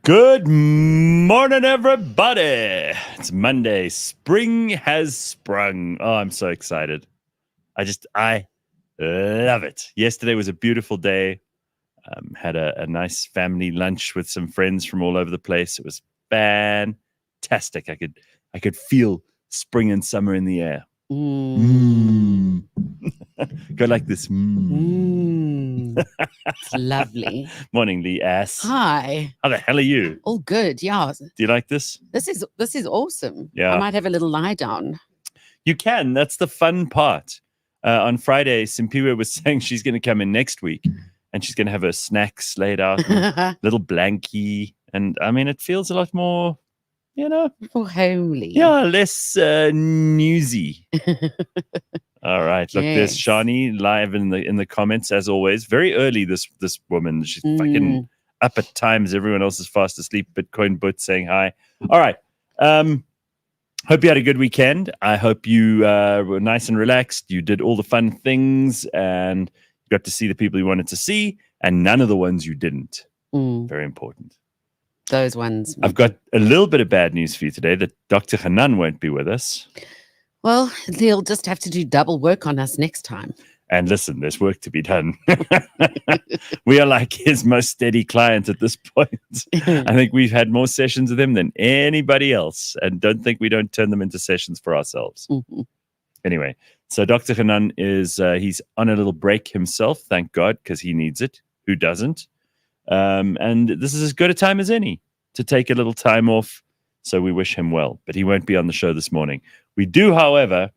Good morning, everybody. It's Monday. Spring has sprung. Oh, I'm so excited. I love it. Yesterday was a beautiful day. Had a nice family lunch with some friends from all over the place. It was fantastic. I could feel spring and summer in the air. Go like this. It's lovely. Morning, Leigh-Ann. Hi. How the hell are you? All good. Yeah. Do you like this? This is awesome. Yeah. I might have a little lie down. You can. That's the fun part. On Friday, Simpiwe was saying she's going to come in next week and she's going to have her snacks laid out, little blankie. And I mean, it feels a lot more, More homely. yeah, less newsy. All right. Look, there's Shani live in the comments as always. Very early, this woman. She's fucking up at times. Everyone else is fast asleep. Bitcoin Butt saying hi. All right. Hope you had a good weekend. I hope you were nice and relaxed. You did all the fun things and you got to see the people you wanted to see and none of the ones you didn't. Very important. Those ones. I've got a little bit of bad news for you today that Dr. Hanan won't be with us. Well, he'll just have to do double work on us next time. And listen, there's work to be done. We are like his most steady client at this point. I think we've had more sessions with him than anybody else. And don't think we don't turn them into sessions for ourselves. Anyway, so Dr. Hanan is, he's on a little break himself, thank God, because he needs it. Who doesn't? And this is as good a time as any to take a little time off. So we wish him well, but he won't be on the show this morning. We do, however,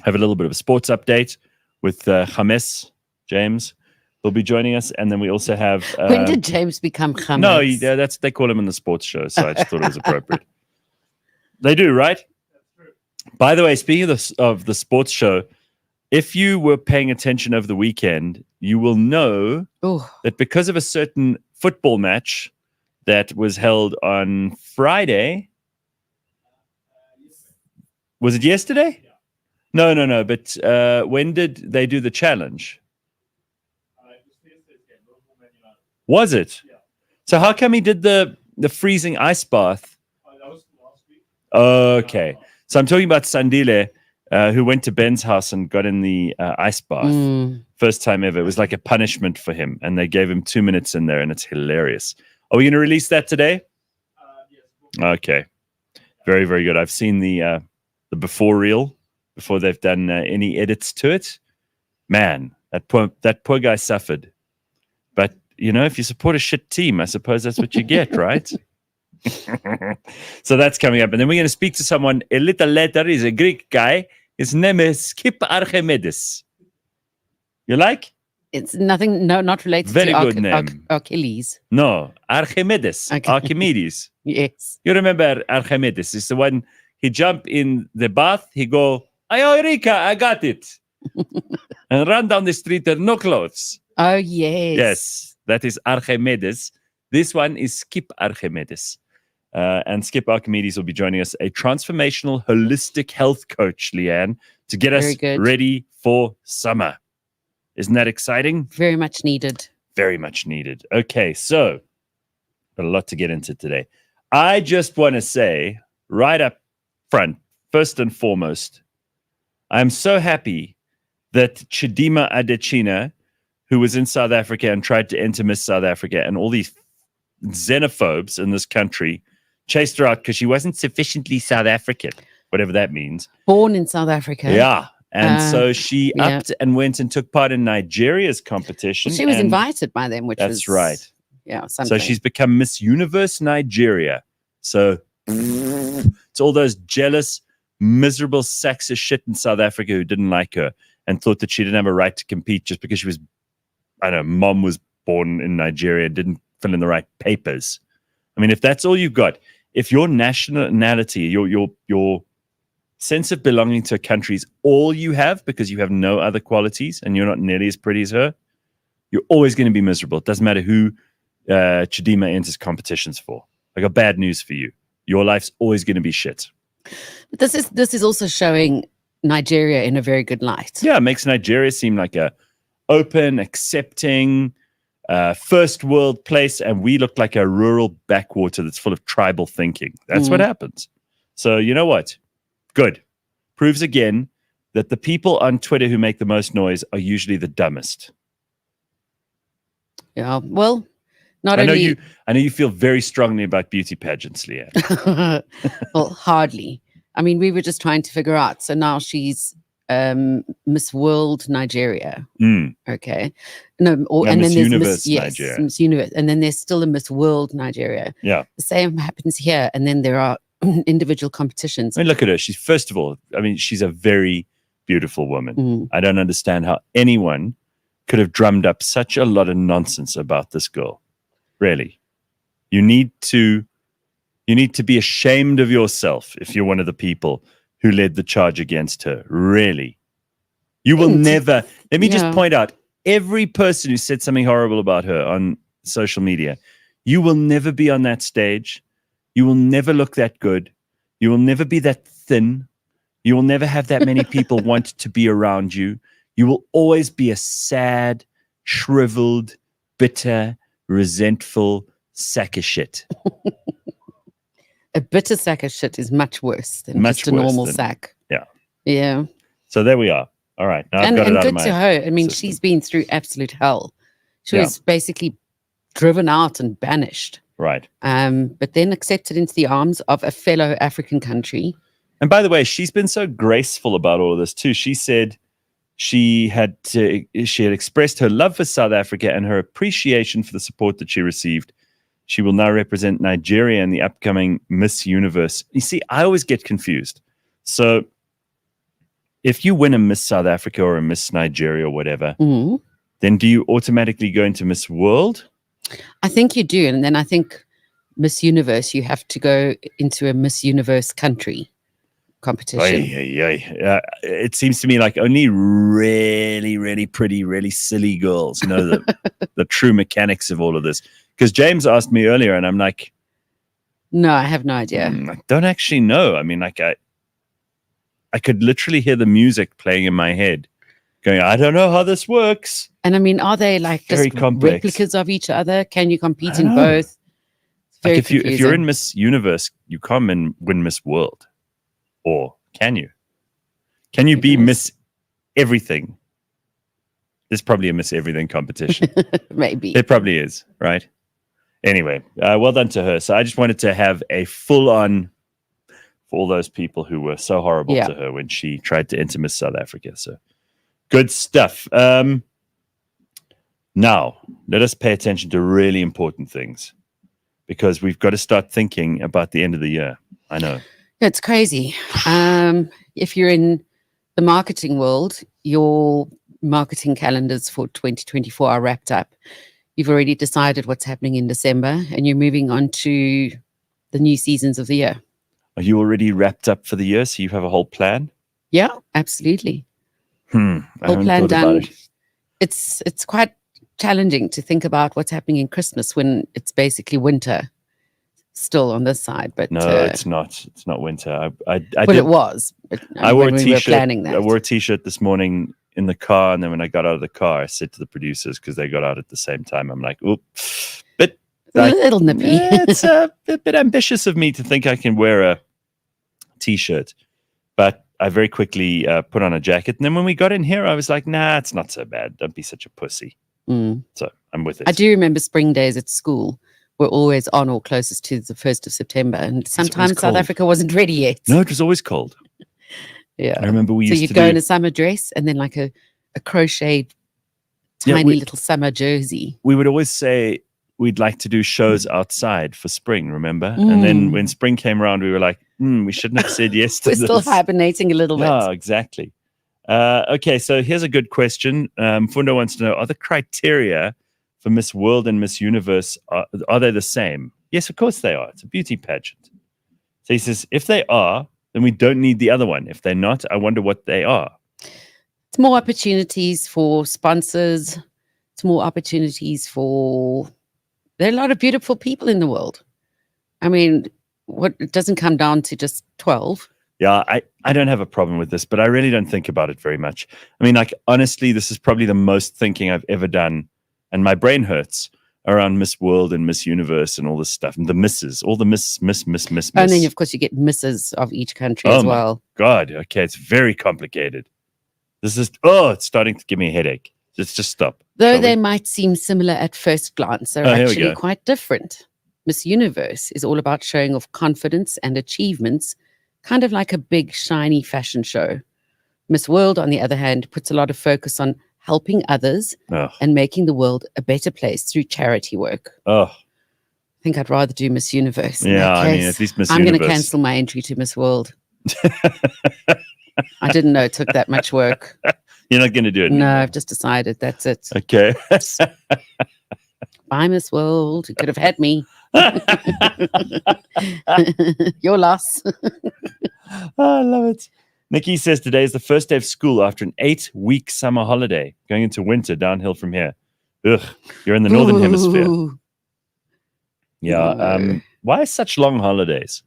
have a little bit of a sports update with James. Will be joining us, and then we also have. When did James become James? No, they call him in the sports show, so I just thought it was appropriate. They do, right? That's true. By the way, speaking of the sports show, if you were paying attention over the weekend, you will know that because of a certain football match that was held on Friday. Was it yesterday? Yeah. No. But when did they do the challenge? Was it? Yeah. So how come he did the freezing ice bath? That was last week. Okay. So I'm talking about Sandile, who went to Ben's house and got in the ice bath. First time ever. It was like a punishment for him. And they gave him 2 minutes in there, and it's hilarious. Are we going to release that today? Yes. Okay. Very, very good. I've seen the before reel before they've done any edits to it. Man, that poor guy suffered. But, if you support a shit team, I suppose that's what you get, right? So that's coming up. And then we're going to speak to someone a little later. He's a Greek guy. His name is Skip Archimedes. You like? It's nothing, not related Very to good name. Achilles. No, Archimedes. Okay. Archimedes. Yes. You remember Archimedes? It's the one, he jump in the bath, he go, "Ay, Eureka, I got it." And run down the street, there are no clothes. Oh, yes. Yes, that is Archimedes. This one is Skip Archimedes. And Skip Archimedes will be joining us, a transformational holistic health coach, Leigh-Ann, to get us ready for summer. Isn't that exciting? Very much needed. Very much needed. Okay, so a lot to get into today. I just want to say right up front, first and foremost, I'm so happy that Chidimma Adetshina, who was in South Africa and tried to enter Miss South Africa, and all these xenophobes in this country chased her out because she wasn't sufficiently South African, whatever that means. Born in South Africa. Yeah. And so she upped and went and took part in Nigeria's competition. Well, she was invited by them, which was... That's right. Yeah, something. So she's become Miss Universe Nigeria. So it's all those jealous, miserable sacks of shit in South Africa who didn't like her and thought that she didn't have a right to compete just because she was, I don't know, mom was born in Nigeria, didn't fill in the right papers. I mean, if that's all you've got, if your nationality, your sense of belonging to a country is all you have because you have no other qualities and you're not nearly as pretty as her, you're always going to be miserable. It doesn't matter who Chidimma enters competitions for. I got bad news for you. Your life's always going to be shit. But this is also showing Nigeria in a very good light. Yeah, it makes Nigeria seem like a open, accepting, first world place, and we look like a rural backwater that's full of tribal thinking. That's what happens. So you know what? Good. Proves again that the people on Twitter who make the most noise are usually the dumbest. Yeah. Well, not I know only you feel very strongly about beauty pageants, Leigh-Ann. well, hardly. I mean, we were just trying to figure out. So now she's Miss World Nigeria. Okay. No, and Miss then there's Universe Miss, Nigeria. Miss Universe, and then there's still a Miss World Nigeria. Yeah. The same happens here, and then there are individual competitions. I mean, look at her. She's a very beautiful woman. I don't understand how anyone could have drummed up such a lot of nonsense about this girl. Really. You need to be ashamed of yourself if you're one of the people who led the charge against her. Really. You will never, let me just point out, every person who said something horrible about her on social media, you will never be on that stage. You will never look that good. You will never be that thin. You will never have that many people want to be around you. You will always be a sad, shriveled, bitter, resentful sack of shit. A bitter sack of shit is much worse than just a normal sack. Yeah. Yeah. So there we are. All right. Now I've got it out of my good to her. I mean, system. she's been through absolute hell. She was basically driven out and banished. Right. But then accepted into the arms of a fellow African country. And by the way, she's been so graceful about all of this too. She said she had expressed her love for South Africa and her appreciation for the support that she received. She will now represent Nigeria in the upcoming Miss Universe. You see, I always get confused. So if you win a Miss South Africa or a Miss Nigeria or whatever, then do you automatically go into Miss World? I think you do. And then I think Miss Universe, you have to go into a Miss Universe country competition. It seems to me like only really, really pretty, really silly girls know the true mechanics of all of this. Because James asked me earlier, and I'm like, no, I have no idea. I don't actually know. I mean, like I could literally hear the music playing in my head, going, I don't know how this works. And I mean, are they like very just complex replicas of each other? Can you compete in both? Like if you're in Miss Universe, you come and win Miss World, or can you? Can you be Miss Everything? There's probably a Miss Everything competition. Maybe There probably is, right? Anyway, well done to her. So I just wanted to have a full-on for all those people who were so horrible to her when she tried to enter Miss South Africa. So good stuff. Now, let us pay attention to really important things, because we've got to start thinking about the end of the year. I know. It's crazy. If you're in the marketing world, your marketing calendars for 2024 are wrapped up. You've already decided what's happening in December, and you're moving on to the new seasons of the year. Are you already wrapped up for the year? So you have a whole plan? Yeah, absolutely. I Whole plan done. It's quite challenging to think about what's happening in Christmas when it's basically winter still on this side. But no, it's not. It's not winter. It was. But, I wore a when t-shirt. We were planning that. I wore a t-shirt this morning in the car, and then when I got out of the car, I said to the producers, because they got out at the same time, I'm like, "Oop, but a little nippy." It's a bit ambitious of me to think I can wear a t-shirt, but I very quickly put on a jacket. And then when we got in here, I was like, "Nah, it's not so bad. Don't be such a pussy." So I'm with it. I do remember spring days at school were always on or closest to the 1st of September, and sometimes South Africa wasn't ready yet. No, it was always cold. Yeah, I remember we used you'd to go in a summer dress and then like a crocheted tiny little summer jersey. We would always say we'd like to do shows outside for spring, remember? And then when spring came around, we were like, we shouldn't have said yes to We're this. still hibernating a little bit. No, exactly. Okay, so here's a good question. Fundo wants to know, are the criteria for Miss World and Miss Universe, are they the same? Yes, of course they are. It's a beauty pageant. So he says, if they are, then we don't need the other one. If they're not, I wonder what they are. It's more opportunities for sponsors. It's more opportunities for... There are a lot of beautiful people in the world. I mean, it doesn't come down to just 12. Yeah, I don't have a problem with this, but I really don't think about it very much. I mean, like, honestly, this is probably the most thinking I've ever done And my brain hurts around Miss World and Miss Universe and all this stuff. And the misses, all the miss. And then, of course, you get misses of each country Oh as my well. God. Okay. It's very complicated. It's starting to give me a headache. Let's just stop. Though shall they we? might seem similar at first glance, they're Oh, here we actually go. quite different. Miss Universe is all about showing off confidence and achievements, kind of like a big, shiny fashion show. Miss World, on the other hand, puts a lot of focus on helping others Oh, and making the world a better place through charity work. oh. I think I'd rather do Miss Universe. In Yeah, that I mean, case. at least Miss I'm going to Universe. cancel my entry to Miss World. I didn't know it took that much work. You're not going to do it No, anymore. I've just decided that's it. Okay. Bye, Miss World. You could have had me. Your loss. Oh, I love it. Nikki says today is the first day of school after an 8-week summer holiday, going into winter downhill from here. Ugh, you're in the northern hemisphere. Ooh. Yeah. No. Why such long holidays?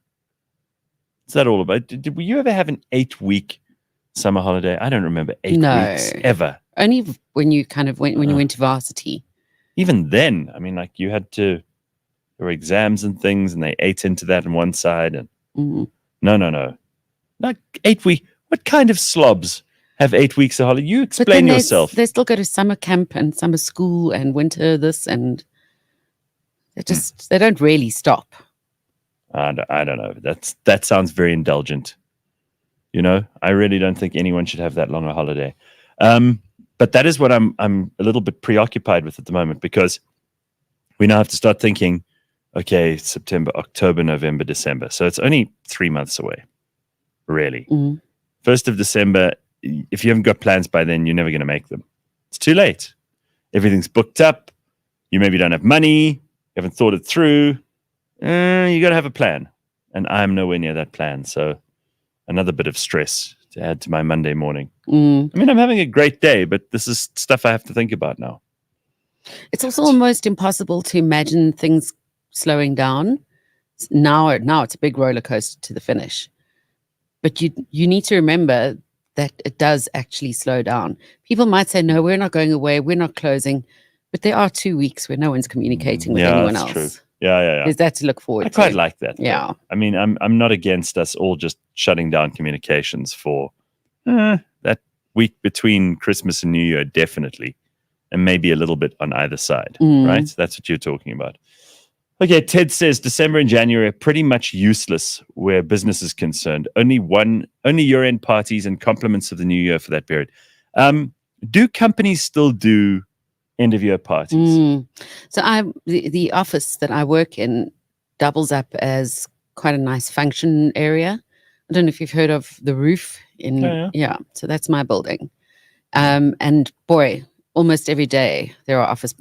What's that all about? Did you ever have an 8-week summer holiday? I don't remember 8 No. weeks ever. Only when you kind of when you went to varsity. Even then, I mean, like there were exams and things, and they ate into that on one side. And Mm. no, like 8 weeks. What kind of slobs have 8 weeks of holiday? You But explain then yourself. they still go to summer camp and summer school and winter this, and they don't really stop. I don't know. That sounds very indulgent. You know, I really don't think anyone should have that long a holiday. But that is what I'm a little bit preoccupied with at the moment, because we now have to start thinking, okay, September, October, November, December. So it's only 3 months away, really. Mm. 1st of December, if you haven't got plans by then, you're never going to make them. It's too late. Everything's booked up. You maybe don't have money. You haven't thought it through. You got to have a plan. And I'm nowhere near that plan. So another bit of stress to add to my Monday morning. Mm. I mean, I'm having a great day, but this is stuff I have to think about now. It's also almost impossible to imagine things slowing down. Now it's a big roller coaster to the finish. But you need to remember that it does actually slow down. People might say, no, we're not going away, we're not closing. But there are 2 weeks where no one's communicating with anyone that's else. true. Yeah. There's that to look forward I to. quite like that. Yeah. I mean, I'm not against us all just shutting down communications for that week between Christmas and New Year, definitely. And maybe a little bit on either side, Mm. right? That's what you're talking about. Okay, Ted says December and January are pretty much useless where business is concerned. Only year-end parties and compliments of the new year for that period. Do companies still do end-of-year parties? Mm. So the office that I work in doubles up as quite a nice function area. I don't know if you've heard of the Roof in Yeah. So that's my building. And boy, almost every day there are office,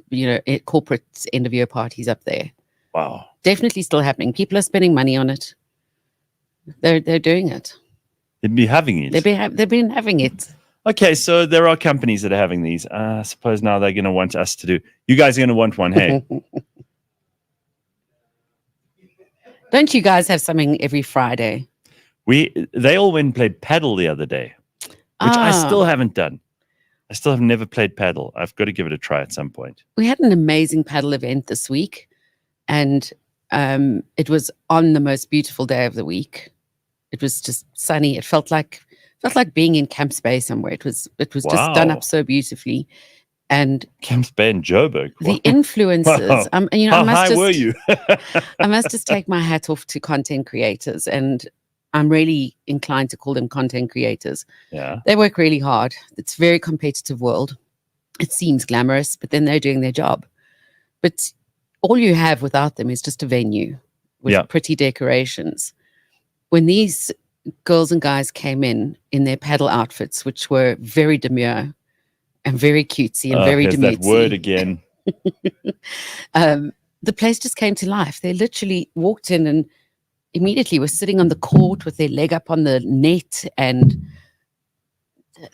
corporate end-of-year parties up there. Wow. Definitely still happening. People are spending money on it. They're doing it. They'd be having it. They've been having it. Okay, so there are companies that are having these. I suppose now they're going to want us to do. You guys are going to want one, hey? Don't you guys have something every Friday? They all went and played paddle the other day, which I still haven't done. I still have never played paddle. I've got to give it a try at some point. We had an amazing paddle event this week, and it was on the most beautiful day of the week. It was just sunny. It felt like being in Camps Bay somewhere. It was just done Wow. up so beautifully, and Camps Bay and Joburg. the influencers. Wow. How high were you? I must just take my hat off to content creators, and I'm really inclined to call them content creators. Yeah. They work really hard. It's a very competitive world. It seems glamorous, but then they're doing their job. But all you have without them is just a venue with pretty decorations. When these girls and guys came in their paddle outfits, which were very demure and very cutesy and very There's demutesy. that word again. The place just came to life. They literally walked in and immediately were sitting on the court with their leg up on the net, and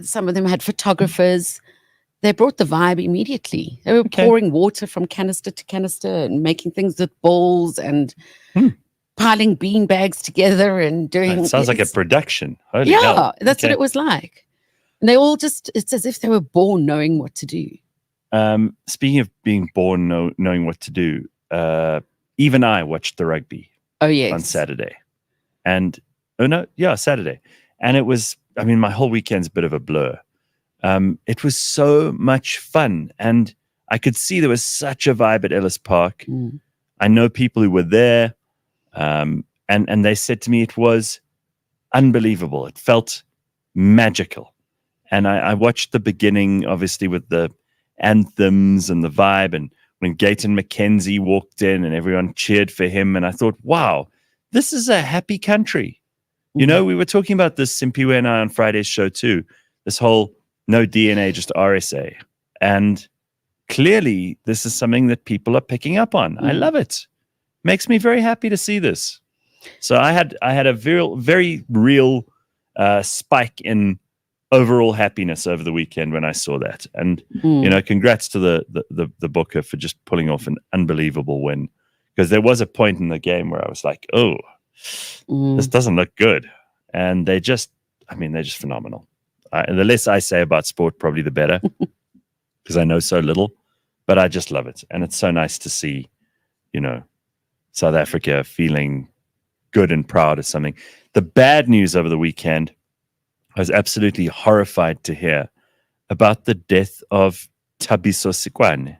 some of them had photographers. They brought the vibe immediately. They were pouring water from canister to canister and making things with bowls and piling bean bags together and doing. It sounds like a production. Holy hell. That's what it was like. And they all it's as if they were born knowing what to do. speaking of being born, knowing what to do, even I watched the rugby Oh, yes. on Saturday. And, Saturday. And it was, I mean, my whole weekend's a bit of a blur. It was so much fun. And I could see there was such a vibe at Ellis Park. Mm. I know people who were there. And they said to me it was unbelievable. It felt magical. And I watched the beginning, obviously, with the anthems and the vibe. And when Gayton McKenzie walked in and everyone cheered for him. And I thought, wow, this is a happy country. You know, we were talking about this, Simpiwe and I, on Friday's show too. This whole no DNA, just RSA. And clearly, this is something that people are picking up on. I love it. Makes me very happy to see this. So I had a very real spike in overall happiness over the weekend when I saw that. And congrats to the booker for just pulling off an unbelievable win. Because there was a point in the game where I was like, oh, this doesn't look good. And they're just phenomenal. The less I say about sport, probably the better, because I know so little. But I just love it. And it's so nice to see, South Africa feeling good and proud of something. The bad news over the weekend, I was absolutely horrified to hear about the death of Thabiso Sikwane,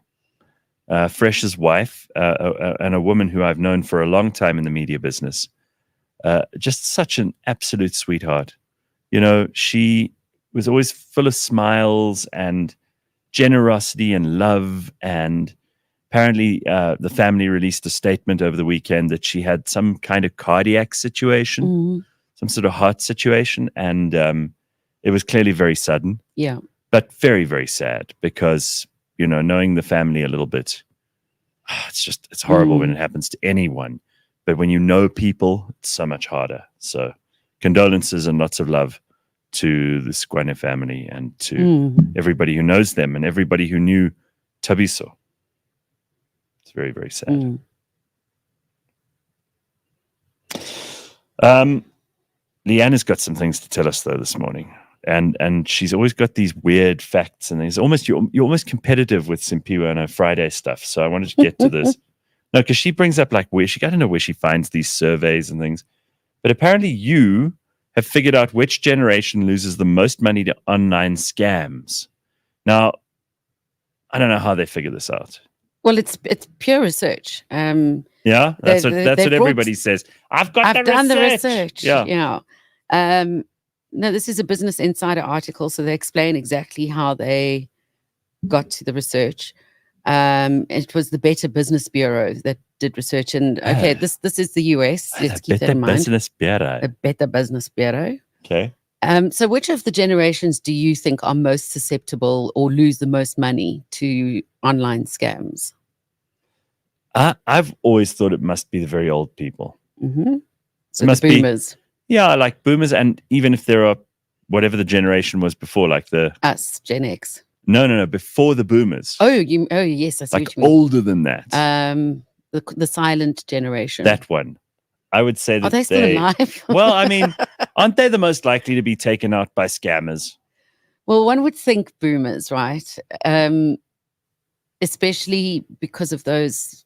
Fresh's wife, and a woman who I've known for a long time in the media business. Just such an absolute sweetheart. She was always full of smiles and generosity and love. And apparently the family released a statement over the weekend that she had some kind of cardiac situation, some sort of heart situation. And it was clearly very sudden. Yeah. But very, very sad because, knowing the family a little bit, it's horrible when it happens to anyone. But when you know people, it's so much harder. So condolences and lots of love to the Sikwane family and to everybody who knows them and everybody who knew Thabiso. It's very, very sad. Leigh-Ann has got some things to tell us though this morning. And she's always got these weird facts, and you're almost competitive with Simpiwe on her Friday stuff. So I wanted to get to this. No, because she brings up I don't know where she finds these surveys and things. But apparently you have figured out which generation loses the most money to online scams. Now, I don't know how they figure this out. Well, it's pure research. Yeah, that's what everybody says. I've done the research. Yeah. No, this is a Business Insider article, so they explain exactly how they got to the research. It was the Better Business Bureau that did research, and this is the US. Let's keep that in mind. The Better Business Bureau. Okay. So which of the generations do you think are most susceptible or lose the most money to online scams? I've always thought it must be the very old people. Mm-hmm. So it must the boomers. Yeah, like boomers, and even if there are whatever the generation was before, like the us, Gen X. No, before the boomers. Oh, yes, I see like what you mean. Older than that. The silent generation. That one. I would say that are they still alive? Well, I mean, aren't they the most likely to be taken out by scammers? Well, one would think boomers, right? Especially because of those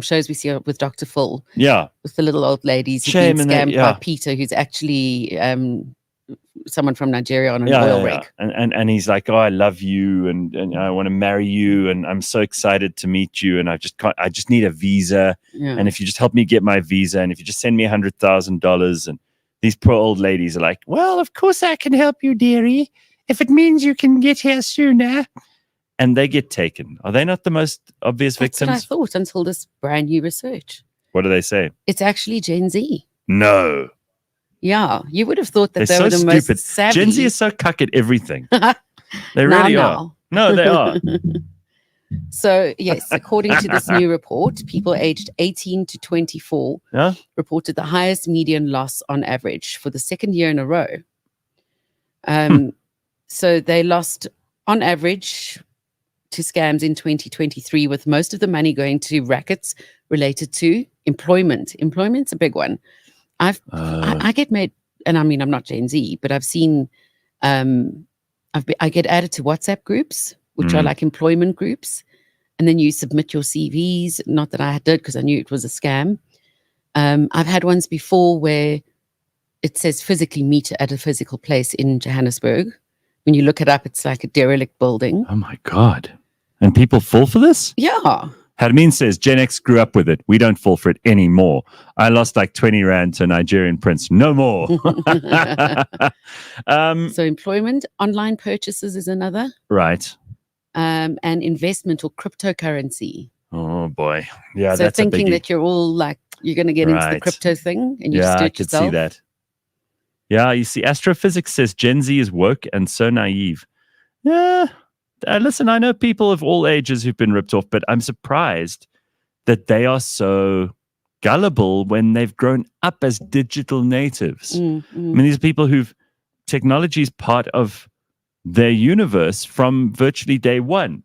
shows we see with Dr. Phil. Yeah. With the little old ladies who've been scammed by Peter, who's actually someone from Nigeria on an oil rig. And he's like, oh, I love you and I want to marry you and I'm so excited to meet you and I just need a visa. Yeah. And if you just help me get my visa and if you just send me $100,000 and these poor old ladies are like, well, of course I can help you, dearie, if it means you can get here sooner. And they get taken. Are they not the most obvious victims? That's what I thought until this brand new research. What do they say? It's actually Gen Z. No. Yeah, you would have thought that They're they were so the stupid. most savvy. Gen Z is so cuck at everything. They really are. No, they are. So, yes, according to this new report, people aged 18 to 24 reported the highest median loss on average for the second year in a row. So they lost on average to scams in 2023, with most of the money going to rackets related to employment. Employment's a big one. I get made, and I mean, I'm not Gen Z, but I've seen, I get added to WhatsApp groups which are like employment groups. And then you submit your CVs. Not that I did because I knew it was a scam. I've had ones before where it says physically meet at a physical place in Johannesburg. When you look it up, it's like a derelict building. Oh my God. And people fall for this? Yeah. Hadmin says, Gen X grew up with it. We don't fall for it anymore. I lost like 20 Rand to a Nigerian prince. No more. So employment, online purchases is another. Right. And investment or cryptocurrency. Oh boy. Yeah, So that's thinking a biggie. that you're all like, you're going to get into the Right. crypto thing and you Yeah, just do I it could yourself. see that. Yeah, you see, astrophysics says Gen Z is woke and so naive. Yeah. Listen, I know people of all ages who've been ripped off, but I'm surprised that they are so gullible when they've grown up as digital natives. I mean, these are people who've technology is part of their universe from virtually day one.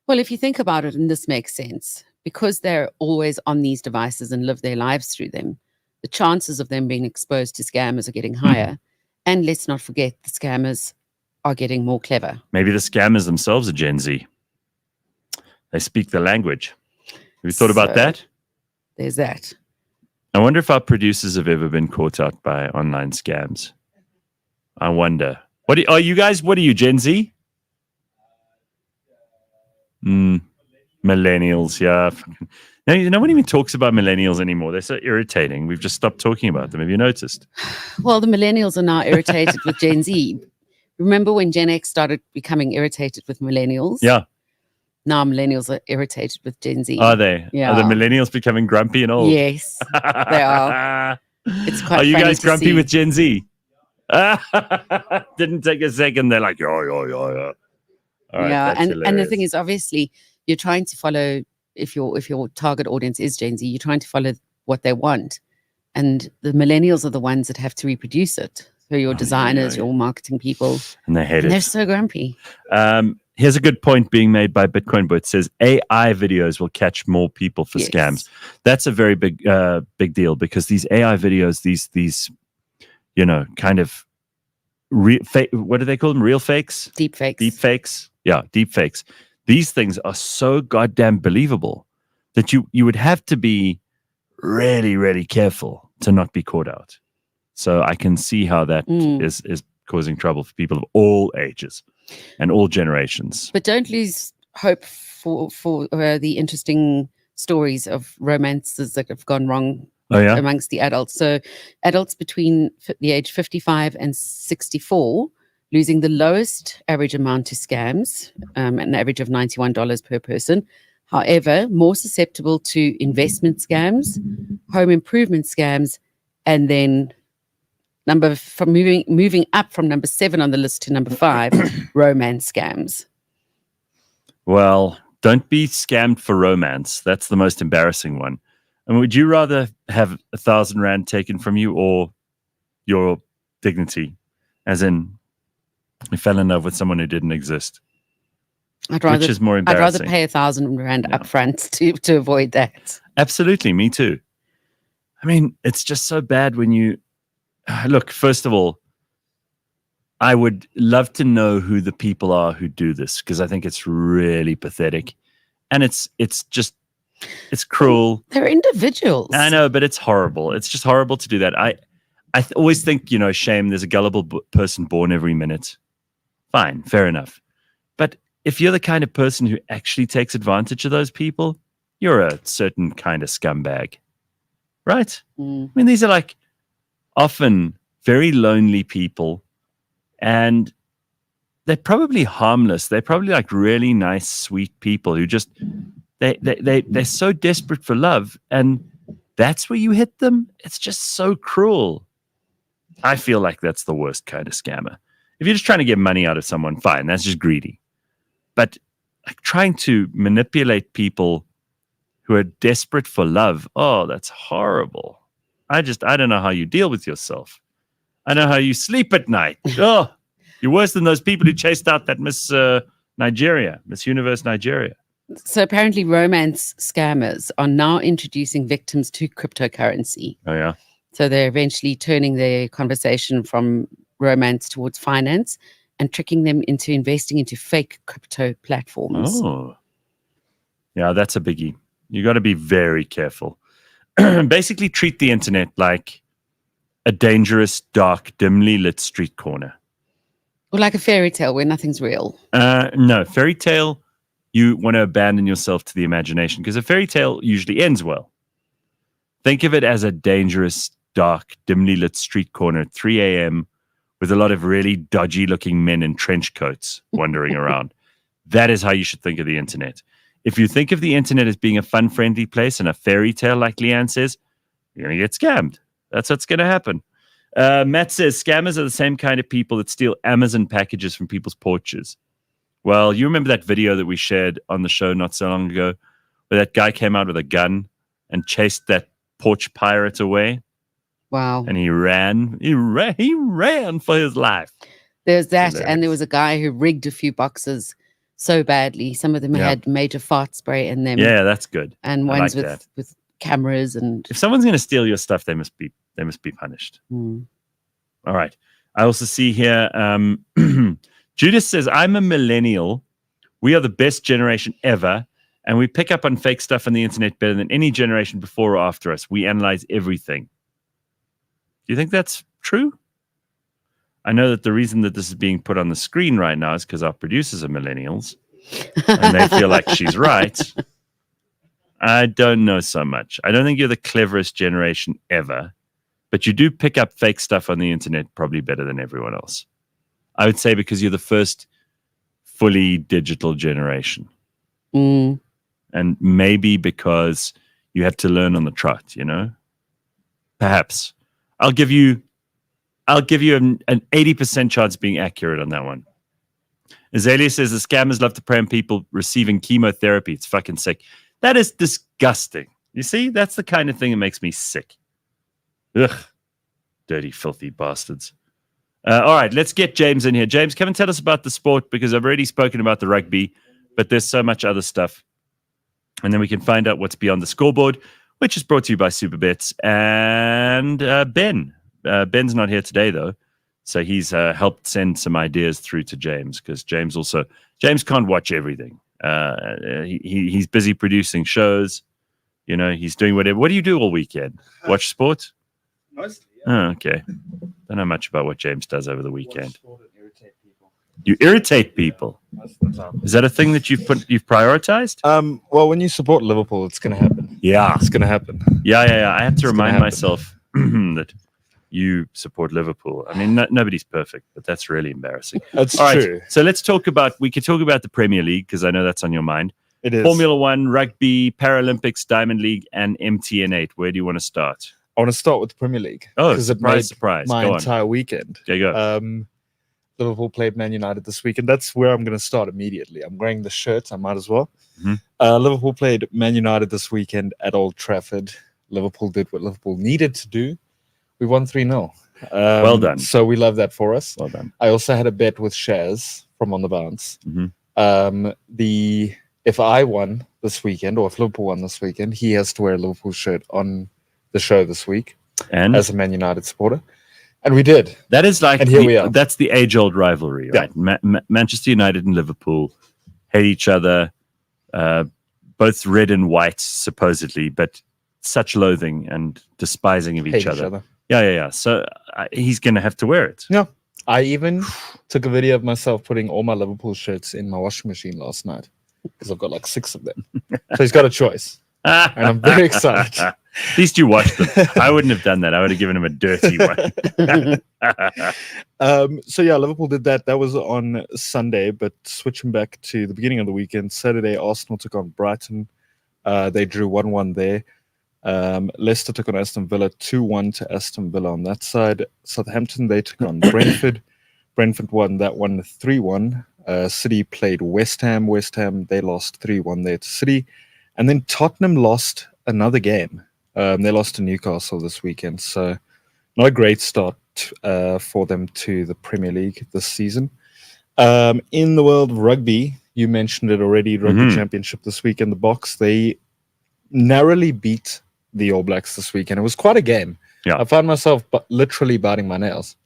Well, if you think about it, and this makes sense, because they're always on these devices and live their lives through them, the chances of them being exposed to scammers are getting higher. And let's not forget, the scammers are getting more clever. Maybe the scammers themselves are Gen Z. They speak the language. Have you thought about So, that? There's that. I wonder if our producers have ever been caught out by online scams. I wonder. Are you guys? What are you, Gen Z? Millennials, yeah. No one even talks about millennials anymore. They're so irritating. We've just stopped talking about them. Have you noticed? Well, the millennials are now irritated with Gen Z. Remember when Gen X started becoming irritated with millennials? Yeah. Now millennials are irritated with Gen Z. Are they? Yeah. Are the millennials becoming grumpy and old? Yes, they are. It's quite Are you funny guys to grumpy see. with Gen Z? Didn't take a second. They're like, yeah. All right, Yeah, that's and the thing hilarious. is, obviously, you're trying to follow. If your target audience is Gen Z, you're trying to follow what they want, and the millennials are the ones that have to reproduce it. So your designers, your marketing people, And they hate and they're it. so grumpy. Here's a good point being made by Bitcoin Boy. It says AI videos will catch more people for Yes. scams. That's a very big deal because these AI videos, these kind of what do they call them? Real fakes? Deep fakes. Deep fakes. Yeah, deep fakes. These things are so goddamn believable that you would have to be really, really careful to not be caught out. So I can see how that is causing trouble for people of all ages and all generations. But don't lose hope for the interesting stories of romances that have gone wrong amongst the adults. So adults between the age 55 and 64 losing the lowest average amount to scams, an average of $91 per person. However, more susceptible to investment scams, home improvement scams, and then moving up from number 7 on the list to number 5, romance scams. Well, don't be scammed for romance. That's the most embarrassing one. And would you rather have 1,000 Rand taken from you or your dignity? As in, you fell in love with someone who didn't exist. Which is more I'd rather embarrassing. pay 1,000 Rand upfront to avoid that. Absolutely, me too. I mean, it's just so bad when you look. First of all, I would love to know who the people are who do this because I think it's really pathetic, and it's cruel. They're individuals. I know, but it's horrible. It's just horrible to do that. I always think, shame. There's a gullible person born every minute. Fine, fair enough. But if you're the kind of person who actually takes advantage of those people, you're a certain kind of scumbag, right? I mean, these are like often very lonely people, and they're probably harmless. They're probably like really nice, sweet people who just they're so desperate for love, and that's where you hit them. It's just so cruel. I feel like that's the worst kind of scammer. If you're just trying to get money out of someone, fine, that's just greedy. But like trying to manipulate people who are desperate for love, oh, that's horrible. I don't know how you deal with yourself. I know how you sleep at night. Oh, you're worse than those people who chased out that Miss Universe Nigeria. So apparently romance scammers are now introducing victims to cryptocurrency. Oh, yeah. So they're eventually turning their conversation from romance towards finance and tricking them into investing into fake crypto platforms. Oh, yeah, that's a biggie. You got to be very careful. Basically, treat the internet like a dangerous, dark, dimly lit street corner. Or like a fairy tale where nothing's real. No, fairy tale, you want to abandon yourself to the imagination because a fairy tale usually ends well. Think of it as a dangerous, dark, dimly lit street corner at 3 a.m. with a lot of really dodgy looking men in trench coats wandering around. That is how you should think of the internet. If you think of the internet as being a fun, friendly place and a fairy tale, like Leigh-Ann says, you're going to get scammed. That's what's going to happen. Matt says scammers are the same kind of people that steal Amazon packages from people's porches. Well, you remember that video that we shared on the show not so long ago where that guy came out with a gun and chased that porch pirate away? Wow. And he ran for his life. There's that. Hilarious. And there was a guy who rigged a few boxes so badly. Some of them had major fart spray in them. Yeah, that's good. And I ones like with cameras and if someone's going to steal your stuff, they must be punished. All right. I also see here Judith says, I'm a millennial. We are the best generation ever, and we pick up on fake stuff on the internet better than any generation before or after us. We analyze everything. Do you think that's true? I know that the reason that this is being put on the screen right now is because our producers are millennials and they feel like she's right. I don't know so much. I don't think you're the cleverest generation ever, but you do pick up fake stuff on the internet probably better than everyone else. I would say because you're the first fully digital generation. And maybe because you had to learn on the trot, you know? Perhaps. I'll give you an 80% chance of being accurate on that one. Azalea says the scammers love to prey on people receiving chemotherapy. It's fucking sick. That is disgusting. You see, that's the kind of thing that makes me sick. Ugh. Dirty, filthy bastards. All right, let's get James in here. James, come and tell us about the sport because I've already spoken about the rugby, but there's so much other stuff. And then we can find out what's beyond the scoreboard, which is brought to you by Superbets and Ben. Ben's not here today, though. So he's helped send some ideas through to James because James can't watch everything. He's busy producing shows. You know, he's doing whatever. What do you do all weekend? Watch sport? Mostly, yeah. Oh, okay. Don't know much about what James does over the weekend. You irritate people. Most of the time. Is that a thing that you've prioritized? Well, when you support Liverpool, it's going to happen. Yeah. It's going to happen. Yeah. I have to It's gonna remind happen. myself that you support Liverpool. I mean, nobody's perfect, but that's really embarrassing. That's All right. true. So we could talk about the Premier League because I know that's on your mind. It is. Formula One, rugby, Paralympics, Diamond League, and MTN8. Where do you want to start? I want to start with the Premier League. Oh, 'cause it surprise, made surprise. my Go on. entire weekend. Okay, go. Liverpool played Man United this week, and that's where I'm going to start immediately. I'm wearing the shirt. I might as well. Mhm. Liverpool played Man United this weekend at Old Trafford. Liverpool did what Liverpool needed to do. We won 3-0. Well done. So we love that for us. Well done. I also had a bet with Shaz from On the Bounce. Mhm. If I won this weekend, or if Liverpool won this weekend, he has to wear a Liverpool shirt on the show this week And as a Man United supporter. And we did. that is like And here we are. That's the age-old rivalry, right? Manchester United and Liverpool hate each other, both red and white, supposedly, but such loathing and despising of Hate each other. Yeah. So he's going to have to wear it. Yeah. I even took a video of myself putting all my Liverpool shirts in my washing machine last night because I've got like 6 of them. So he's got a choice. And I'm very excited. At least you washed them. I wouldn't have done that. I would have given him a dirty one. So yeah, Liverpool did that. That was on Sunday, but switching back to the beginning of the weekend, Saturday, Arsenal took on Brighton. They drew 1-1 there. Leicester took on Aston Villa, 2-1 to Aston Villa on that side. Southampton, they took on Brentford. Brentford won that one 3-1. City played West Ham. West Ham, they lost 3-1 there to City. And then Tottenham lost another game. They lost to Newcastle this weekend. So not a great start for them to the Premier League this season. In the world of rugby, you mentioned it already, Rugby Championship this weekend. The Box, they narrowly beat the All Blacks this weekend. It was quite a game. Yeah. I found myself literally biting my nails.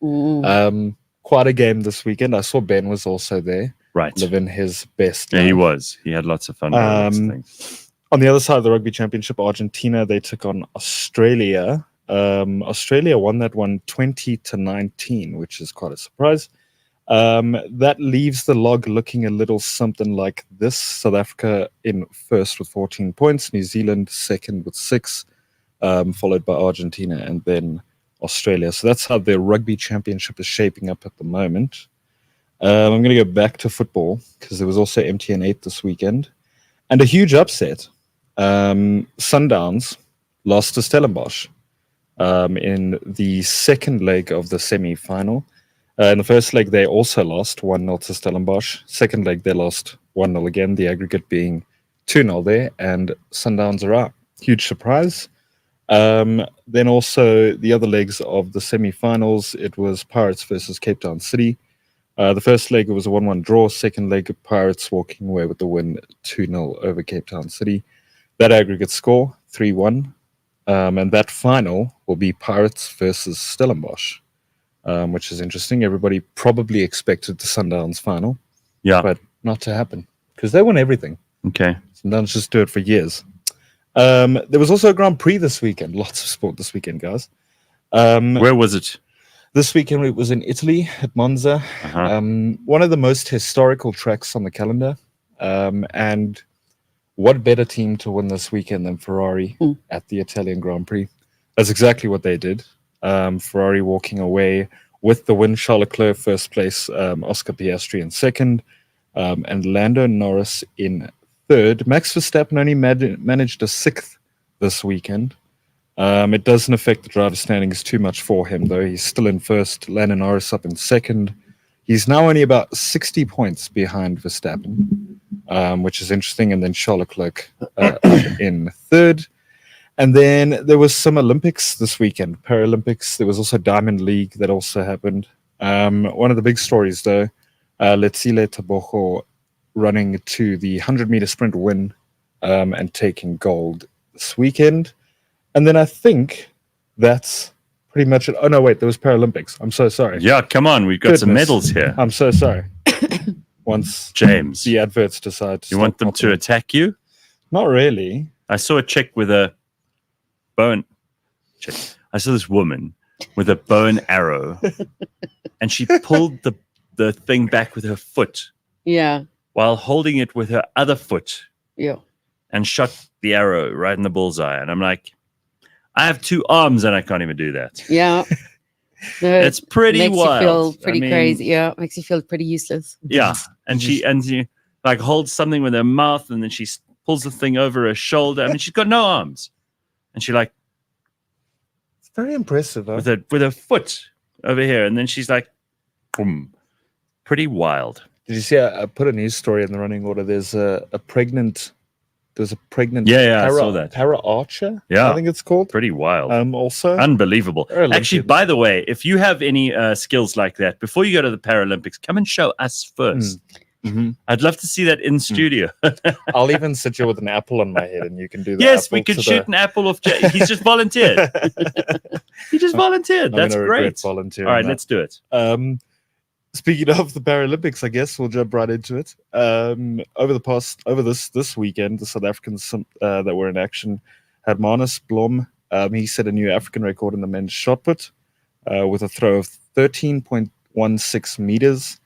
quite a game this weekend. I saw Ben was also there, Right. living his best Yeah, he life. was. He had lots of fun. Doing lots of things. On the other side of the rugby championship, Argentina, they took on Australia. Australia won that one 20-19, which is quite a surprise. That leaves the log looking a little something like this. South Africa in first with 14 points, New Zealand second with 6, followed by Argentina and then Australia. So that's how the rugby championship is shaping up at the moment. I'm going to go back to football because there was also MTN 8 this weekend. And a huge upset. Sundowns lost to Stellenbosch in the second leg of the semi-final. In the first leg, they also lost 1-0 to Stellenbosch. Second leg, they lost 1-0 again, the aggregate being 2-0 there, and Sundowns are out. Huge surprise. Then also the other legs of the semi-finals, it was Pirates versus Cape Town City. The first leg, it was a 1-1 draw. Second leg, Pirates walking away with the win 2-0 over Cape Town City. That aggregate score, 3-1. And that final will be Pirates versus Stellenbosch, which is interesting. Everybody probably expected the Sundowns final, but not to happen because they won everything. Okay. Sundowns just do it for years. There was also a Grand Prix this weekend. Lots of sport this weekend, guys. Where was it? This weekend it was in Italy at Monza. One of the most historical tracks on the calendar. And what better team to win this weekend than Ferrari at the Italian Grand Prix? That's exactly what they did. Ferrari walking away with the win. Charles Leclerc first place, Oscar Piastri in second, and Lando Norris in third. Max Verstappen only managed a 6th this weekend. It doesn't affect the driver standings too much for him, though. He's still in first. Lando Norris up in second. He's now only about 60 points behind Verstappen, which is interesting. And then Charles Leclerc up in third. And then there was some Olympics this weekend, Paralympics. There was also Diamond League that also happened. One of the big stories, though, Letsile Tebogo running to the 100-meter sprint win and taking gold this weekend. And then I think that's pretty much it. Oh, no, wait, there was Paralympics. I'm so sorry. Yeah, come on. We've got some medals here. I'm so sorry. Once James, the adverts decide to you want them to attack you? Not really. I saw a chick with a bow I saw this woman with a bow and arrow, and she pulled the thing back with her foot. Yeah. While holding it with her other foot. Yeah. And shot the arrow right in the bullseye. And I'm like, I have 2 arms and I can't even do that. Yeah. It's pretty makes wild. You feel pretty crazy. Yeah. Makes you feel pretty useless. Yeah. And she like holds something with her mouth and then she pulls the thing over her shoulder. I mean, she's got no arms. And she like, it's very impressive, huh? with her foot over here. And then she's like, boom. Pretty wild. Did you see? I put a news story in the running order. There's a pregnant. There's a pregnant. I saw that. Para archer. Yeah, I think it's called. Pretty wild. Also unbelievable. Actually, by the way, if you have any skills like that, before you go to the Paralympics, come and show us first. Mm-hmm. I'd love to see that in studio. I'll even sit you with an apple on my head, and you can do that. Yes, we could shoot an apple off. He's just volunteered. He just volunteered. That's great. Volunteering. All right, let's do it. Speaking of the Paralympics, I guess we'll jump right into it. Over this weekend, the South Africans that were in action had Manus Blom. He set a new African record in the men's shot put with a throw of 13.16 meters.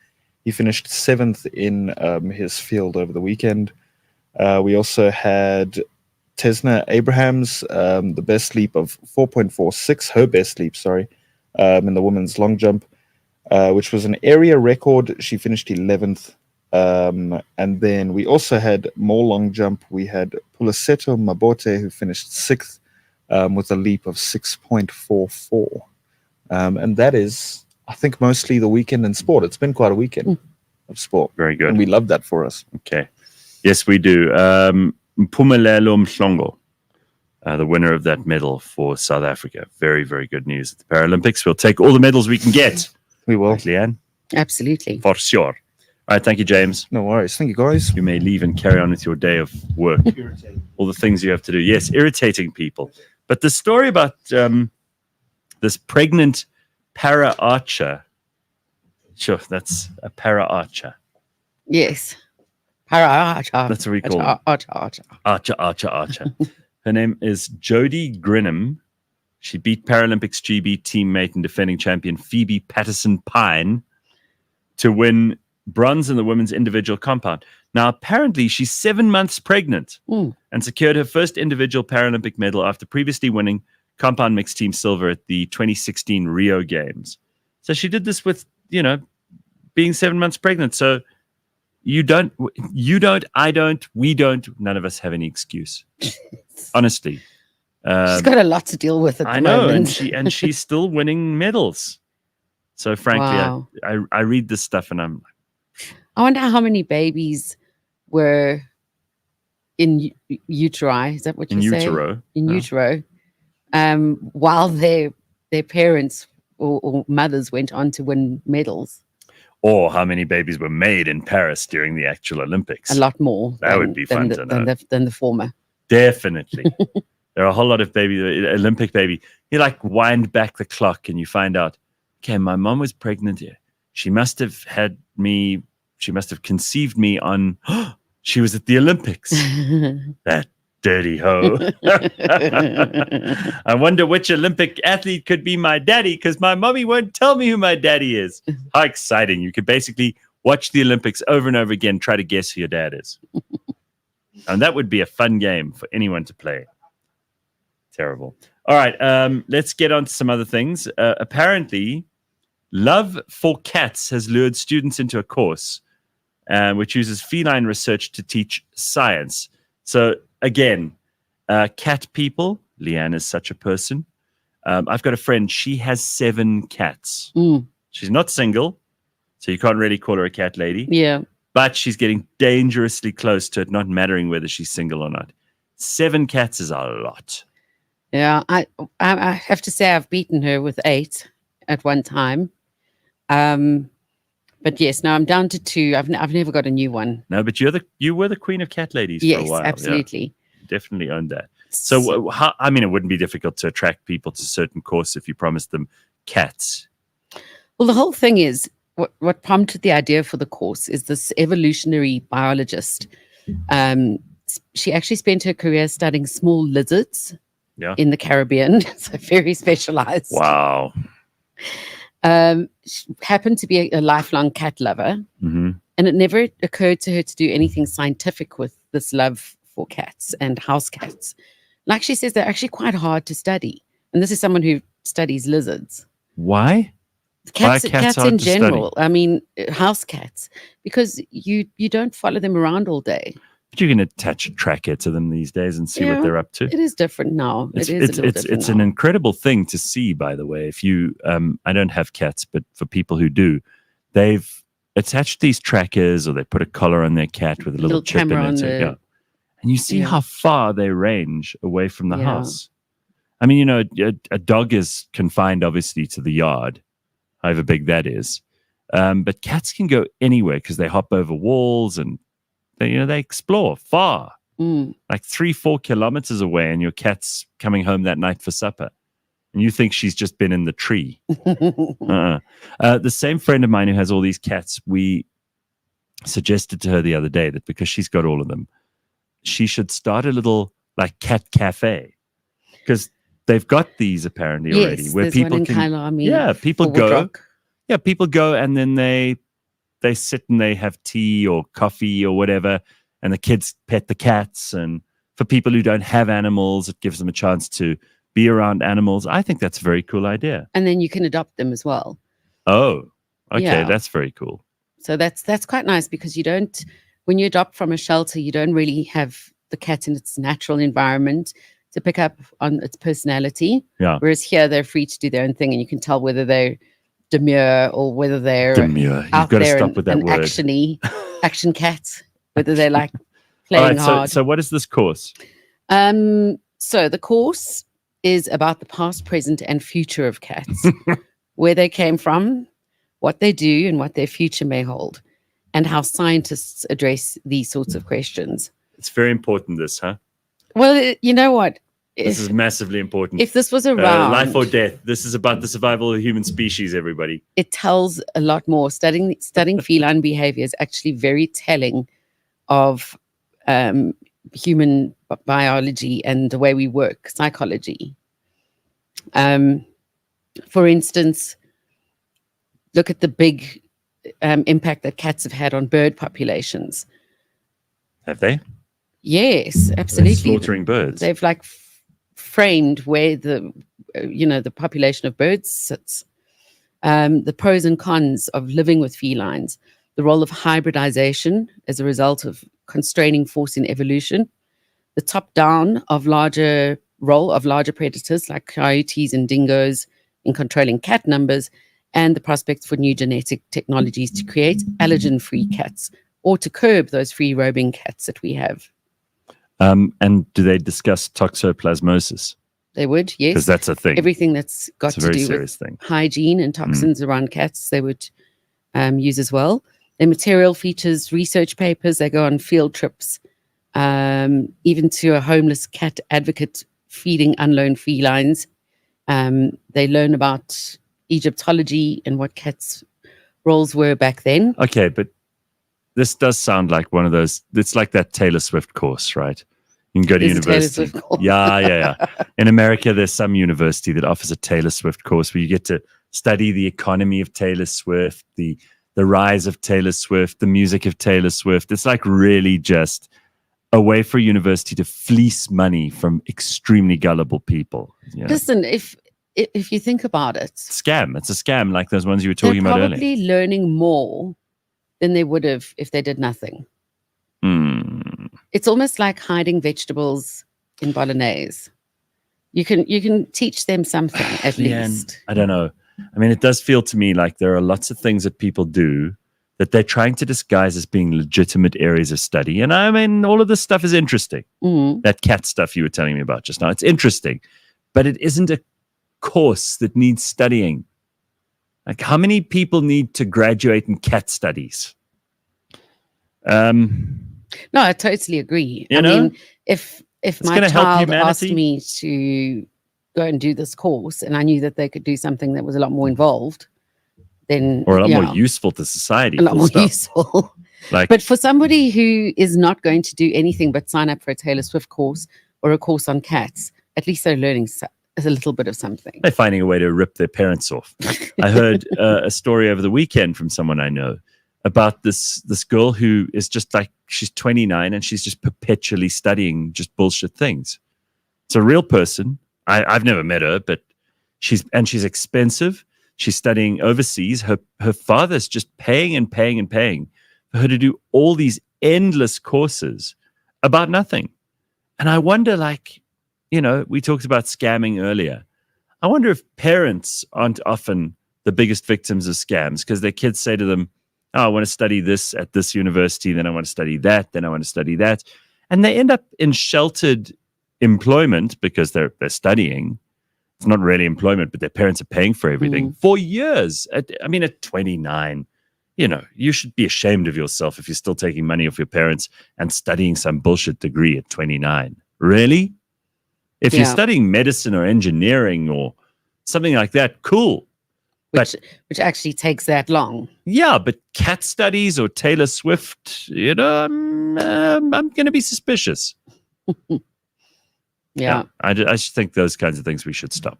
He finished 7th in his field over the weekend. We also had Tesna Abrahams, the best leap of 4.46, her best leap, in the women's long jump. Which was an area record. She finished 11th. And then we also had more long jump. We had Puliseto Mabote, who finished 6th with a leap of 6.44. And that is, I think, mostly the weekend in sport. It's been quite a weekend of sport. Very good. And we love that for us. Okay. Yes, we do. Mpumelelo Mhlongo, the winner of that medal for South Africa. Very, very good news at the Paralympics. We'll take all the medals we can get. We will. Right, Leigh-Ann? Absolutely. For sure. All right. Thank you, James. No worries. Thank you, guys. You may leave and carry on with your day of work. All the things you have to do. Yes, irritating people. But the story about this pregnant para archer, Sure, that's a para archer. Yes. That's That's what we call them. Archer. Her name is Jodie Grinham. She beat Paralympics GB teammate and defending champion Phoebe Patterson-Pine to win bronze in the women's individual compound. Now, apparently, she's 7 months pregnant and secured her first individual Paralympic medal after previously winning compound mixed team silver at the 2016 Rio Games. So she did this with, being 7 months pregnant. So you don't, I don't, we don't, none of us have any excuse. Honestly. She's got a lot to deal with at the I know, moment. and she's still winning medals. So frankly, Wow. I read this stuff and I'm I wonder how many babies were in uteri. Is that what in you say? utero. In Yeah. utero. While their parents or mothers went on to win medals. Or how many babies were made in Paris during the actual Olympics? A lot more. That would be fun to know. Than the former. Definitely. There are a whole lot of Olympic baby. You like wind back the clock and you find out, okay, my mom was pregnant here. She must have conceived me on, she was at the Olympics. That dirty hoe. I wonder which Olympic athlete could be my daddy because my mommy won't tell me who my daddy is. How exciting. You could basically watch the Olympics over and over again, try to guess who your dad is. And that would be a fun game for anyone to play. Terrible. All right, let's get on to some other things. Apparently, Love for Cats has lured students into a course which uses feline research to teach science. So, again, cat people, Leigh-Ann is such a person. I've got a friend, she has 7 cats. She's not single, so you can't really call her a cat lady. Yeah. But she's getting dangerously close to it not mattering whether she's single or not. 7 cats is a lot. Yeah, I have to say I've beaten her with 8 at one time. But yes, now I'm down to 2. I've never got a new one. No, but you were the queen of cat ladies for a while. Yes, absolutely. Yeah, definitely owned that. So, it wouldn't be difficult to attract people to certain course if you promised them cats. Well, the whole thing is what prompted the idea for the course is this evolutionary biologist. She actually spent her career studying small lizards in the Caribbean, so very specialized. Wow. She happened to be a lifelong cat lover, and it never occurred to her to do anything scientific with this love for cats and house cats. Like she says, they're actually quite hard to study. And this is someone who studies lizards. Why? Cats hard in to general. study? I mean, house cats, because you don't follow them around all day. But you can attach a tracker to them these days and see what they're up to. It is different now. It's different an now. incredible thing to see, by the way. If you, I don't have cats, but for people who do, they've attached these trackers or they put a collar on their cat with a little chip in camera on it. And you see how far they range away from the Yeah. house. I mean, a dog is confined, obviously, to the yard, however big that is. But cats can go anywhere because they hop over walls and they explore far, like 3-4 kilometers away, and your cat's coming home that night for supper. And you think she's just been in the tree. The same friend of mine who has all these cats, we suggested to her the other day that because she's got all of them, she should start a little like cat cafe, because they've got these apparently already where there's people one in can, Kailami, people Forward go, Rock. people go and then they sit and they have tea or coffee or whatever, and the kids pet the cats. And for people who don't have animals, it gives them a chance to be around animals. I think that's a very cool idea. And then you can adopt them as well. Oh, okay, Yeah. that's very cool. So that's quite nice, because you don't, when you adopt from a shelter, you don't really have the cat in its natural environment to pick up on its personality. Yeah. Whereas here they're free to do their own thing, and you can tell whether they're demure or whether they're Demure. You've out got to there stop with that and word. action cats, whether they like All playing right, hard. so what is this course? So the course is about the past, present, and future of cats, where they came from, what they do, and what their future may hold, and how scientists address these sorts of questions. It's very important, this, huh? Well, you know what? This is massively important. if this was around, life or death. This is about the survival of the human species, everybody. it tells a lot more. Studying feline behavior is actually very telling of human biology and the way we work, psychology. For instance, look at the big impact that cats have had on bird populations. Have they? Yes, They're absolutely. slaughtering birds. They've like framed where the the population of birds sits. The pros and cons of living with felines, the role of hybridization as a result of constraining force in evolution, the top-down role of larger predators like coyotes and dingoes in controlling cat numbers, and the prospects for new genetic technologies to create allergen-free cats or to curb those free-roaming cats that we have. And do they discuss toxoplasmosis? They would, yes. Because that's a thing. Everything that's got It's a to very do serious with thing. hygiene and toxins around cats, they would use as well. Their material features research papers. They go on field trips, even to a homeless cat advocate feeding unknown felines. They learn about Egyptology and what cats' roles were back then. Okay, but this does sound like one of those. It's like that Taylor Swift course, right? You can go to There's a Taylor university. Swift course. Yeah. In America, there's some university that offers a Taylor Swift course where you get to study the economy of Taylor Swift, the rise of Taylor Swift, the music of Taylor Swift. It's like really just a way for a university to fleece money from extremely gullible people. You know? Listen, if you think about it, Scam. It's a scam like those ones you were they're talking about earlier. probably learning more than they would have if they did nothing. It's almost like hiding vegetables in bolognese. You can teach them something at least. I don't know. I mean, it does feel to me like there are lots of things that people do that they're trying to disguise as being legitimate areas of study. And I mean, all of this stuff is interesting. That cat stuff you were telling me about just now, it's interesting, but it isn't a course that needs studying. Like, how many people need to graduate in cat studies? No, I totally agree. You I know? mean, if my gonna help child asked humanity. me to go and do this course and I knew that they could do something that was a lot more involved, then Or a lot more useful to society. a lot full more stop. useful. Like, But for somebody who is not going to do anything but sign up for a Taylor Swift course or a course on cats, at least they're learning a little bit of something. they're finding a way to rip their parents off. I heard a story over the weekend from someone I know about this girl who is just like, she's 29 and she's just perpetually studying just bullshit things. It's a real person. I've never met her, but she's expensive. She's studying overseas. Her father's just paying and paying and paying for her to do all these endless courses about nothing. And I wonder, like, we talked about scamming earlier. I wonder if parents aren't often the biggest victims of scams because their kids say to them, oh, I want to study this at this university, then I want to study that, then I want to study that. And they end up in sheltered employment because they're studying. It's not really employment, but their parents are paying for everything for years. At 29, you should be ashamed of yourself if you're still taking money off your parents and studying some bullshit degree at 29. Really? If you're studying medicine or engineering or something like that, cool. Which actually takes that long. Yeah, but cat studies or Taylor Swift, I'm going to be suspicious. Yeah. I just think those kinds of things we should stop.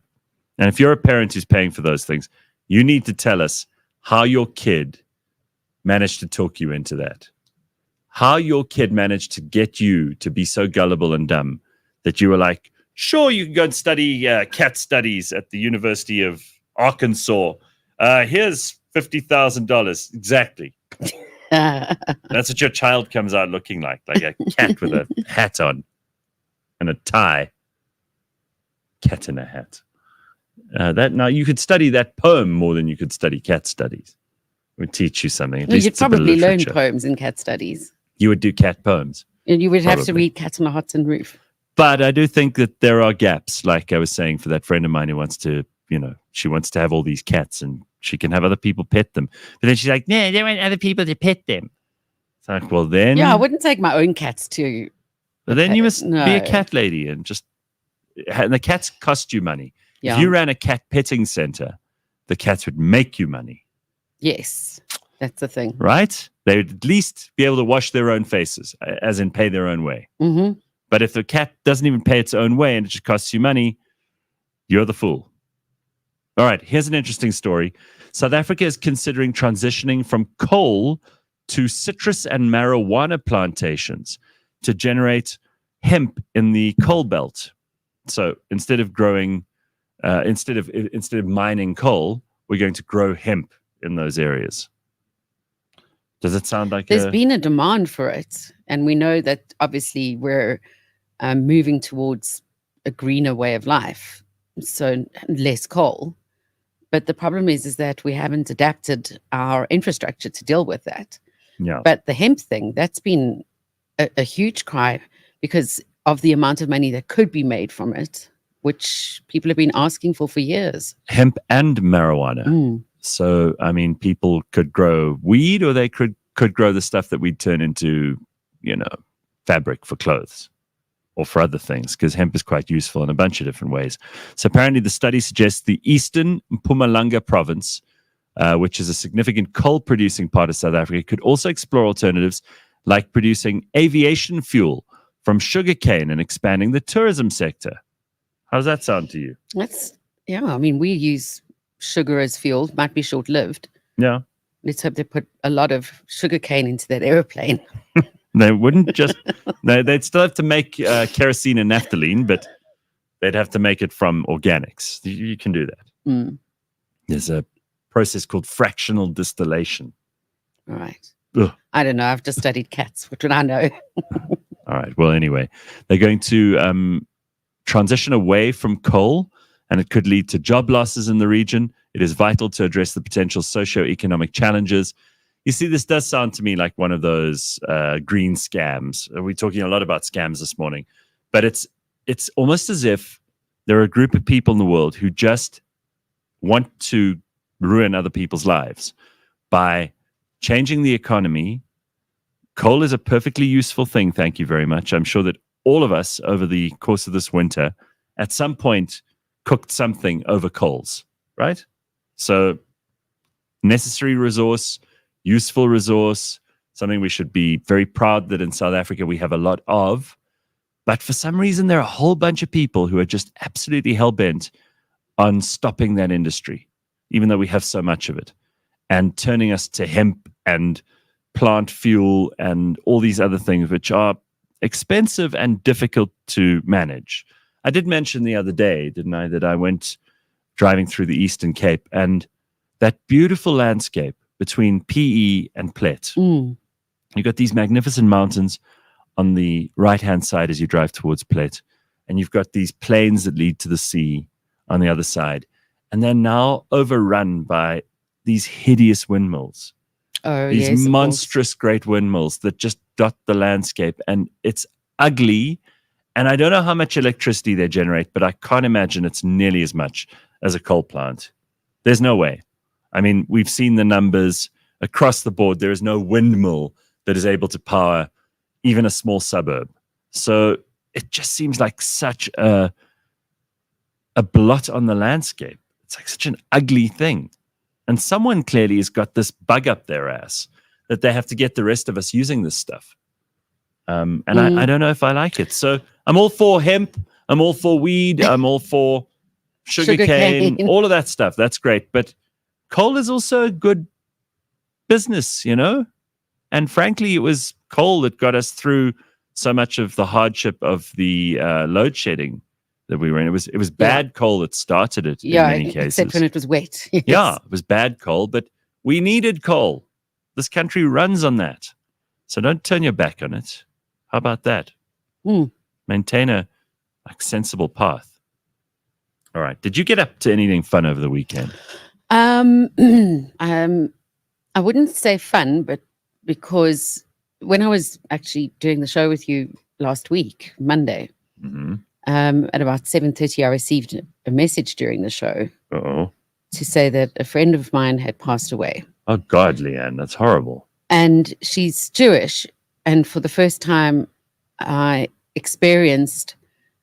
And if you're a parent who's paying for those things, you need to tell us how your kid managed to talk you into that. How your kid managed to get you to be so gullible and dumb that you were like, sure, you can go and study cat studies at the University of Arkansas. Here's $50,000. Exactly. That's what your child comes out looking like a cat with a hat on and a tie. Cat in a hat. Now you could study that poem more than you could study cat studies. It would teach you something. At least You'd it's a bit of probably learn literature. poems in cat studies. You would do cat poems. And you would have to Probably. read Cat on a Hot Tin Roof. But I do think that there are gaps, like I was saying, for that friend of mine who wants to, she wants to have all these cats and she can have other people pet them. But then she's like, no, I don't want other people to pet them. It's like, well, then... Yeah, I wouldn't take my own cats to... But then you must be a No. cat lady and just And the cats cost you money. Yeah. If you ran a cat petting center, the cats would make you money, Yes, that's the thing. right? They would at least be able to wash their own faces, as in pay their own way. Mm-hmm. But if the cat doesn't even pay its own way and it just costs you money, you're the fool. All right, here's an interesting story. South Africa is considering transitioning from coal to citrus and marijuana plantations to generate hemp in the coal belt. So instead of growing, instead of mining coal, we're going to grow hemp in those areas. Does it sound like There's been a demand for it, and we know that obviously we're moving towards a greener way of life, so less coal. But the problem is that we haven't adapted our infrastructure to deal with that. Yeah. But the hemp thing, that's been a huge cry because of the amount of money that could be made from it, which people have been asking for years. Hemp and marijuana. Mm. So, I mean, people could grow weed, or they could grow the stuff that we'd turn into, fabric for clothes or for other things, because hemp is quite useful in a bunch of different ways. So apparently the study suggests the eastern Mpumalanga province, which is a significant coal-producing part of South Africa, could also explore alternatives like producing aviation fuel from sugarcane and expanding the tourism sector. How does that sound to you? I mean, we use sugar as fuel, might be short-lived. Yeah. Let's hope they put a lot of sugarcane into that airplane. They wouldn't just, they'd still have to make kerosene and naphthalene, but they'd have to make it from organics. You can do that. Mm. There's a process called fractional distillation. All right. Ugh. I don't know. I've just studied cats. What would I know? All right. Well, anyway, they're going to transition away from coal, and it could lead to job losses in the region. It is vital to address the potential socio-economic challenges. You see, this does sound to me like one of those green scams. We're talking a lot about scams this morning, but it's almost as if there are a group of people in the world who just want to ruin other people's lives by changing the economy. Coal is a perfectly useful thing. Thank you very much. I'm sure that all of us over the course of this winter at some point cooked something over coals, right? So necessary resource, useful resource, something we should be very proud that in South Africa we have a lot of. But for some reason, there are a whole bunch of people who are just absolutely hell-bent on stopping that industry, even though we have so much of it, and turning us to hemp and plant fuel and all these other things, which are expensive and difficult to manage. I did mention the other day, didn't I, that I went driving through the Eastern Cape, and that beautiful landscape between PE and Plet. Mm. You've got these magnificent mountains on the right-hand side as you drive towards Plet, and you've got these plains that lead to the sea on the other side, and they're now overrun by these hideous windmills. Oh, These yes, of monstrous great windmills that just dot the landscape, and it's ugly. And I don't know how much electricity they generate, but I can't imagine it's nearly as much as a coal plant. There's no way. I mean, we've seen the numbers across the board. There is no windmill that is able to power even a small suburb. So it just seems like such a blot on the landscape. It's like such an ugly thing. And someone clearly has got this bug up their ass that they have to get the rest of us using this stuff. And I don't know if I like it. So I'm all for hemp. I'm all for weed. I'm all for sugarcane, all of that stuff. That's great. But coal is also a good business, you know? And frankly, it was coal that got us through so much of the hardship of the load shedding that we were in. It was bad coal that started it in many cases. Except when it was wet. Yes. Yeah, it was bad coal, but we needed coal. This country runs on that. So don't turn your back on it. How about that? Mm. Maintain a sensible path. All right. Did you get up to anything fun over the weekend? I wouldn't say fun, but because when I was actually doing the show with you last week, Monday, at about 7:30, I received a message during the show to say that a friend of mine had passed away. Oh, God, Leigh-Ann, that's horrible. And she's Jewish. And for the first time, I experienced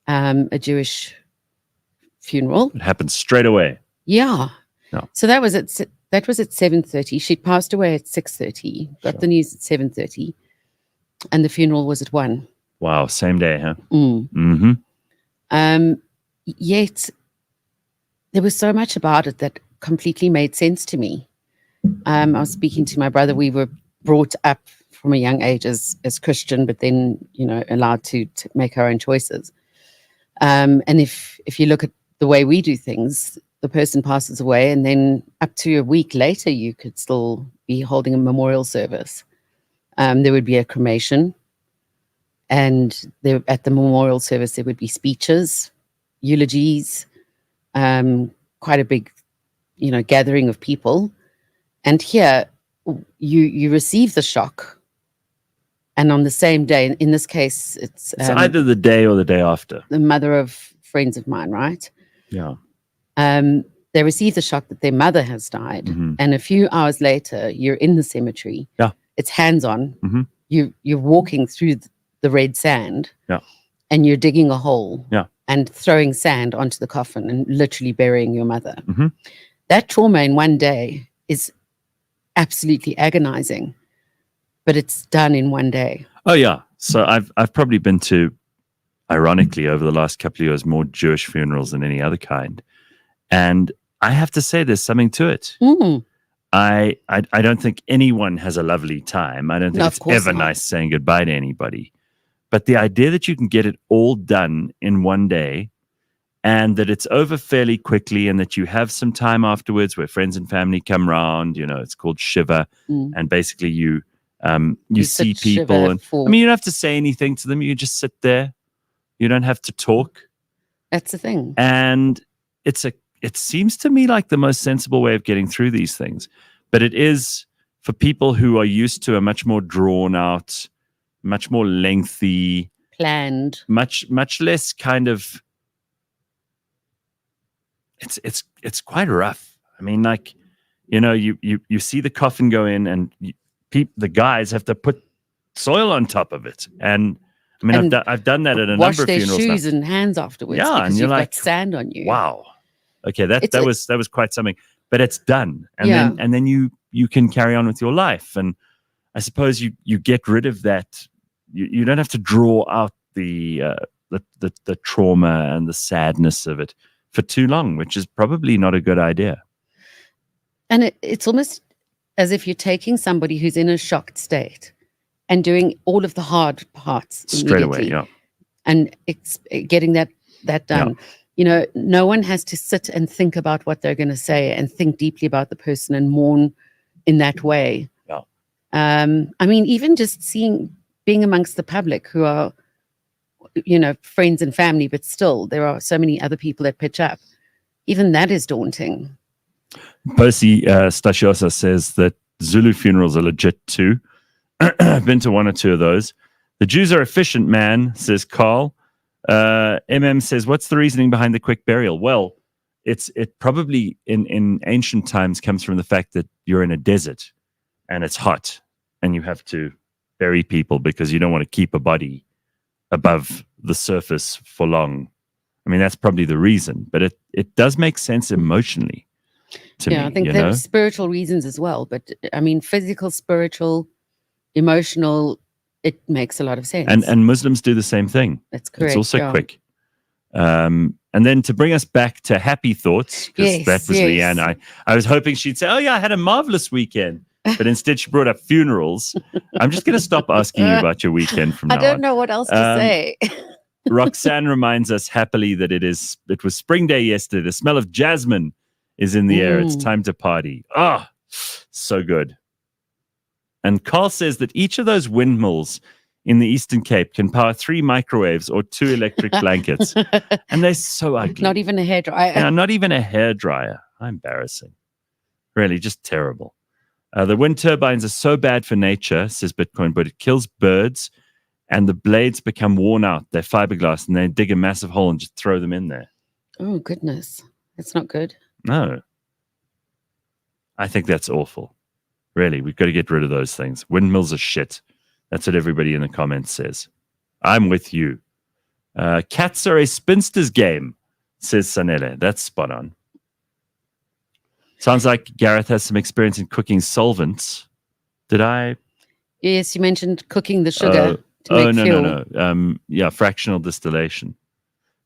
a Jewish funeral. It happened straight away. Yeah. Yeah. So that was at 7:30. She'd passed away at 6:30. Got Sure. the news at 7:30, and the funeral was at 1. Wow, same day, huh? Mm. Mm-hmm. Yet there was so much about it that completely made sense to me. I was speaking to my brother. We were brought up from a young age as Christian, but then, allowed to make our own choices. And if you look at the way we do things, the person passes away, and then up to a week later, you could still be holding a memorial service. There would be a cremation, and at the memorial service, there would be speeches, eulogies, quite a big, gathering of people. And here, you receive the shock, and on the same day, in this case, it's either the day or the day after. the mother of friends of mine, right? Yeah. They receive the shock that their mother has died, Mhm. and a few hours later, you're in the cemetery. Yeah. It's hands-on. Mhm. You're walking through the red sand. Yeah. And you're digging a hole. Yeah. And throwing sand onto the coffin and literally burying your mother. Mhm. That trauma in one day is absolutely agonizing, but it's done in one day. Oh yeah. So I've probably been to, ironically, over the last couple of years, more Jewish funerals than any other kind, and I have to say there's something to it. Mm. I don't think anyone has a lovely time. I don't think No, of it's course ever not. nice saying goodbye to anybody. But the idea that you can get it all done in one day, and that it's over fairly quickly, and that you have some time afterwards where friends and family come round, it's called Shiva, Mm. and basically you see sit people, Shiva and for- I mean, you don't have to say anything to them. You just sit there. You don't have to talk, That's the thing. and it seems to me like the most sensible way of getting through these things. But it is for people who are used to a much more drawn out, much more lengthy, Planned. much less kind of. It's quite rough. I mean, like, you see the coffin go in, and the guys have to put soil on top of it, and I mean, And I've done that at a Wash number of their funerals now. shoes and hands afterwards. Yeah, and because you're you've like, got sand on you. Wow. Okay, It's that a- was quite something. But it's done. And Yeah. then you can carry on with your life. And I suppose you get rid of that. You don't have to draw out the trauma and the sadness of it for too long, which is probably not a good idea. And it's almost as if you're taking somebody who's in a shocked state and doing all of the hard parts Straight away, immediately, yeah. and getting that done. No one has to sit and think about what they're going to say and think deeply about the person and mourn in that way. Yeah. I mean, even just being amongst the public who are, friends and family, but still there are so many other people that pitch up. Even that is daunting. Percy Stashosa says that Zulu funerals are legit too. I've been to one or two of those. The Jews are efficient, man, says Carl. MM says, what's the reasoning behind the quick burial? Well, it probably in ancient times comes from the fact that you're in a desert and it's hot and you have to bury people because you don't want to keep a body above the surface for long. I mean, that's probably the reason, but it does make sense emotionally to me. I think there are spiritual reasons as well, but I mean, physical, spiritual, emotional, it makes a lot of sense. And Muslims do the same thing. That's correct. It's also yeah. quick. And then to bring us back to happy thoughts, because Yes, that was yes. Leigh-Ann. I was hoping she'd say, oh yeah, I had a marvelous weekend. But instead she brought up funerals. I'm just going to stop asking you about your weekend from now I don't on. know what else to say. Roxanne reminds us happily that it was spring day yesterday. The smell of jasmine is in the air. It's time to party. Ah, so good. And Carl says that each of those windmills in the Eastern Cape can power 3 microwaves or 2 electric blankets. And they're so ugly. Not even a hairdryer. Yeah, not even a hairdryer. How embarrassing. Really, just terrible. The wind turbines are so bad for nature, says Bitcoin, but it kills birds and the blades become worn out. They're fiberglass and they dig a massive hole and just throw them in there. Oh, goodness. That's not good. No. I think that's awful. Really, we've got to get rid of those things. Windmills are shit. That's what everybody in the comments says. I'm with you. Cats are a spinster's game, says Sanele. That's spot on. Sounds like Gareth has some experience in cooking solvents. Did I? Yes, you mentioned cooking the sugar to make fuel. No. Yeah, fractional distillation.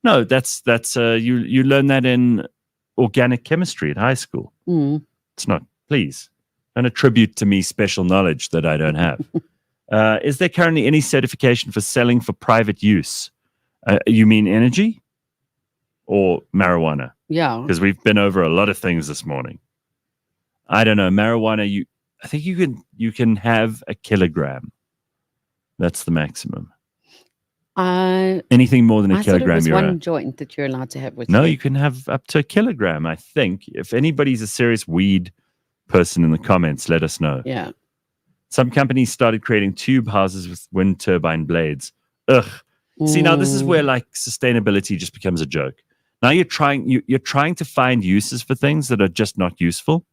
No, that's you learn that in organic chemistry at high school. Mm. It's not. Please, don't attribute to me special knowledge that I don't have. Is there currently any certification for selling for private use? You mean energy or marijuana? Yeah. Because we've been over a lot of things this morning. I don't know. Marijuana, I think you can have a kilogram. That's the maximum. Anything more than a kilogram, thought it was you're one joint that you're allowed to have with No, you. you can have up to a kilogram, I think. If anybody's a serious weed person in the comments, let us know. Yeah. Some companies started creating tube houses with wind turbine blades. Ugh. See, now this is where like sustainability just becomes a joke. Now you're trying to find uses for things that are just not useful.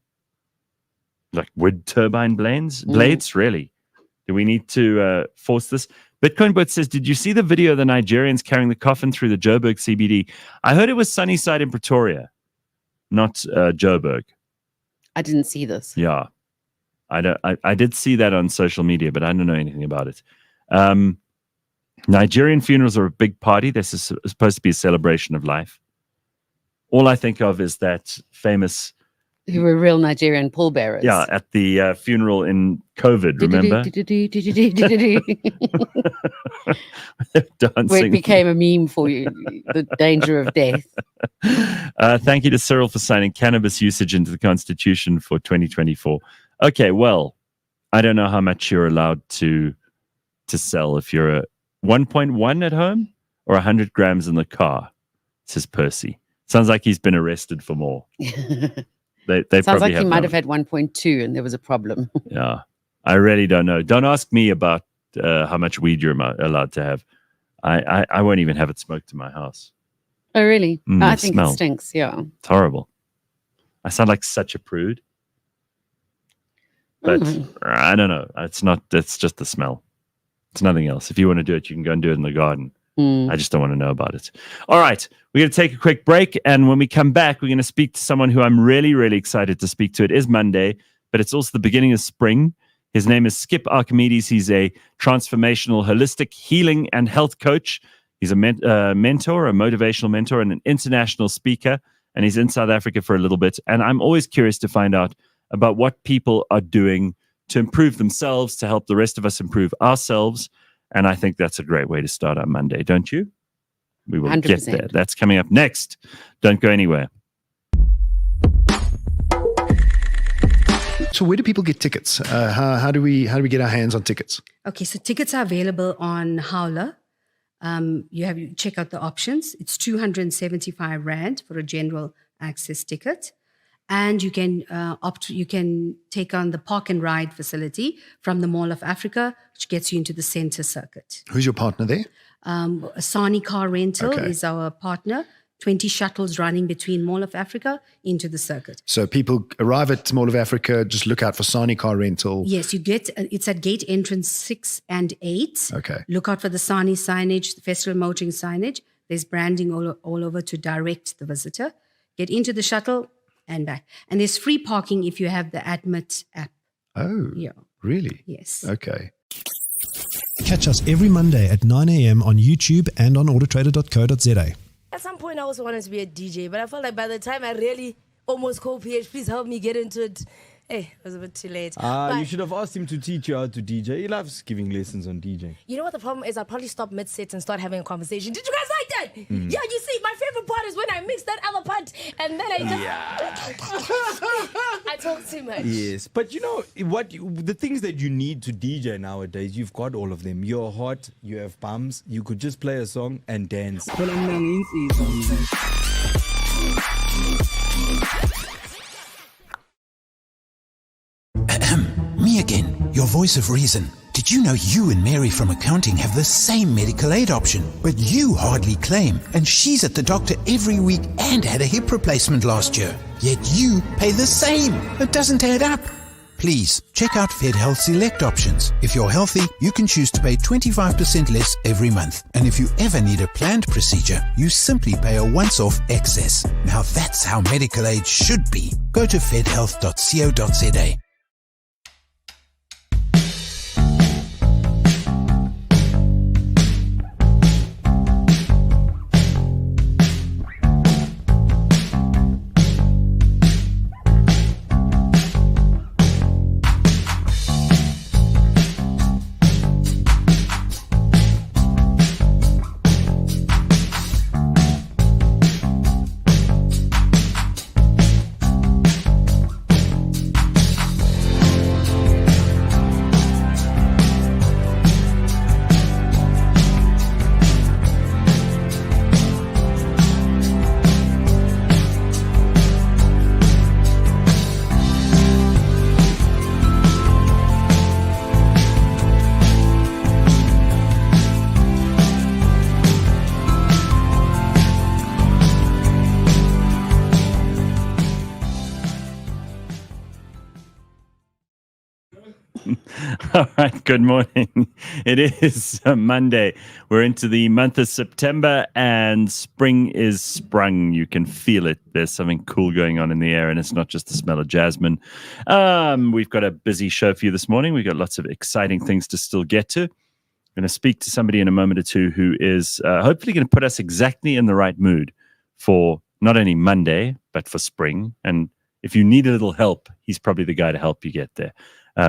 Like wind turbine blades, really? Do we need to force this? Bitcoin Bot says, did you see the video of the Nigerians carrying the coffin through the Joburg CBD? I heard it was Sunnyside in Pretoria, not Joburg. I didn't see this. Yeah. I did see that on social media, but I don't know anything about it. Nigerian funerals are a big party. This is supposed to be a celebration of life. All I think of is that famous... Who were real Nigerian pallbearers. Yeah, at the funeral in COVID, remember? Dancing. Where it became a meme for you, the danger of death. Thank you to Cyril for signing cannabis usage into the Constitution for 2024. Okay, well, I don't know how much you're allowed to sell if you're a 1.1 at home or 100 grams in the car, says Percy. Sounds like he's been arrested for more. They Sounds like he might known. have had 1.2 and there was a problem. Yeah, I really don't know. Don't ask me about how much weed you're allowed to have. I won't even have it smoked in my house. Oh, really? I think smell. it stinks, yeah. It's horrible. I sound like such a prude. But I don't know. It's just the smell. It's nothing else. If you want to do it, you can go and do it in the garden. I just don't want to know about it. All right. We're going to take a quick break. And when we come back, we're going to speak to someone who I'm really, really excited to speak to. It is Monday, but it's also the beginning of spring. His name is Skip Archimedes. He's a transformational, holistic healing and health coach. He's a mentor, a motivational mentor, and an international speaker. And he's in South Africa for a little bit. And I'm always curious to find out about what people are doing to improve themselves, to help the rest of us improve ourselves. And I think that's a great way to start our Monday, don't you? We will 100%. get there. That's coming up next. Don't go anywhere. So where do people get tickets? How do we get our hands on tickets? Okay, so tickets are available on Howler. You check out the options. It's 275 Rand for a general access ticket. And you can you can take on the park and ride facility from the Mall of Africa, which gets you into the center circuit. Who's your partner there? Sani Car Rental Okay. is our partner. 20 shuttles running between Mall of Africa into the circuit. So people arrive at Mall of Africa, just look out for Sani Car Rental. Yes, it's at gate entrance 6 and 8. Okay. Look out for the Sani signage, the festival motoring signage. There's branding all over to direct the visitor. Get into the shuttle and back. And there's free parking if you have the Admit app. Oh, Yeah. really? Yes. Okay. Catch us every Monday at 9 a.m. on YouTube and on autotrader.co.za. At some point, I also wanted to be a DJ, but I felt like by the time I really almost called PH, please help me get into it. Hey, it was a bit too late. You But should have asked him to teach you how to DJ. He loves giving lessons on DJ. you know what the problem is? I'll probably stop mid-set and start having a conversation. Did you guys like that? Yeah, you see, my favorite part is when I mix that other part and then I just... I talk too much. Yes, but you know the things that you need to DJ nowadays, you've got all of them. You're hot, you have bums, you could just play a song and dance. Me again, your voice of reason. Did you know you and Mary from accounting have the same medical aid option? But you hardly claim, and she's at the doctor every week and had a hip replacement last year. Yet you pay the same. It doesn't add up. Please check out Fed Health Select options. If you're healthy, you can choose to pay 25% less every month. And if you ever need a planned procedure, you simply pay a once-off excess. Now that's how medical aid should be. Go to fedhealth.co.za. All right, good morning. It is Monday. We're into the month of September and spring is sprung. You can feel it. There's something cool going on in the air and it's not just the smell of jasmine. We've got a busy show for you this morning. We've got lots of exciting things to still get to. I'm going to speak to somebody in a moment or two who is hopefully going to put us exactly in the right mood for not only Monday, but for spring. And if you need a little help, he's probably the guy to help you get there.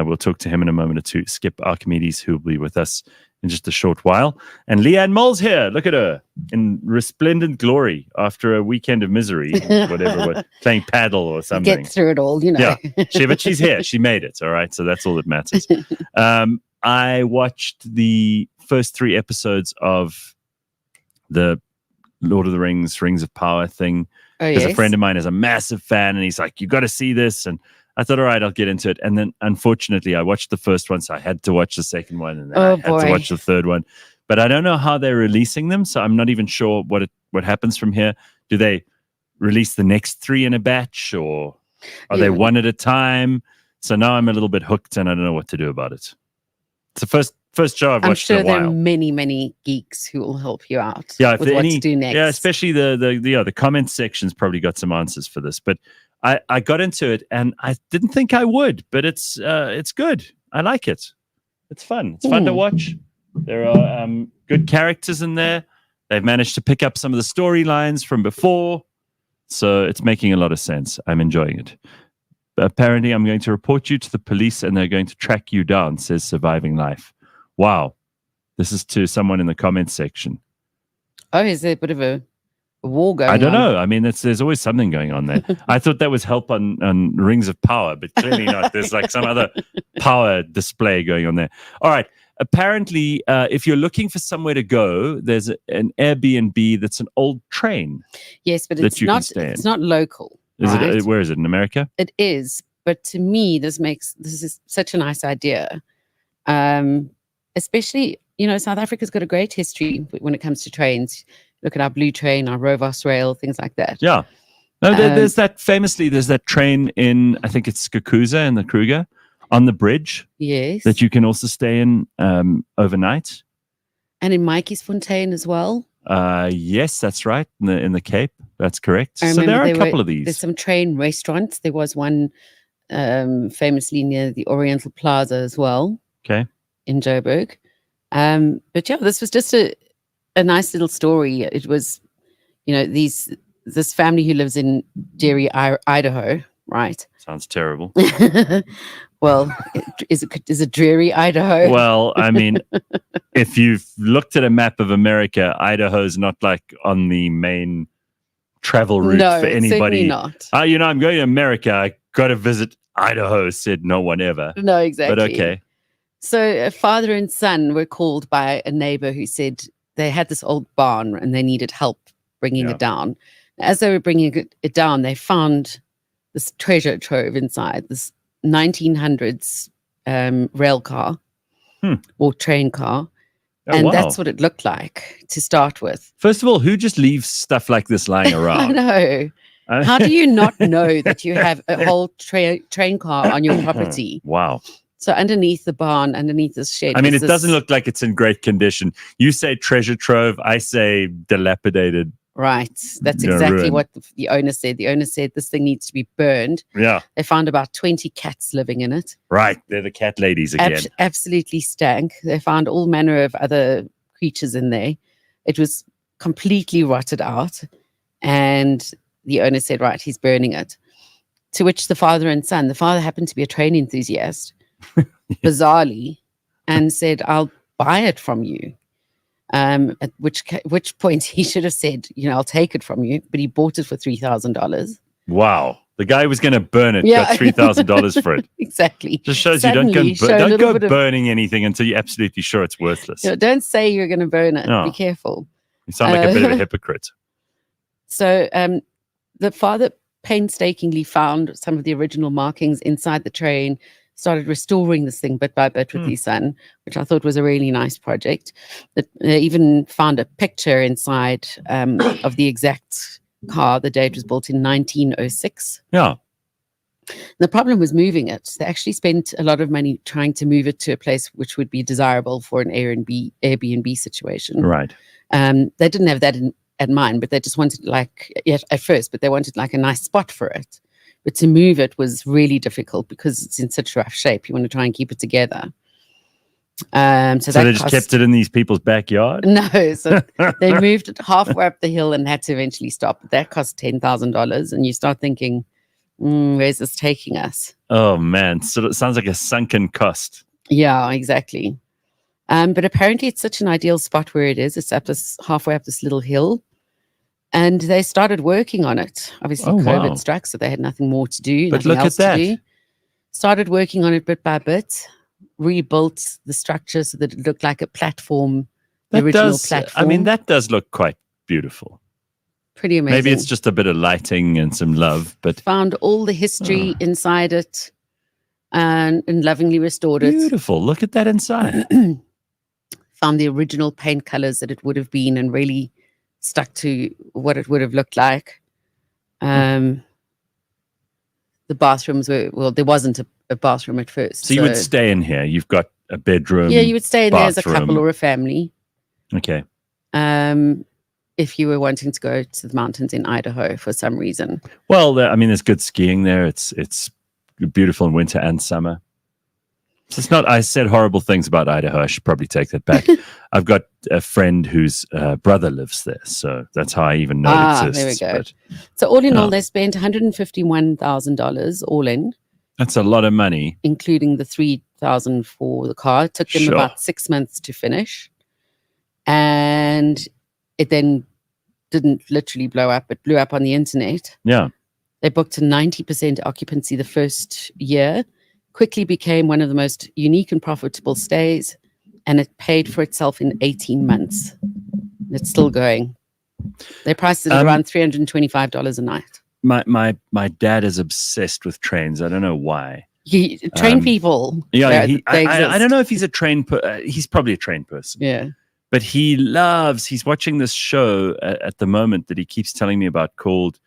We'll talk to him in a moment or two. Skip Archimedes, who will be with us in just a short while. And Leigh-Ann Moll's here. Look at her in resplendent glory after a weekend of misery, whatever, playing paddle or something. Get through it all, you know. Yeah, but she's here. She made it. All right. So that's all that matters. I watched the first 3 episodes of the Lord of the Rings, Rings of Power thing. Because a friend of mine is a massive fan and he's like, you got to see this. And I thought, all right, I'll get into it. And then, unfortunately, I watched the first one, so I had to watch the second one, and then I had to watch the third one. But I don't know how they're releasing them, so I'm not even sure what happens from here. Do they release the next 3 in a batch, or are they one at a time? So now I'm a little bit hooked, and I don't know what to do about it. It's the first show I've watched in a while. I'm sure there are many geeks who will help you out with what to do next. Yeah, especially the comment section's probably got some answers for this, but I got into it and I didn't think I would, but it's good. I like it. It's fun. It's fun to watch. There are good characters in there. They've managed to pick up some of the storylines from before. So it's making a lot of sense. I'm enjoying it. But apparently, I'm going to report you to the police and they're going to track you down, says Surviving Life. Wow. This is to someone in the comments section. Oh, is there a bit of a war going on? I don't know. I mean, there's always something going on there. I thought that was help on Rings of Power, but clearly not. There's like some other power display going on there. All right. Apparently, if you're looking for somewhere to go, there's an Airbnb that's an old train. Yes, but it's not local. Where is it? In America? It is. But to me, this is such a nice idea. Especially, South Africa's got a great history when it comes to trains. Look at our Blue Train, our Rovos Rail, things like that. Yeah. No, there's that train in, I think it's Skakuza in the Kruger, on the bridge. Yes. That you can also stay in overnight. And in Matjiesfontein as well. Yes, that's right. In the Cape. That's correct. So there are a couple of these. There's some train restaurants. There was one famously near the Oriental Plaza as well. Okay. In Joburg. But yeah, this was just a nice little story. It was, this family who lives in Derry, Idaho, right? Sounds terrible. Well, is it dreary, Idaho? Well, I mean, if you've looked at a map of America, Idaho's not like on the main travel route for anybody. No, certainly not. I'm going to America. I got to visit Idaho, said no one ever. No, exactly. But okay. So a father and son were called by a neighbor who said they had this old barn and they needed help bringing it down. As they were bringing it down, they found this treasure trove inside, this 1900s rail car or train car. Oh, and wow. that's what it looked like to start with. First of all, who just leaves stuff like this lying around? I know. How do you not know that you have a whole train car on your property? Wow. So underneath the barn, underneath this shed. I mean, is it doesn't look like it's in great condition. You say treasure trove, I say dilapidated. Right. That's Yeah, exactly ruined. what the owner said. The owner said this thing needs to be burned. Yeah, They found about 20 cats living in it. right. They're the cat ladies again. Absolutely stank. They found all manner of other creatures in there. It was completely rotted out. And the owner said, right, he's burning it. To which the father and son, the father happened to be a train enthusiast, bizarrely, and said, I'll buy it from you. At which point he should have said, I'll take it from you. But he bought it for $3,000. Wow. The guy who was going to burn it Yeah. got $3,000 for it. Exactly. Just shows Suddenly you show a don't little go bit of- burning anything until you're absolutely sure it's worthless. Don't say you're going to burn it. No. Be careful. You sound like a bit of a hypocrite. So the father painstakingly found some of the original markings inside the train, started restoring this thing bit by bit with his son, which I thought was a really nice project. They even found a picture inside of the exact car the day it was built in 1906. Yeah. The problem was moving it. They actually spent a lot of money trying to move it to a place which would be desirable for an Airbnb situation. Right. They didn't have that in mind, but they just wanted at first, but they wanted like a nice spot for it. But to move it was really difficult because it's in such rough shape. You want to try and keep it together. So they just kept it in these people's backyard? No, so they moved it halfway up the hill and had to eventually stop. That cost $10,000, and you start thinking, where's this taking us? Oh, man. So it sounds like a sunken cost. Yeah, exactly. But apparently it's such an ideal spot where it is. It's halfway up this little hill. And they started working on it. Obviously, COVID struck, so they had nothing more to do. But look at that. Started working on it bit by bit, rebuilt the structure so that it looked like a platform, the original platform. I mean, that does look quite beautiful. Pretty amazing. Maybe it's just a bit of lighting and some love, but found all the history inside it and lovingly restored it. Beautiful. Look at that inside. Found the original paint colors that it would have been and really stuck to what it would have looked like. The bathrooms were, there wasn't a bathroom at first. So you would stay in here. You've got a bedroom. Yeah, you would stay in there as a bathroom. couple or a family. Okay. If you were wanting to go to the mountains in Idaho for some reason. Well, there's good skiing there. It's beautiful in winter and summer. So it's not, I said horrible things about Idaho. I should probably take that back. I've got a friend whose brother lives there. So that's how I even know it exists. There we go. But, so all in all, they spent $151,000 all in. That's a lot of money. Including the $3,000 for the car. It took them about 6 months to finish. And it then didn't literally blow up. It blew up on the internet. Yeah. They booked a 90% occupancy the first year. Quickly became one of the most unique and profitable stays, and it paid for itself in 18 months. It's still going. They priced it at around $325 a night. My dad is obsessed with trains. I don't know why. Train people. Yeah, I don't know if he's a train. He's probably a train person. Yeah. But he's watching this show at the moment that he keeps telling me about called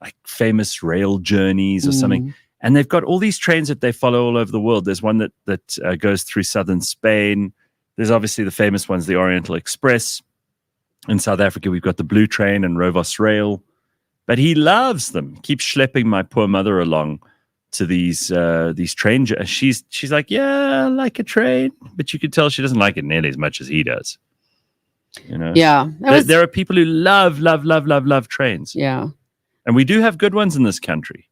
like Famous Rail Journeys or something. And they've got all these trains that they follow all over the world. There's one that goes through southern Spain. There's obviously the famous ones, the Oriental Express. In South Africa, we've got the Blue Train and Rovos Rail. But he loves them. Keeps schlepping my poor mother along to these train. She's like, yeah, I like a train. But you could tell she doesn't like it nearly as much as he does. You know? Yeah. There are people who love trains. Yeah. And we do have good ones in this country.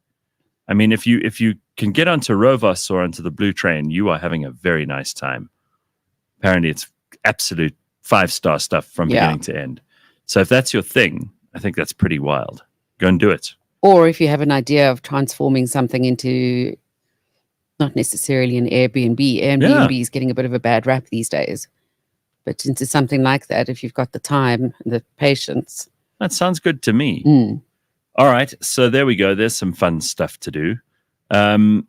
I mean, if you can get onto Rovos or onto the Blue Train, you are having a very nice time. Apparently, it's absolute 5-star stuff from beginning to end. So if that's your thing, I think that's pretty wild. Go and do it. Or if you have an idea of transforming something into not necessarily an Airbnb. Airbnb is getting a bit of a bad rap these days. But into something like that, if you've got the time and the patience. That sounds good to me. All right, so there we go. There's some fun stuff to do. And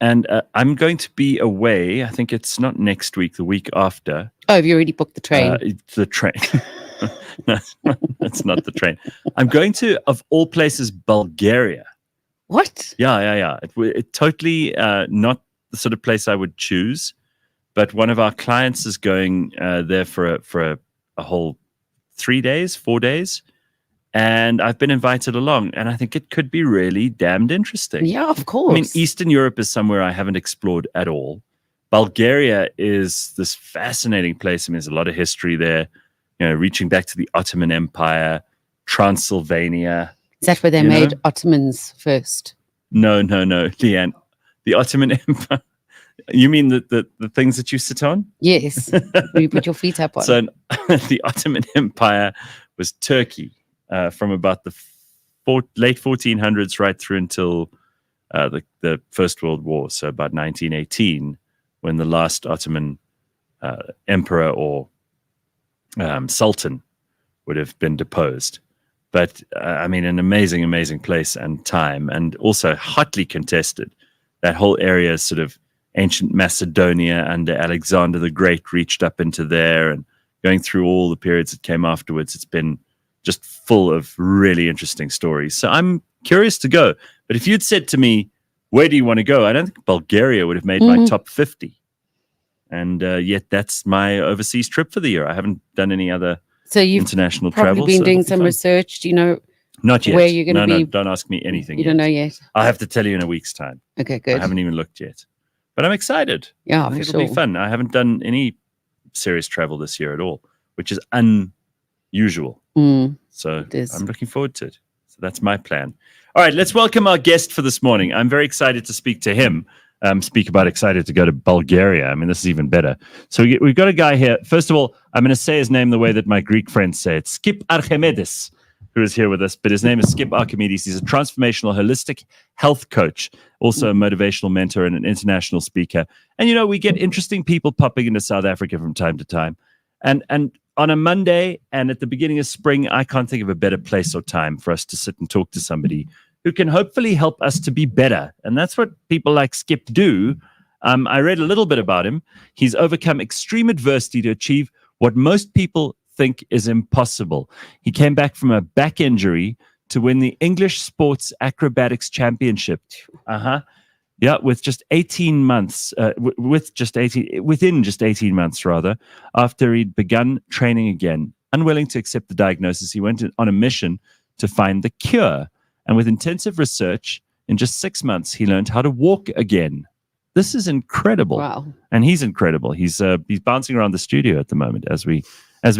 I'm going to be away. I think it's not next week, the week after. Oh, have you already booked the train? The train. No, that's not the train. I'm going to, of all places, Bulgaria. What? Yeah. It totally not the sort of place I would choose, but one of our clients is going there for a whole 4 days, and I've been invited along, and I think it could be really damned interesting. Yeah, of course. I mean, Eastern Europe is somewhere I haven't explored at all. Bulgaria is this fascinating place. I mean, there's a lot of history there, reaching back to the Ottoman Empire, Transylvania. Is that where they made Ottomans first? No, Leigh-Ann. The Ottoman Empire. You mean the things that you sit on? Yes. You put your feet up on. So the Ottoman Empire was Turkey from about the late 1400s right through until the First World War. So about 1918, when the last Ottoman emperor or sultan would have been deposed. But I mean, an amazing place and time, and also hotly contested. That whole area is sort of ancient Macedonia under Alexander the Great, reached up into there, and going through all the periods that came afterwards. It's been just full of really interesting stories. So I'm curious to go. But if you'd said to me, where do you want to go? I don't think Bulgaria would have made my top 50. And yet that's my overseas trip for the year. I haven't done any other international travel. Probably been doing some research. Do you know not yet. Where you're going to be? No, don't ask me anything You don't know yet? I have to tell you in a week's time. Okay, good. I haven't even looked yet. But I'm excited. Yeah, I think it'll be fun. I haven't done any serious travel this year at all, which is unusual. So I'm looking forward to it. So that's my plan. All right, let's welcome our guest for this morning. I'm very excited to speak to him. Excited to go to Bulgaria. I mean, this is even better. So we've got a guy here. First of all, I'm going to say his name the way that my Greek friends say it. Skip Archimedes, who is here with us. But his name is Skip Archimedes. He's a transformational holistic health coach, also a motivational mentor and an international speaker. And, we get interesting people popping into South Africa from time to time. And on a Monday and at the beginning of spring, I can't think of a better place or time for us to sit and talk to somebody who can hopefully help us to be better. And that's what people like Skip do. I read a little bit about him. He's overcome extreme adversity to achieve what most people think is impossible. He came back from a back injury to win the English Sports Acrobatics Championship. Yeah, with just 18 months, within just 18 months, rather, after he'd begun training again. Unwilling to accept the diagnosis, he went on a mission to find the cure. And with intensive research, in just 6 months, he learned how to walk again. This is incredible. Wow. And he's incredible. He's bouncing around the studio at the moment as we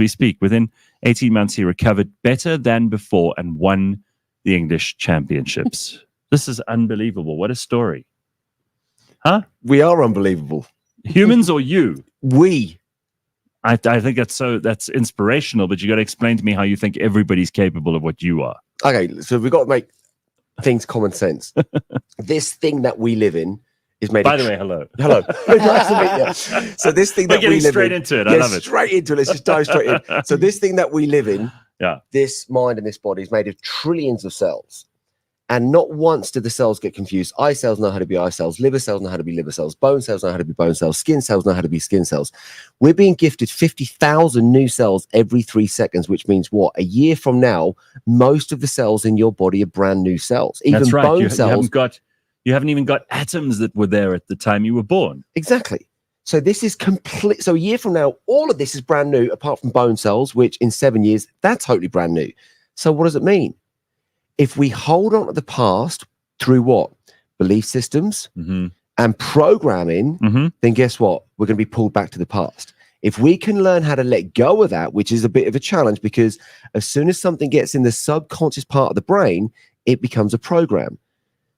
speak. Within 18 months, he recovered better than before and won the English championships. This is unbelievable. What a story. Huh? We are unbelievable. Humans or you? We. I think that's inspirational, but you got to explain to me how you think everybody's capable of what you are. Okay, so we've got to make things common sense. This thing that we live in is made. By the way, hello. Hello. Nice to meet you. So this thing that we live straight in, into it. I love it. Straight into it. Let's just dive straight in. So this thing that we live in, yeah, this mind and this body is made of trillions of cells. And not once do the cells get confused. Eye cells know how to be eye cells. Liver cells know how to be liver cells. Bone cells know how to be bone cells. Skin cells know how to be skin cells. We're being gifted 50,000 new cells every 3 seconds, which means what? A year from now, most of the cells in your body are brand new cells. Even that's right. bone cells. You haven't even got atoms that were there at the time you were born. Exactly. So this is complete. So a year from now, all of this is brand new, apart from bone cells, which in 7 years, that's totally brand new. So what does it mean? If we hold on to the past through what? Belief systems and programming, then guess what? We're going to be pulled back to the past. If we can learn how to let go of that, which is a bit of a challenge, because as soon as something gets in the subconscious part of the brain, it becomes a program.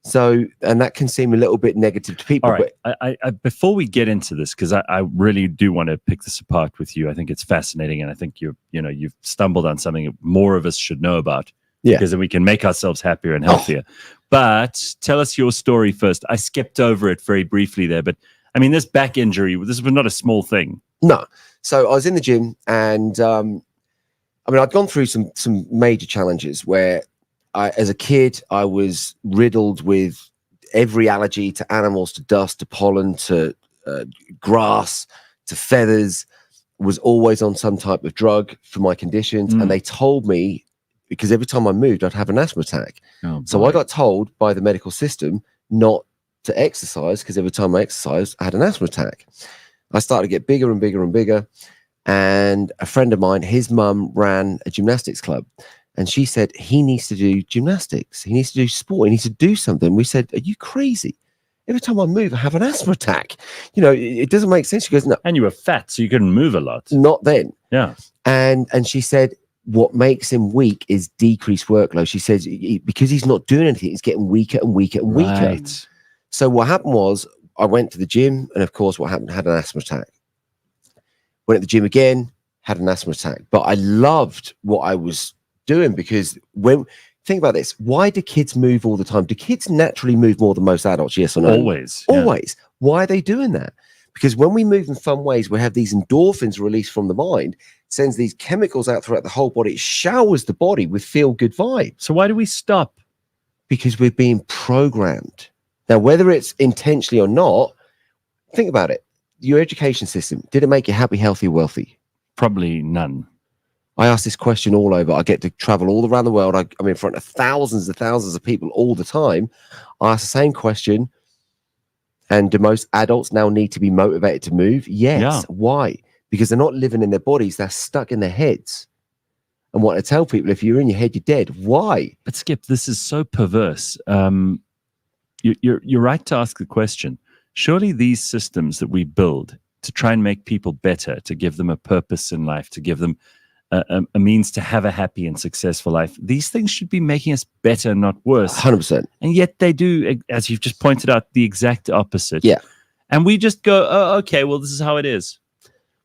So, and that can seem a little bit negative to people. All right. But I before we get into this, because I really do want to pick this apart with you. I think it's fascinating, and I think you've stumbled on something that more of us should know about. Yeah. Because then we can make ourselves happier and healthier. But tell us your story first. I skipped over it very briefly there, but I mean, this back injury, this was not a small thing. No. So I was in the gym, and I'd gone through some major challenges where as a kid, I was riddled with every allergy to animals, to dust, to pollen, to grass, to feathers. was always on some type of drug for my conditions. And they told me, because every time I moved, I'd have an asthma attack. So I got told by the medical system not to exercise, because every time I exercised, I had an asthma attack. I started to get bigger and bigger and bigger. And a friend of mine, his mum ran a gymnastics club. And she said, he needs to do gymnastics. He needs to do sport. He needs to do something. We said, are you crazy? Every time I move, I have an asthma attack. You know, it doesn't make sense. She goes, no. And you were fat, so you couldn't move a lot. Not then. Yeah. And she said, what makes him weak is decreased workload. She says, because he's not doing anything, he's getting weaker and weaker and weaker. Right. So what happened was, I went to the gym, and of course, what happened? Had an asthma attack. Went to the gym again, had an asthma attack. But I loved what I was doing, because think about this, why do kids move all the time? Do kids naturally move more than most adults? Yes or no? Always. Always. Why are they doing that? Because when we move in fun ways, we have these endorphins released from the mind, sends these chemicals out throughout the whole body. It showers the body with feel-good vibes. So why do we stop? Because we're being programmed. Now, whether it's intentionally or not, think about it. Your education system, did it make you happy, healthy, wealthy? Probably none. I ask this question all over. I get to travel all around the world. I'm in front of thousands and thousands of people all the time. I ask the same question. And do most adults now need to be motivated to move? Yes. Yeah. Why? Because they're not living in their bodies. They're stuck in their heads. And what I tell people, if you're in your head, you're dead. Why? But Skip, this is so perverse. You're right to ask the question. Surely these systems that we build to try and make people better, to give them a purpose in life, to give them a means to have a happy and successful life, these things should be making us better, not worse. 100%. And yet they do, as you've just pointed out, the exact opposite. Yeah. And we just go, oh, okay, well, this is how it is.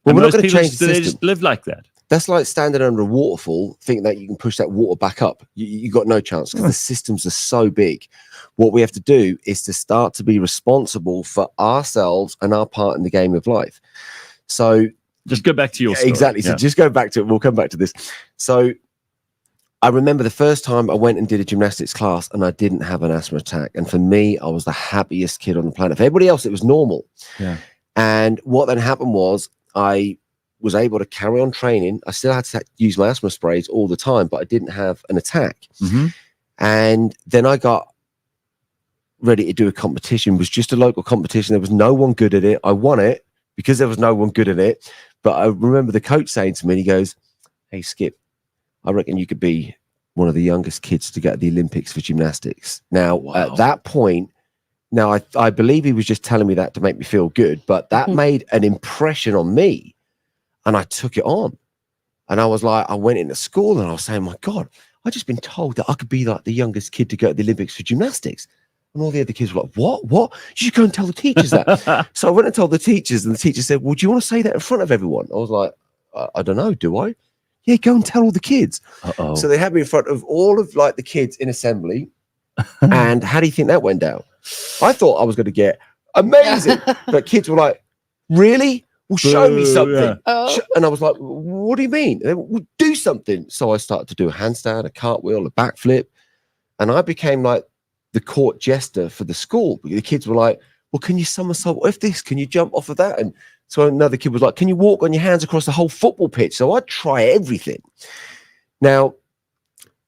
Well, And we're not most going to people change the they system. just live like that. That's like standing under a waterfall, thinking that you can push that water back up. You got no chance, because the systems are so big. What we have to do is to start to be responsible for ourselves and our part in the game of life. So just go back to your story. Exactly. So just go back to it. We'll come back to this. So I remember the first time I went and did a gymnastics class, and I didn't have an asthma attack. And for me, I was the happiest kid on the planet. For everybody else, it was normal. Yeah. And what then happened was, I was able to carry on training. I still had to use my asthma sprays all the time, but I didn't have an attack. Mm-hmm. And then I got ready to do a competition. It was just a local competition. There was no one good at it. I won it because there was no one good at it. But I remember the coach saying to me, he goes, hey, Skip, I reckon you could be one of the youngest kids to get to the Olympics for gymnastics. Now, at that point, now I believe he was just telling me that to make me feel good, but that made an impression on me. And I took it on. And I was like, I went into school and I was saying, my God, I just been told that I could be like the youngest kid to go to the Olympics for gymnastics. And all the other kids were like, what? You should go and tell the teachers that. So I went and told the teachers, and the teacher said, well, do you want to say that in front of everyone? I was like, I don't know, do I? Yeah, go and tell all the kids. Uh-oh. So they had me in front of all of like the kids in assembly. And how do you think that went down? I thought I was going to get amazing. But kids were like, really? Well, show me something. Yeah. Oh. And I was like, what do you mean? They were, well, do something. So I started to do a handstand, a cartwheel, a backflip. And I became like the court jester for the school. The kids were like, well, can you somersault off this? Can you jump off of that? And so another kid was like, can you walk on your hands across the whole football pitch? So I'd try everything. Now,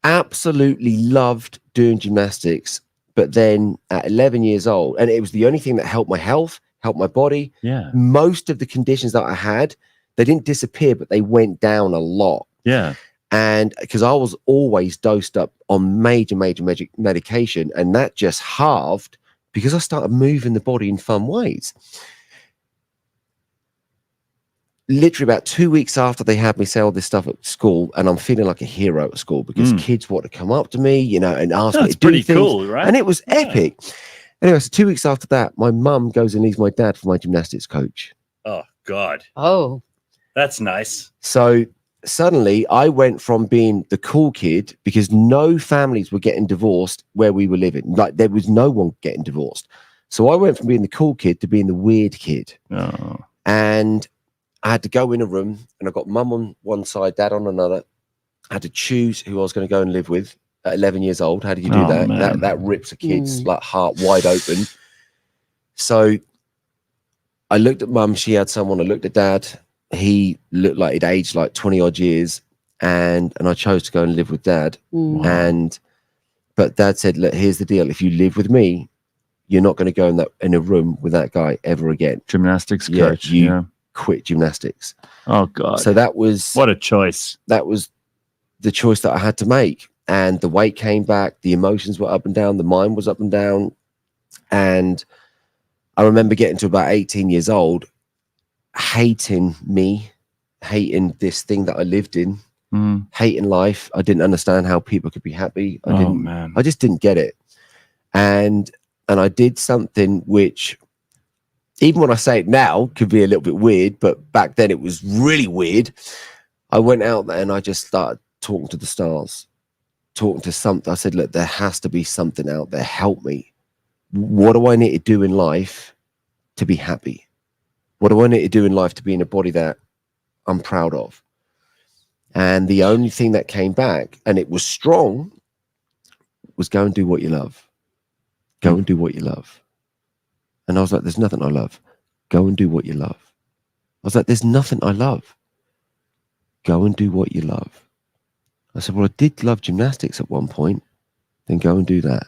absolutely loved doing gymnastics. But then at 11 years old, and it was the only thing that helped my health, helped my body. Yeah. Most of the conditions that I had, they didn't disappear, but they went down a lot. Yeah. And because I was always dosed up on major medication, and that just halved because I started moving the body in fun ways. Literally about 2 weeks after they had me say all this stuff at school, and I'm feeling like a hero at school because kids want to come up to me, you know, and ask me to do pretty things. cool, right? And it was epic. Anyway, so 2 weeks after that, my mum goes and leaves my dad for my gymnastics coach. Oh, God. Oh. That's nice. So suddenly I went from being the cool kid, because no families were getting divorced where we were living. Like, there was no one getting divorced. So I went from being the cool kid to being the weird kid. Oh. And I had to go in a room, and I got mum on one side, dad on another. I had to choose who I was going to go and live with at 11 years old. How do you do that? Man. That rips a kid's like heart wide open. So I looked at mum, she had someone. I looked at dad, he looked like he'd aged like 20 odd years, and I chose to go and live with Dad. But Dad said, look, here's the deal. If you live with me, you're not going to go in a room with that guy ever again. Gymnastics coach. You quit gymnastics. Oh God. So that was what a choice. That was the choice that I had to make. And the weight came back, the emotions were up and down, the mind was up and down. And I remember getting to about 18 years old, hating me, hating this thing that I lived in, hating life. I didn't understand how people could be happy. I just didn't get it. And I did something which, even when I say it now, could be a little bit weird, but back then it was really weird. I went out there and I just started talking to the stars, talking to something. I said, look, there has to be something out there. Help me. What do I need to do in life to be happy? What do I need to do in life to be in a body that I'm proud of? And the only thing that came back, and it was strong, was go and do what you love. Go and do what you love. And I was like, there's nothing I love. Go and do what you love. I was like, there's nothing I love. Go and do what you love. I said, well, I did love gymnastics at one point. Then go and do that.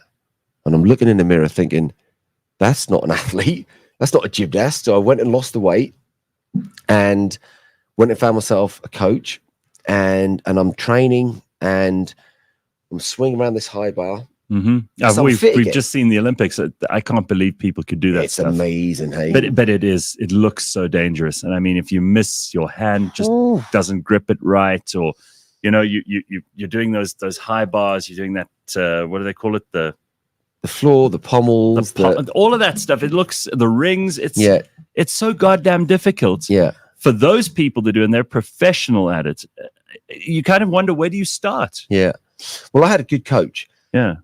And I'm looking in the mirror thinking, that's not an athlete. That's not a gymnast. So I went and lost the weight and went and found myself a coach, and I'm training and I'm swinging around this high bar. So we've just seen the Olympics. I can't believe people could do that. It's amazing, hey. But it looks so dangerous. And I mean, if you miss, your hand just doesn't grip it right, or you're doing those high bars. You're doing that. What do they call it? The floor, the pommels, all of that stuff. It looks, the rings. It's so goddamn difficult. For those people to do, and they're professional at it. You kind of wonder, where do you start? Well, I had a good coach.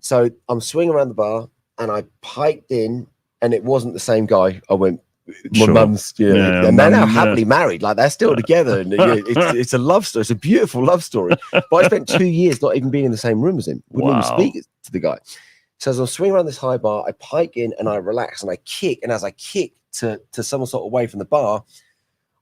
So I'm swinging around the bar and I piked in, and it wasn't the same guy. I went, my mum's, and they're now happily married. Like, they're still together, and it's a love story. It's a beautiful love story. But I spent 2 years not even being in the same room as him. Wouldn't even speak to the guy. So as I'm swinging around this high bar, I pike in and I relax and I kick. And as I kick to some sort of way from the bar,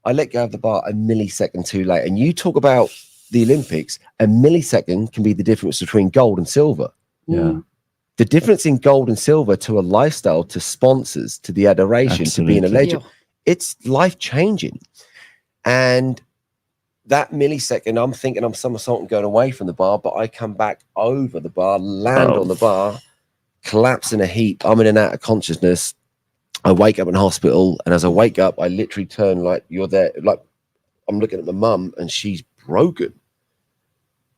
I let go of the bar a millisecond too late. And you talk about the Olympics, a millisecond can be the difference between gold and silver. The difference in gold and silver to a lifestyle, to sponsors, to the adoration, to being a legend, it's life-changing. And that millisecond, I'm thinking I'm somersaulting going away from the bar, but I come back over the bar, land on the bar, collapse in a heap. I'm in and out of consciousness. I wake up in hospital, and as I wake up, I literally turn like, you're there. Like, I'm looking at my mum, and she's broken.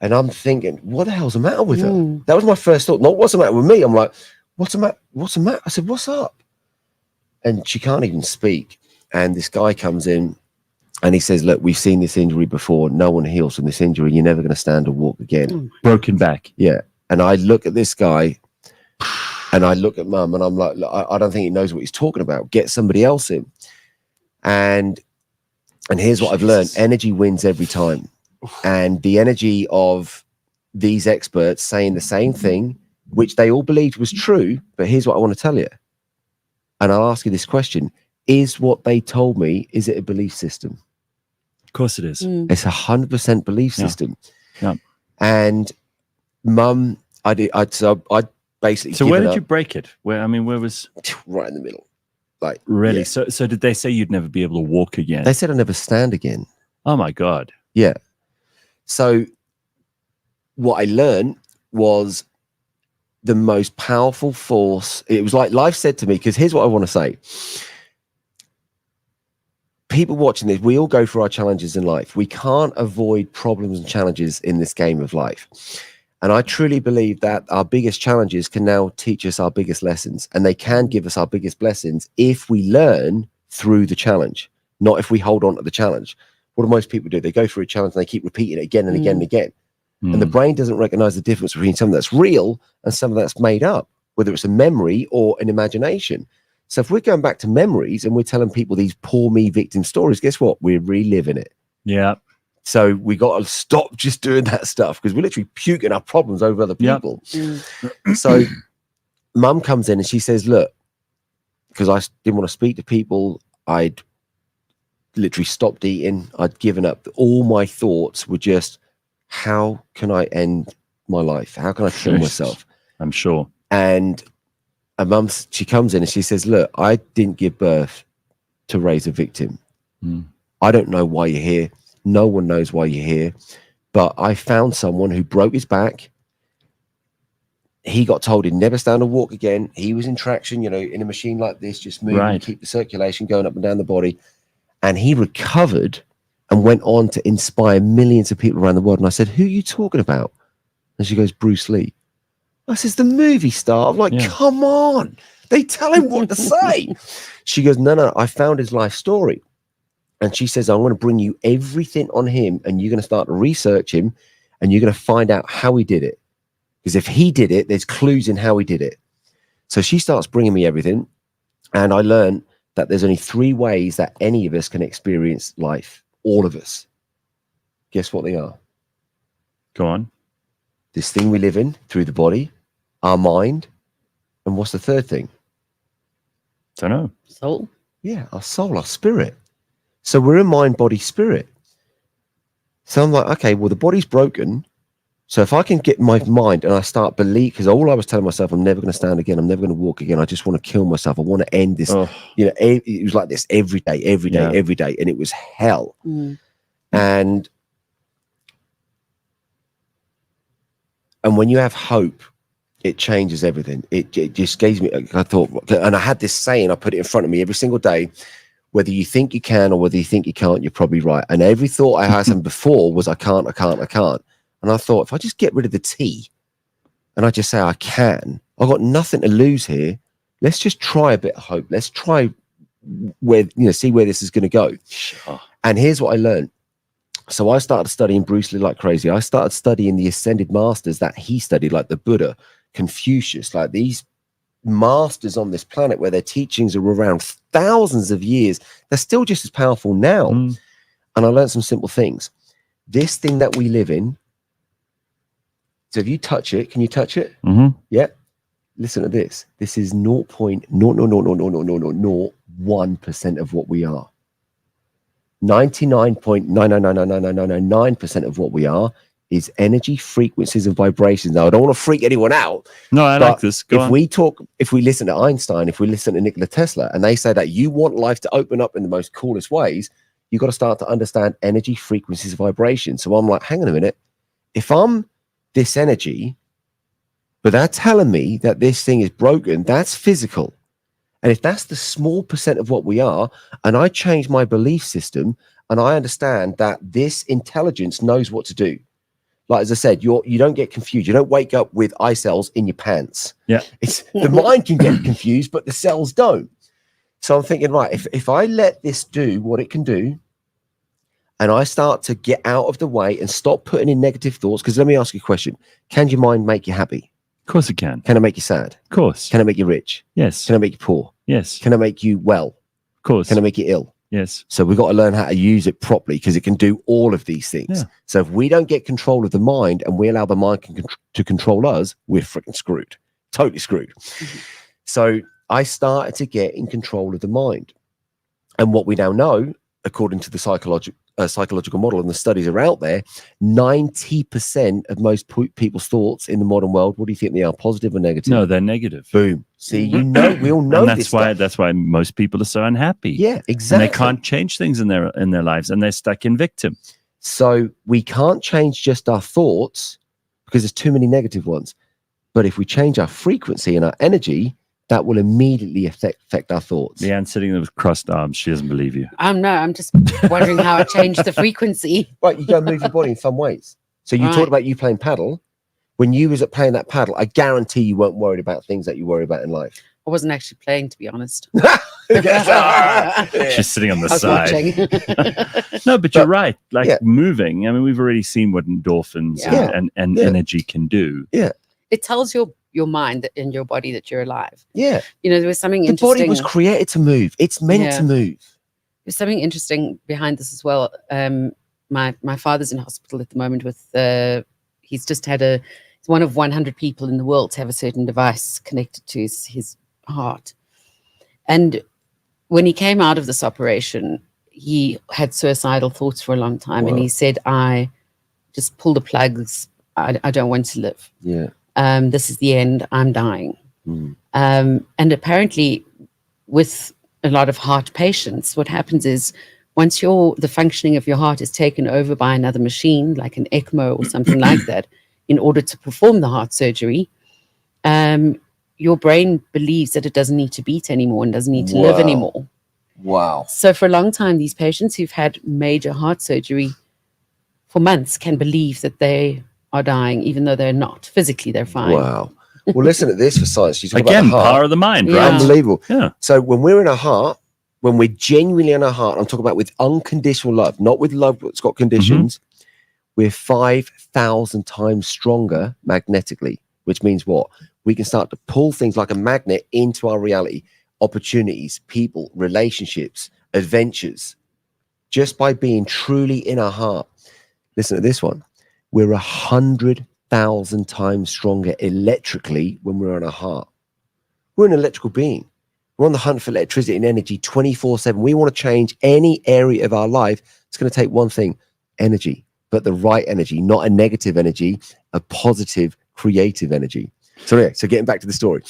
And I'm thinking, what the hell's the matter with her? That was my first thought. Not what's the matter with me. I'm like, what's the matter? What's the matter? I said, what's up? And she can't even speak. And this guy comes in and he says, look, we've seen this injury before. No one heals from this injury. You're never going to stand or walk again. Broken back. Yeah. And I look at this guy and I look at mum, and I'm like, look, I don't think he knows what he's talking about. Get somebody else in. And here's what I've learned. Energy wins every time. And the energy of these experts saying the same thing, which they all believed was true. But here's what I want to tell you. And I'll ask you this question. Is what they told me, is it a belief system? Of course it is. It's 100% belief system. And mum, I basically. So where did you break it? Where was? Right in the middle. Like, really? So did they say you'd never be able to walk again? They said I'd never stand again. Oh my God. Yeah. So what I learned was the most powerful force. It was like life said to me, because here's what I want to say. People watching this, we all go through our challenges in life. We can't avoid problems and challenges in this game of life. And I truly believe that our biggest challenges can now teach us our biggest lessons, and they can give us our biggest blessings if we learn through the challenge, not if we hold on to the challenge. What do most people do? They go through a challenge and they keep repeating it again and again and again. And the brain doesn't recognize the difference between something that's real and something that's made up, whether it's a memory or an imagination. So if we're going back to memories and we're telling people these poor me victim stories, guess what? We're reliving it. Yeah. So we got to stop just doing that stuff, because we're literally puking our problems over other people. So mum comes in and she says, look, because I didn't want to speak to people. I'd literally stopped eating. I'd given up. All my thoughts were just, how can I end my life? How can I kill myself? I'm sure. And a mum, she comes in and she says, look, I didn't give birth to raise a victim. I don't know why you're here. No one knows why you're here. But I found someone who broke his back. He got told he'd never stand or walk again. He was in traction, in a machine like this, just moving, keep the circulation going up and down the body. And he recovered and went on to inspire millions of people around the world. And I said, who are you talking about? And she goes, Bruce Lee. I says, the movie star. I'm like, come on. They tell him what to say. She goes, no, I found his life story. And she says, I'm going to bring you everything on him, and you're going to start to research him, and you're going to find out how he did it. Because if he did it, there's clues in how he did it. So she starts bringing me everything, and I learned that there's only 3 ways that any of us can experience life. All of us. Guess what they are? Go on. This thing we live in through the body, our mind, and what's the third thing? Don't know. Soul. Yeah, our soul, our spirit. So we're a mind, body, spirit. So I'm like, okay, well, the body's broken. So if I can get my mind and I start believe, because all I was telling myself, I'm never going to stand again. I'm never going to walk again. I just want to kill myself. I want to end this. It was like this every day. And it was hell. And when you have hope, it changes everything. It just gave me, I thought, and I had this saying, I put it in front of me every single day. Whether you think you can or whether you think you can't, you're probably right. And every thought I had before was, I can't. And I thought, if I just get rid of the T and I just say I can, I've got nothing to lose here. Let's just try a bit of hope. Let's try see where this is going to go. Sure. And here's what I learned. So I started studying Bruce Lee like crazy. I started studying the ascended masters that he studied, like the Buddha, Confucius, like these masters on this planet where their teachings are around thousands of years. They're still just as powerful now. And I learned some simple things. This thing that we live in, so if you touch it, can you touch it? Yeah. Listen to this. This is 0.0000001% of what we are. 99.9999999% of what we are is energy, frequencies, and vibrations. Now, I don't want to freak anyone out. No, I like this. Go on. If we listen to Einstein, if we listen to Nikola Tesla, and they say that you want life to open up in the most coolest ways, you've got to start to understand energy, frequencies, vibrations. So I'm like, hang on a minute. If I'm this energy, but they're telling me that this thing is broken, that's physical. And if that's the small percent of what we are, and I change my belief system, and I understand that this intelligence knows what to do. Like, as I said, you don't get confused. You don't wake up with eye cells in your pants. Yeah. It's the mind can get confused, but the cells don't. So I'm thinking, right, if I let this do what it can do, and I start to get out of the way and stop putting in negative thoughts, because let me ask you a question. Can your mind make you happy? Of course it can. Can it make you sad? Of course. Can it make you rich? Yes. Can it make you poor? Yes. Can it make you well? Of course. Can it make you ill? Yes. So we've got to learn how to use it properly, because it can do all of these things. Yeah. So if we don't get control of the mind and we allow the mind to control us, we're freaking screwed. Totally screwed. So I started to get in control of the mind. And what we now know, according to the psychological model, and the studies are out there, 90% of most people's thoughts in the modern world, what do you think they are, positive or negative? No, they're negative. Boom. See, we all know and this that's why most people are so unhappy. Yeah, exactly. And they can't change things in their lives, and they're stuck in victim. So we can't change just our thoughts because there's too many negative ones. But if we change our frequency and our energy, that will immediately affect our thoughts. Leigh-Ann sitting there with crossed arms. She doesn't believe you. No, I'm just wondering how I changed the frequency. Right, you go move your body in some ways. So you talked about you playing paddle. When you was playing that paddle, I guarantee you weren't worried about things that you worry about in life. I wasn't actually playing, to be honest. She's sitting on the side. No, but you're right. Like moving. I mean, we've already seen what endorphins and energy can do. Yeah. It tells your mind and your body that you're alive. Yeah. There was something interesting. The body was created to move. It's meant to move. There's something interesting behind this as well. My father's in hospital at the moment with, he's just had he's one of 100 people in the world to have a certain device connected to his heart. And when he came out of this operation, he had suicidal thoughts for a long time, and Wow. he said, I just pull the plugs. I don't want to live. Yeah. This is the end. I'm dying. Mm. And apparently with a lot of heart patients, what happens is once the functioning of your heart is taken over by another machine, like an ECMO or something like that, in order to perform the heart surgery, your brain believes that it doesn't need to beat anymore and doesn't need to live Wow. anymore. Wow. So for a long time, these patients who've had major heart surgery for months can believe that they are dying, even though they're not. Physically, they're fine. Wow. Well, listen to this for science. You talk Again, about the heart. power of the mind, Yeah. right? Unbelievable. Yeah. So when we're in our heart, when we're genuinely in our heart, I'm talking about with unconditional love, not with love that's got conditions, we're 5,000 times stronger magnetically, which means what? We can start to pull things like a magnet into our reality, opportunities, people, relationships, adventures, just by being truly in our heart. Listen to this one. We're 100,000 times stronger electrically when we're in our heart. We're an electrical being. We're on the hunt for electricity and energy 24/7. We want to change any area of our life. It's going to take one thing, energy, but the right energy, not a negative energy, a positive, creative energy. So yeah, so getting back to the story.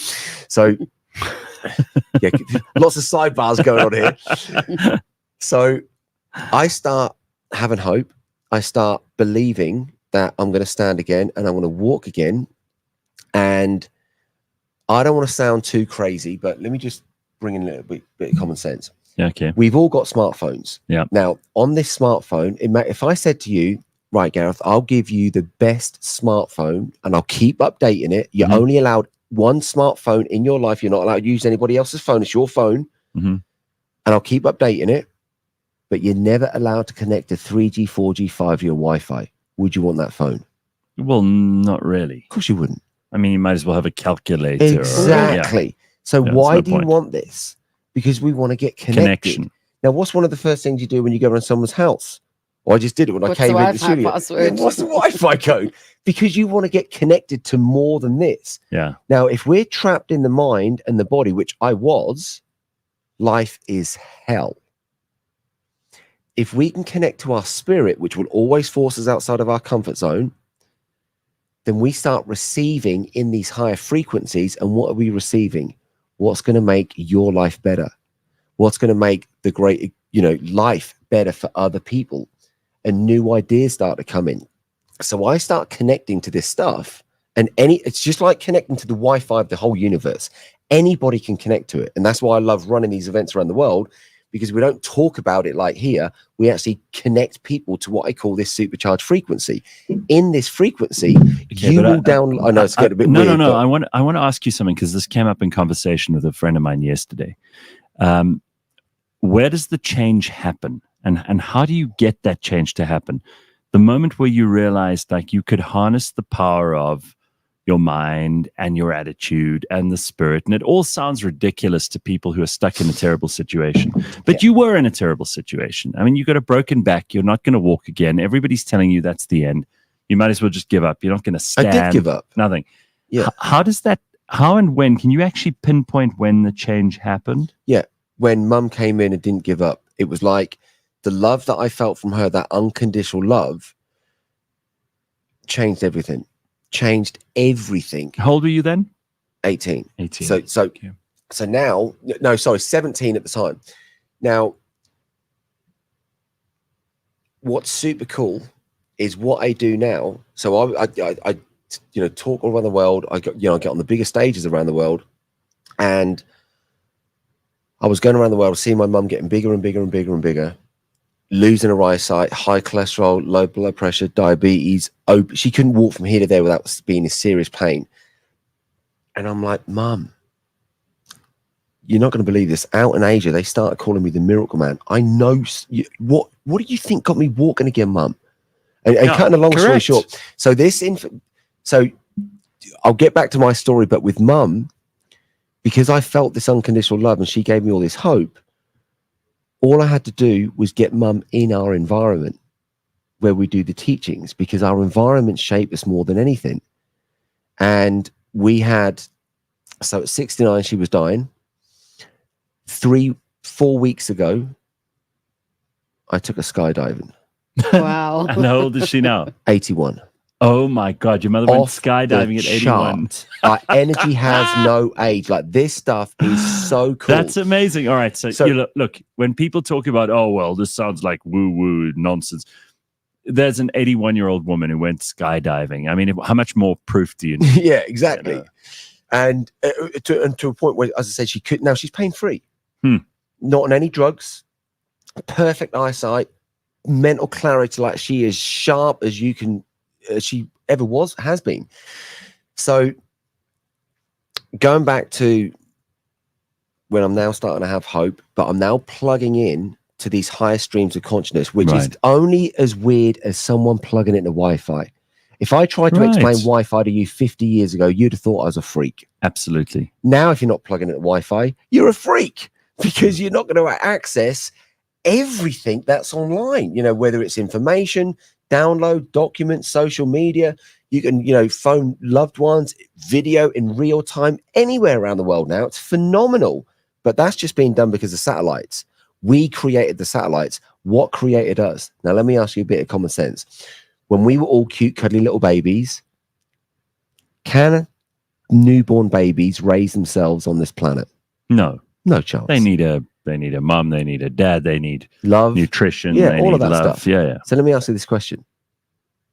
So yeah, lots of sidebars going on here. So I start having hope. I start believing that I'm going to stand again and I'm going to walk again. And I don't want to sound too crazy, but let me just bring in a little bit of common sense. Yeah, okay. We've all got smartphones. Yeah. Now, on this smartphone, if I said to you, right, Gareth, I'll give you the best smartphone and I'll keep updating it. You're only allowed one smartphone in your life. You're not allowed to use anybody else's phone. It's your phone. And I'll keep updating it. But you're never allowed to connect to 3G, 4G, 5G or Wi-Fi. Would you want that phone? Well, not really. Of course you wouldn't. I mean, you might as well have a calculator. Exactly. So Yeah, why there's no do you point. want this? Because we want to get connected. Connection. Now, what's one of the first things you do when you go around someone's house? Well, I just did it when I came into the studio. Password? What's the Wi-Fi code? Because you want to get connected to more than this. Yeah. Now, if we're trapped in the mind and the body, which I was, life is hell. If we can connect to our spirit, which will always force us outside of our comfort zone, then we start receiving in these higher frequencies. And what are we receiving? What's going to make your life better? What's going to make the great, life better for other people? And new ideas start to come in. So I start connecting to this stuff, and it's just like connecting to the Wi-Fi of the whole universe. Anybody can connect to it. And that's why I love running these events around the world, because we don't talk about it like here. We actually connect people to what I call this supercharged frequency. In this frequency, you will download. I know it's getting a bit weird. No. I want to ask you something, because this came up in conversation with a friend of mine yesterday. Where does the change happen, and how do you get that change to happen? The moment where you realized like you could harness the power of your mind and your attitude and the spirit. And it all sounds ridiculous to people who are stuck in a terrible situation. But you were in a terrible situation. I mean, you got a broken back. You're not going to walk again. Everybody's telling you that's the end. You might as well just give up. You're not going to stand. I did give up. Nothing. Yeah. How and when, can you actually pinpoint when the change happened? Yeah. When mum came in and didn't give up, it was like the love that I felt from her, that unconditional love, changed everything. How old were you then? 18. 18. So now, no, sorry, 17 at the time. Now, what's super cool is what I do now. So I talk all around the world. I get on the biggest stages around the world, and I was going around the world, seeing my mum getting bigger and bigger and bigger and bigger, losing her eyesight, high cholesterol, low blood pressure, diabetes. She couldn't walk from here to there without being in serious pain. And I'm like, Mum, you're not going to believe this. Out in Asia, they started calling me the Miracle Man. I know. What do you think got me walking again, Mum? And cutting a long story short, so I'll get back to my story, but with Mum, because I felt this unconditional love and she gave me all this hope, all I had to do was get Mum in our environment where we do the teachings, because our environment shaped us more than anything. And we had, so at 69, she was dying. 4 weeks ago, I took her skydiving. Wow. And how old is she now? 81. Oh my God, your mother went Off skydiving the at 81. chart. Our energy has no age. Like, this stuff is so cool. That's amazing. All right. So you look, when people talk about, oh, well, this sounds like woo-woo nonsense. There's an 81-year-old woman who went skydiving. I mean, how much more proof do you need? Yeah, exactly. You know? And to a point where, as I said, she could. Now she's pain free. Hmm. Not on any drugs. Perfect eyesight. Mental clarity. Like, she is sharp as you can. She ever has been. So going back to when I'm now starting to have hope, but I'm now plugging in to these higher streams of consciousness, which is only as weird as someone plugging into Wi-Fi. If I tried to explain Wi-Fi to you 50 years ago, you'd have thought I was a freak. Absolutely. Now, if you're not plugging into Wi-Fi, you're a freak, because you're not going to access everything that's online, whether it's information, download, documents, social media. You can, phone loved ones, video in real time, anywhere around the world now. It's phenomenal. But that's just being done because of satellites. We created the satellites. What created us? Now, let me ask you a bit of common sense. When we were all cute, cuddly little babies, can newborn babies raise themselves on this planet? No. No chance. They need a mom, they need a dad, they need love, nutrition, yeah, they all need of that love. stuff. Yeah. So let me ask you this question.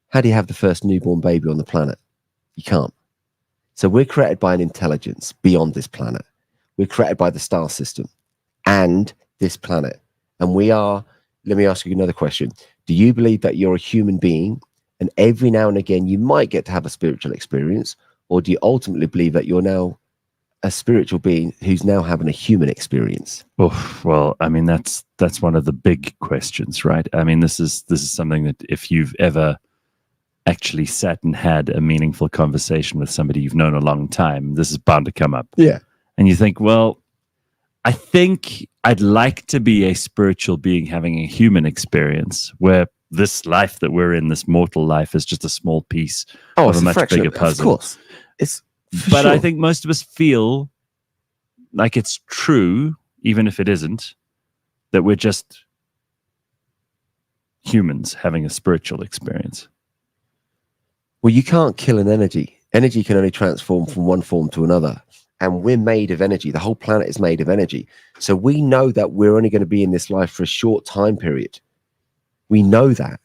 How do you have the first newborn baby on the planet? You can't. So we're created by an intelligence beyond this planet. We're created by the star system and this planet. And we are, let me ask you another question. Do you believe that you're a human being and every now and again you might get to have a spiritual experience? Or do you ultimately believe that you're now a spiritual being who's now having a human experience? Oh, well, I mean, that's one of the big questions, right? I mean, this is something that if you've ever actually sat and had a meaningful conversation with somebody you've known a long time, this is bound to come up. Yeah. And you think, well, I think I'd like to be a spiritual being having a human experience where this life that we're in, this mortal life, is just a small piece of a much bigger puzzle. Of course. But I think most of us feel like it's true, even if it isn't, that we're just humans having a spiritual experience. Well, you can't kill an energy. Energy can only transform from one form to another. And we're made of energy. The whole planet is made of energy. So we know that we're only going to be in this life for a short time period. We know that.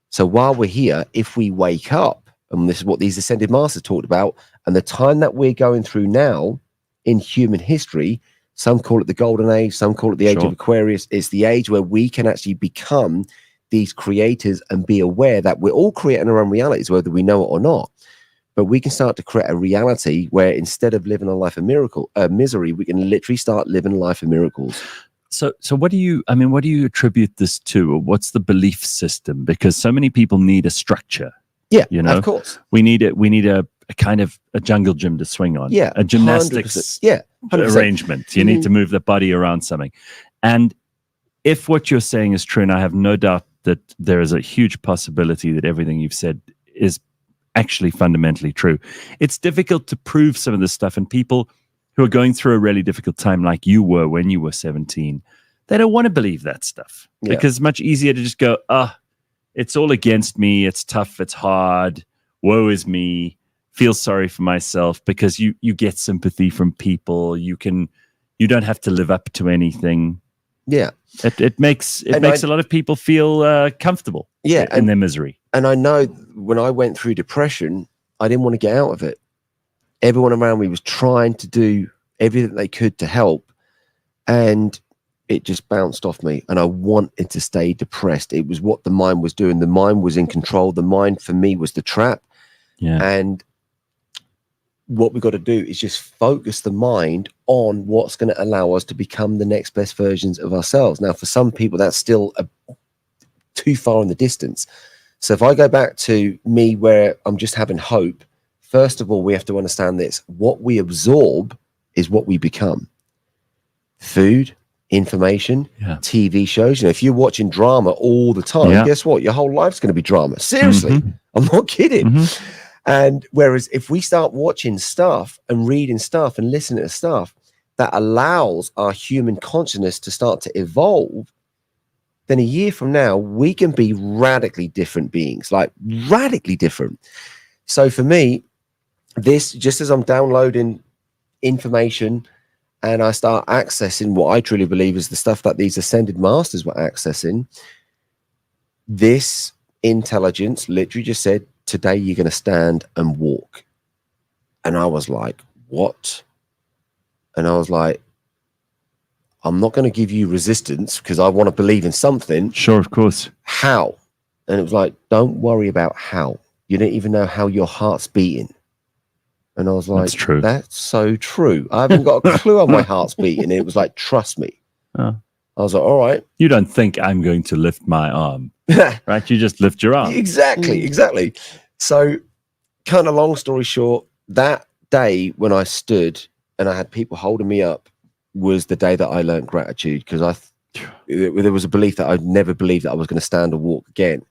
So while we're here, if we wake up, and this is what these ascended masters talked about, and the time that we're going through now in human history, some call it the golden age, some call it the age of Aquarius. It's the age where we can actually become these creators and be aware that we're all creating our own realities, whether we know it or not. But we can start to create a reality where instead of living a life of misery, we can literally start living a life of miracles. So what do you attribute this to? Or what's the belief system? Because so many people need a structure. Yeah, of course. We need a kind of a jungle gym to swing on. Yeah, a gymnastics 100%. 100%. arrangement. You need to move the body around something. And if what you're saying is true, and I have no doubt that there is a huge possibility that everything you've said is actually fundamentally true, it's difficult to prove some of this stuff. And people who are going through a really difficult time, like you were when you were 17, they don't want to believe that stuff because it's much easier to just go, it's all against me. It's tough. It's hard. Woe is me. Feel sorry for myself, because you get sympathy from people. You don't have to live up to anything. Yeah. It makes a lot of people feel comfortable in their misery. And I know when I went through depression, I didn't want to get out of it. Everyone around me was trying to do everything they could to help. And it just bounced off me. And I wanted to stay depressed. It was what the mind was doing. The mind was in control. The mind for me was the trap. Yeah. And what we've got to do is just focus the mind on what's going to allow us to become the next best versions of ourselves. Now, for some people, that's still too far in the distance. So if I go back to me where I'm just having hope, first of all, we have to understand this. What we absorb is what we become. Food, information, TV shows. If you're watching drama all the time, guess what? Your whole life's going to be drama. Seriously. I'm not kidding. And whereas if we start watching stuff and reading stuff and listening to stuff that allows our human consciousness to start to evolve, then a year from now, we can be radically different beings, like radically different. So for me, this, just as I'm downloading information and I start accessing what I truly believe is the stuff that these ascended masters were accessing, this intelligence literally just said, today you're going to stand and walk. And I was like, what? And I was like, I'm not going to give you resistance because I want to believe in something. Sure, of course. How? And it was like, don't worry about how. You don't even know how your heart's beating. And I was like, That's true. That's so true. I haven't got a clue how my heart's beating. It was like, trust me. Oh. I was like, all right. You don't think I'm going to lift my arm, right? You just lift your arm. Exactly. So kind of long story short, that day when I stood and I had people holding me up was the day that I learned gratitude, because there was a belief that I'd never believed that I was going to stand or walk again.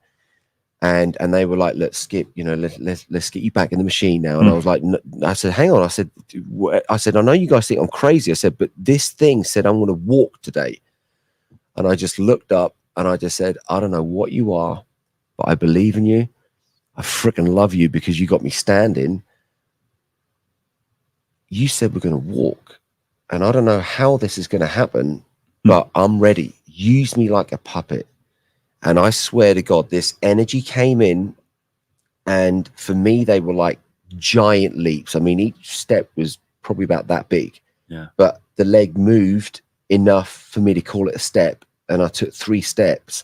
And they were like, let's Skip, let's get you back in the machine now. And I was like, I said, hang on. I said, I know you guys think I'm crazy. I said, but this thing said I'm going to walk today. And I just looked up and I just said, I don't know what you are, but I believe in you. I freaking love you because you got me standing. You said we're going to walk. And I don't know how this is going to happen, but I'm ready. Use me like a puppet. And I swear to God, this energy came in. And for me, they were like giant leaps. I mean, each step was probably about that big. Yeah. But the leg moved enough for me to call it a step. And I took 3 steps.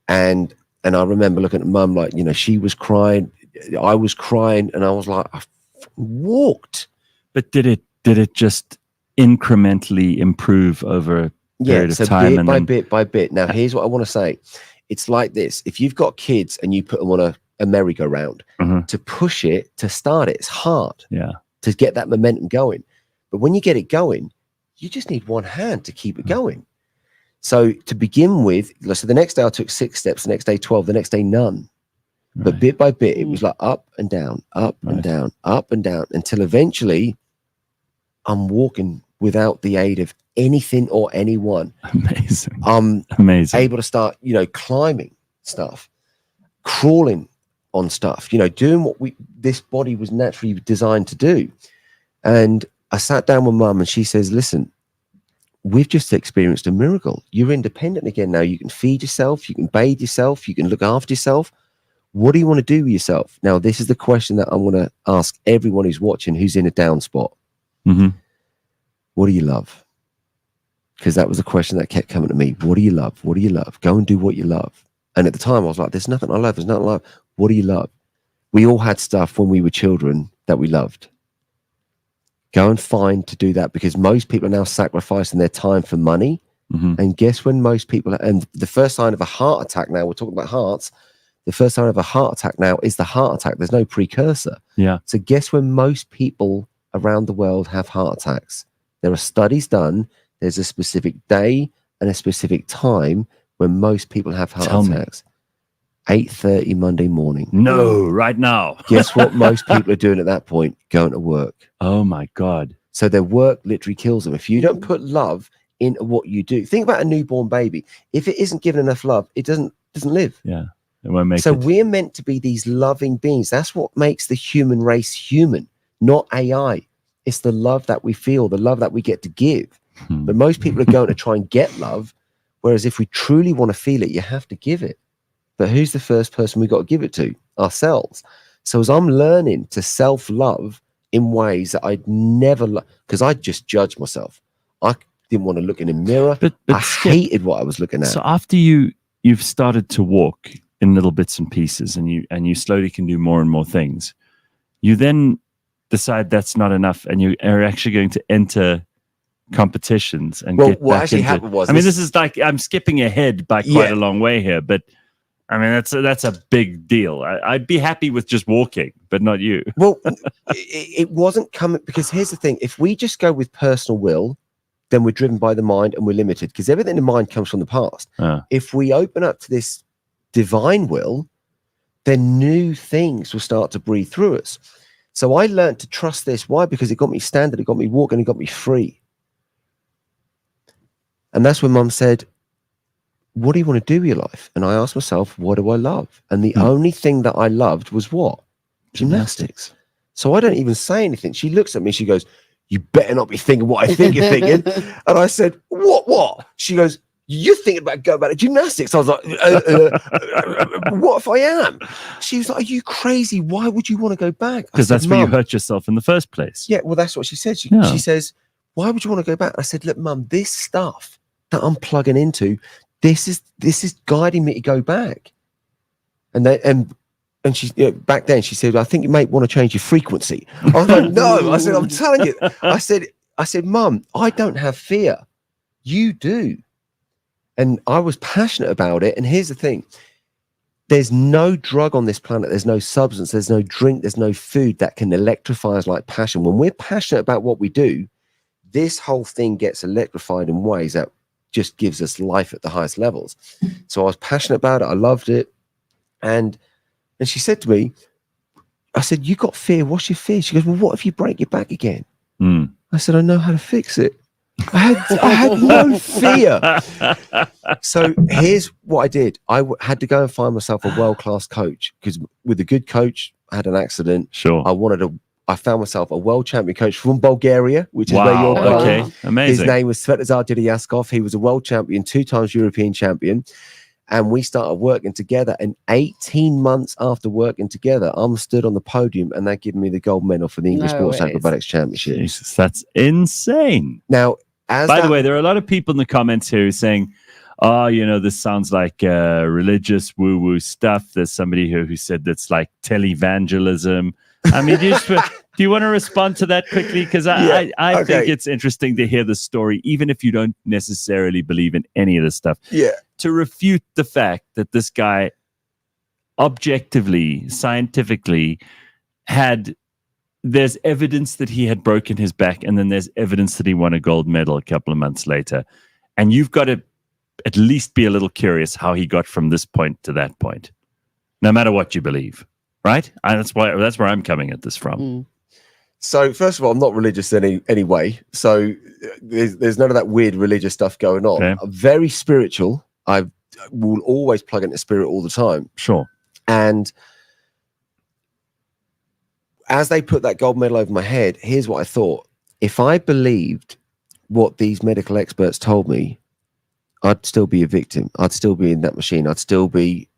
And I remember looking at Mum like, she was crying. I was crying. And I was like, I walked. But did it just incrementally improve over a period of time? Bit by bit by bit. Now, here's what I want to say. It's like this. If you've got kids and you put them on a merry-go-round, to push it, to start it, it's hard. Yeah. To get that momentum going. But when you get it going, you just need one hand to keep it going. So to begin with, so the next day I took 6 steps, the next day 12, the next day none. Right. But bit by bit, it was like up and down, up and down, up and down, until eventually I'm walking without the aid of anything or anyone. Amazing. I'm amazing. Able to start, climbing stuff, crawling on stuff, doing what this body was naturally designed to do. And I sat down with Mum and she says, listen, we've just experienced a miracle. You're independent again now. You can feed yourself. You can bathe yourself. You can look after yourself. What do you want to do with yourself? Now, this is the question that I want to ask everyone who's watching, who's in a down spot. Mm-hmm. What do you love? Because that was a question that kept coming to me. What do you love? What do you love? Go and do what you love. And at the time I was like, there's nothing I love. There's nothing I love. What do you love? We all had stuff when we were children that we loved. Go and find to do that, because most people are now sacrificing their time for money. Mm-hmm. And guess when most people and the first sign of a heart attack now, we're talking about hearts. The first sign of a heart attack now is the heart attack. There's no precursor. Yeah. So guess when most people around the world have heart attacks? There are studies done. There's a specific day and a specific time when most people have heart attacks. 8:30 Monday morning. No, right now. Guess what most people are doing at that point? Going to work. Oh my God. So their work literally kills them. If you don't put love into what you do, think about a newborn baby. If it isn't given enough love, it doesn't live. Yeah. It won't make so it. We're meant to be these loving beings. That's what makes the human race human, not AI. It's the love that we feel, the love that we get to give. But most people are going to try and get love, whereas if we truly want to feel it, you have to give it. But who's the first person we got to give it to? Ourselves. So as I'm learning to self-love in ways that I'd never, because I just judged myself. I didn't want to look in a mirror. But I hated what I was looking at. So after you've started to walk in little bits and pieces, and you slowly can do more and more things, you then decide that's not enough, and you are actually going to enter competitions and get what back actually into, happened was, I mean, this is like, I'm skipping ahead by quite a long way here, but I mean, that's a big deal. I'd be happy with just walking, but not you. Well, it wasn't coming, because here's the thing. If we just go with personal will, then we're driven by the mind and we're limited, because everything in the mind comes from the past. If we open up to this divine will, then new things will start to breathe through us. So I learned to trust this. Why? Because it got me standing, it got me walking, it got me free. And that's when Mum said, what do you want to do with your life? And I asked myself, what do I love? And the only thing that I loved was what? Gymnastics. So I don't even say anything. She looks at me, she goes, you better not be thinking what I think you're thinking. And I said, what? She goes, you're thinking about going back to gymnastics. I was like, what if I am? She was like, are you crazy? Why would you want to go back? Because that's where you hurt yourself in the first place. Yeah, well, that's what she said. She says, why would you want to go back? I said, look, Mum, this stuff that I'm plugging into, this is guiding me to go back. And she back then she said, I think you might want to change your frequency. I was like, no. I said, I'm telling you. I said, Mum, I don't have fear. You do. And I was passionate about it. And here's the thing. There's no drug on this planet. There's no substance. There's no drink. There's no food that can electrify us like passion. When we're passionate about what we do, this whole thing gets electrified in ways that just gives us life at the highest levels. So I was passionate about it. I loved it. And she said to me, I said, you got fear. What's your fear? She goes, well, what if you break your back again? I said, I know how to fix it. I had no fear. So here's what I did. I had to go and find myself a world-class coach, because with a good coach, I had an accident. Sure. I found myself a world champion coach from Bulgaria, which is where you're going. Okay, amazing. His name was Svetozar Didiaskov. He was a world champion, 2 times European champion. And we started working together. And 18 months after working together, I'm stood on the podium and they're giving me the gold medal for the English Sports Acrobatics Championship. Jesus, that's insane. Now, by the way, there are a lot of people in the comments here who saying, oh, this sounds like religious woo-woo stuff. There's somebody here who said that's like televangelism. I mean, do you want to respond to that quickly? Because I think it's interesting to hear the story, even if you don't necessarily believe in any of this stuff. Yeah. To refute the fact that this guy objectively, scientifically there's evidence that he had broken his back, and then there's evidence that he won a gold medal a couple of months later. And you've got to at least be a little curious how he got from this point to that point, no matter what you believe. Right? And that's where I'm coming at this from. So first of all, I'm not religious anyway. So there's none of that weird religious stuff going on. Okay. I'm very spiritual. I will always plug into spirit all the time. Sure. And as they put that gold medal over my head, here's what I thought. If I believed what these medical experts told me, I'd still be a victim. I'd still be in that machine. I'd still be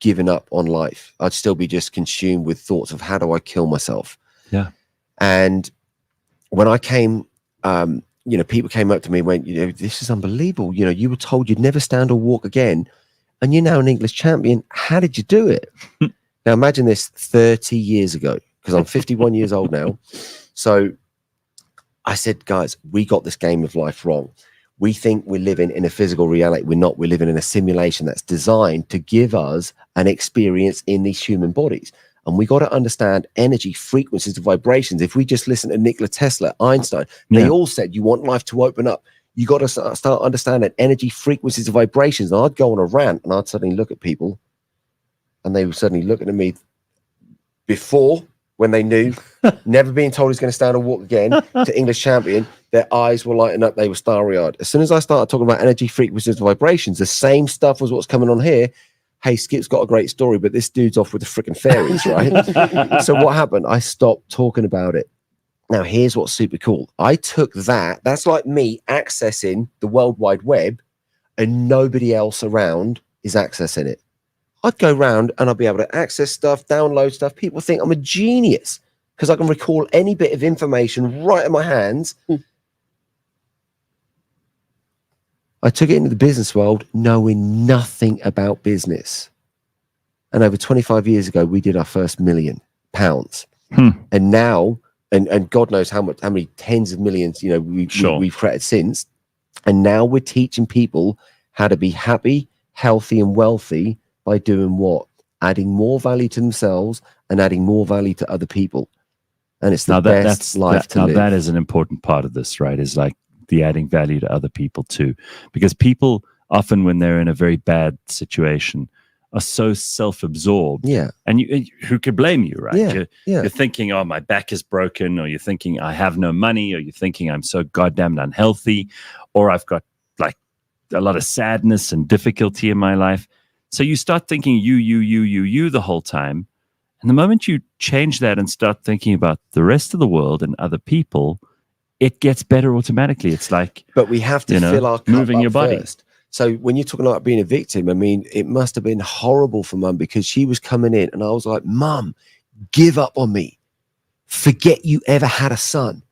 given up on life. I'd still be just consumed with thoughts of how do I kill myself? Yeah. And when I came, people came up to me and went, this is unbelievable. You were told you'd never stand or walk again, and you're now an English champion. How did you do it? Now imagine this 30 years ago, because I'm 51 years old now. So I said, guys, we got this game of life wrong. We think we're living in a physical reality. We're not. We're living in a simulation that's designed to give us an experience in these human bodies. And we got to understand energy, frequencies, and vibrations. If we just listen to Nikola Tesla, Einstein, they all said you want life to open up. You got to start understanding energy, frequencies, and vibrations. And I'd go on a rant and I'd suddenly look at people and they were suddenly looking at me before, when they knew, never being told he's going to stand or walk again, to English champion, their eyes were lighting up. They were starry-eyed. As soon as I started talking about energy, frequencies, and vibrations, the same stuff was what's coming on here. Hey, Skip's got a great story, but this dude's off with the freaking fairies, right? So what happened? I stopped talking about it. Now, here's what's super cool. I took that. That's like me accessing the World Wide Web, and nobody else around is accessing it. I'd go around and I'd be able to access stuff, download stuff. People think I'm a genius because I can recall any bit of information right in my hands. I took it into the business world knowing nothing about business. And over 25 years ago, we did our first £1 million. And now, and God knows how many tens of millions, we've created since. And now we're teaching people how to be happy, healthy, and wealthy by doing what? Adding more value to themselves and adding more value to other people. And it's the best life to live. That is an important part of this, right? Is like the adding value to other people too. Because people often, when they're in a very bad situation, are so self-absorbed. Yeah. And who could blame you, right? Yeah. You're thinking, oh, my back is broken, or you're thinking I have no money, or you're thinking I'm so goddamn unhealthy, or I've got like a lot of sadness and difficulty in my life. So you start thinking you the whole time. And the moment you change that and start thinking about the rest of the world and other people, it gets better automatically. It's like, but we have to fill our cup moving up your body. first. So when you're talking about being a victim, I mean, it must have been horrible for Mum, because she was coming in and I was like, Mum, give up on me. Forget you ever had a son.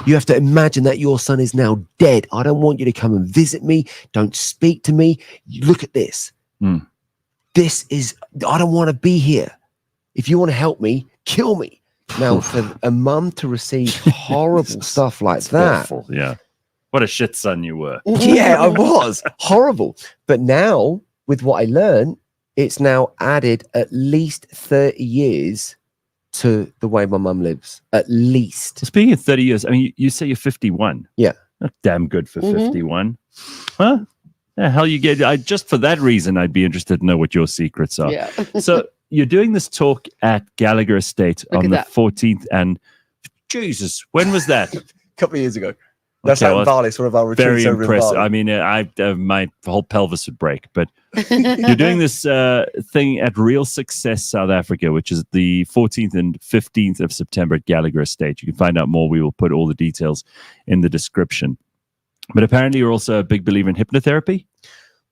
You have to imagine that your son is now dead. I don't want you to come and visit me. Don't speak to me. Look at this. This is, I don't want to be here. If you want to help me, kill me. Now, for a mum to receive horrible stuff like that. Awful, yeah. What a shit son you were. Yeah, I was. Horrible. But now, with what I learned, it's now added at least 30 years to the way my mum lives. At least. So speaking of 30 years, I mean, you say you're 51. Yeah. That's damn good for 51. Huh? The hell you get? Just for that reason, I'd be interested to know what your secrets are. Yeah. So you're doing this talk at Gallagher Estate on the 14th. And Jesus, when was that? A couple of years ago. That's out in Bali, sort of our retreats. Very over in impressive. Bali. I mean, my whole pelvis would break. But you're doing this thing at Real Success South Africa, which is the 14th and 15th of September at Gallagher Estate. You can find out more. We will put all the details in the description. But apparently you're also a big believer in hypnotherapy?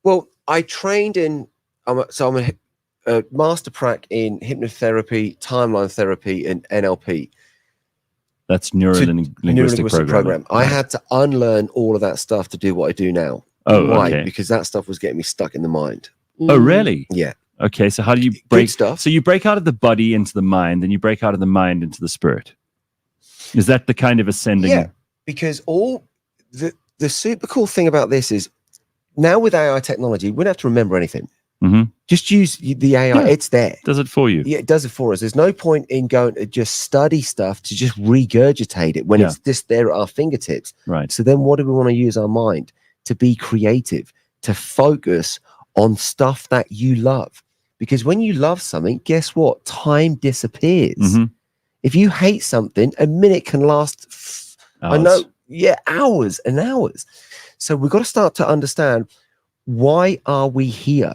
Well, I trained in, I'm a master prac in hypnotherapy, timeline therapy, and NLP. That's neuro-linguistic program. I had to unlearn all of that stuff to do what I do now. Oh, why? okay. Because that stuff was getting me stuck in the mind. Oh, really? Yeah. Okay, so how do you break stuff? So you break out of the body into the mind, then you break out of the mind into the spirit. Is that the kind of ascending? Yeah, because all the super cool thing about this is now with AI technology, we don't have to remember anything. Just use the AI. Yeah. It's there. Does it for you? Yeah, it does it for us. There's no point in going to just study stuff to just regurgitate it when it's just there at our fingertips. Right. So then what do we want to use our mind? To be creative, to focus on stuff that you love. Because when you love something, guess what? Time disappears. If you hate something, a minute can last, hours and hours. So we've got to start to understand, why are we here?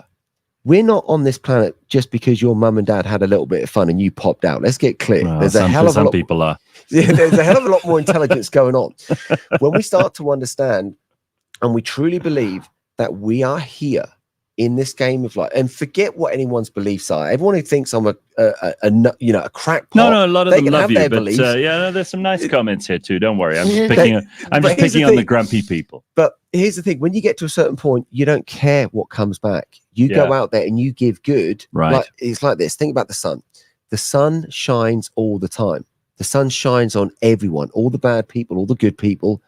We're not on this planet just because your mum and dad had a little bit of fun and you popped out. Let's get clear. There's a hell of a lot. People are. Yeah, there's a hell of a lot more intelligence going on. When we start to understand and we truly believe that we are here in this game of life, and forget what anyone's beliefs are. Everyone who thinks I'm a crackpot. No, a lot of them love you, but beliefs. there's some nice comments here too. Don't worry, I'm just picking on the grumpy people. But here's the thing: when you get to a certain point, you don't care what comes back. You go out there and you give good. Right? Like, it's like this. Think about the sun. The sun shines all the time. The sun shines on everyone, all the bad people, all the good people.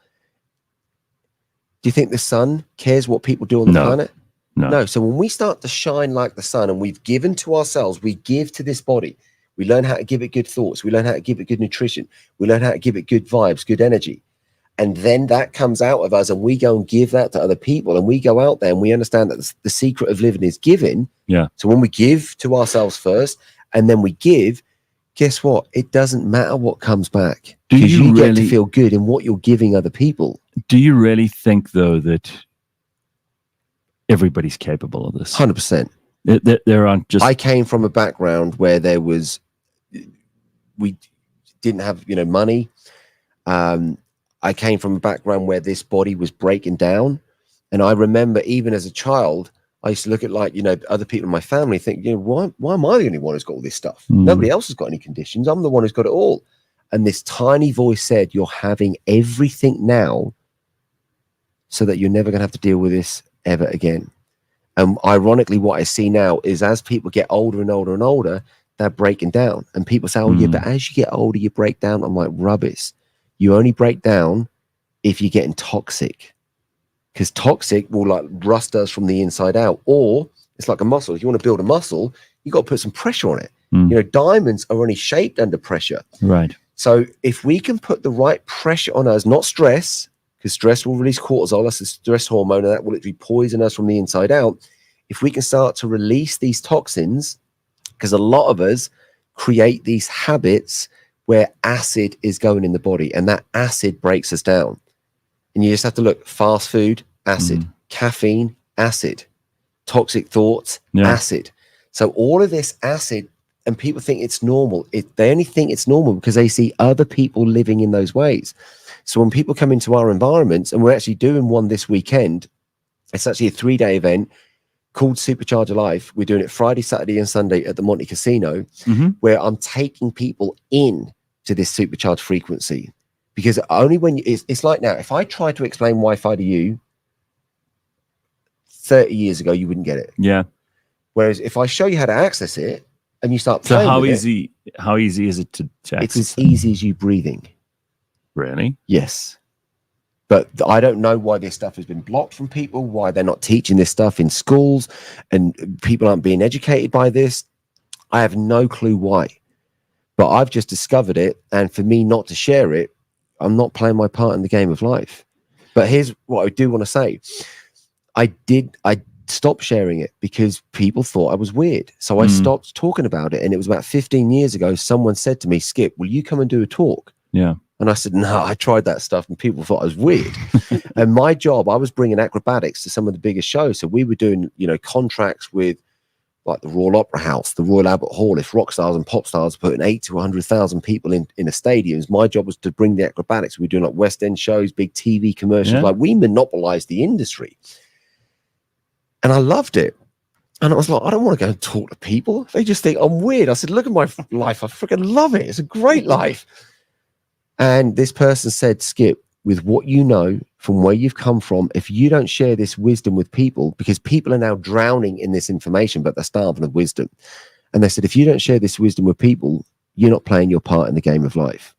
Do you think the sun cares what people do on the planet? No. So when we start to shine like the sun and we've given to ourselves, we give to this body, we learn how to give it good thoughts. We learn how to give it good nutrition. We learn how to give it good vibes, good energy. And then that comes out of us and we go and give that to other people. And we go out there and we understand that the secret of living is giving. Yeah. So when we give to ourselves first and then we give, guess what? It doesn't matter what comes back. Because you get to feel good in what you're giving other people. Do you really think, though, that everybody's capable of this? 100%. There aren't just. I came from a background where we didn't have money. I came from a background where this body was breaking down, and I remember even as a child, I used to look at other people in my family, think, why am I the only one who's got all this stuff? Nobody else has got any conditions. I'm the one who's got it all. And this tiny voice said, "You're having everything now, so that you're never going to have to deal with this ever again." And ironically, what I see now is as people get older and older and older, they're breaking down. And people say, "Oh, yeah, but as you get older, you break down." I'm like, rubbish. You only break down if you're getting toxic, because toxic will rust us from the inside out. Or it's like a muscle. If you want to build a muscle, you got to put some pressure on it. Diamonds are only shaped under pressure. Right. So if we can put the right pressure on us, not stress, because stress will release cortisol, that's the stress hormone, and that will literally poison us from the inside out. If we can start to release these toxins, because a lot of us create these habits where acid is going in the body, and that acid breaks us down. And you just have to look, fast food, acid, caffeine, acid, toxic thoughts, acid. So all of this acid, and people think it's normal. They only think it's normal because they see other people living in those ways. So when people come into our environments, and we're actually doing one this weekend, it's actually a 3-day event called Supercharge Life. We're doing it Friday, Saturday, and Sunday at the Monte Casino, where I'm taking people in to this supercharged frequency. Because only when it's like now, if I try to explain Wi-Fi to you 30 years ago, you wouldn't get it. Yeah. Whereas if I show you how to access it and you start So playing how with easy is it to access? it's as easy as you breathing. Really? Yes. But I don't know why this stuff has been blocked from people, why they're not teaching this stuff in schools, and people aren't being educated by this. I have no clue why. But I've just discovered it, and for me not to share it, I'm not playing my part in the game of life. But here's what I do want to say. I stopped sharing it because people thought I was weird. So I stopped talking about it. And it was about 15 years ago, someone said to me, Skip, will you come and do a talk? Yeah. And I said, no, I tried that stuff and people thought I was weird. And my job, I was bringing acrobatics to some of the biggest shows. So we were doing, contracts with like the Royal Opera House, the Royal Albert Hall. If rock stars and pop stars putting 8 to 100,000 people in a stadium, my job was to bring the acrobatics. We were doing like West End shows, big TV commercials. Like we monopolized the industry. And I loved it. And I was like, I don't want to go and talk to people. They just think I'm weird. I said, look at my life. I freaking love it. It's a great life. And this person said, Skip, with what you know from where you've come from, if you don't share this wisdom with people, because people are now drowning in this information, but they're starving of wisdom. And they said, if you don't share this wisdom with people, you're not playing your part in the game of life.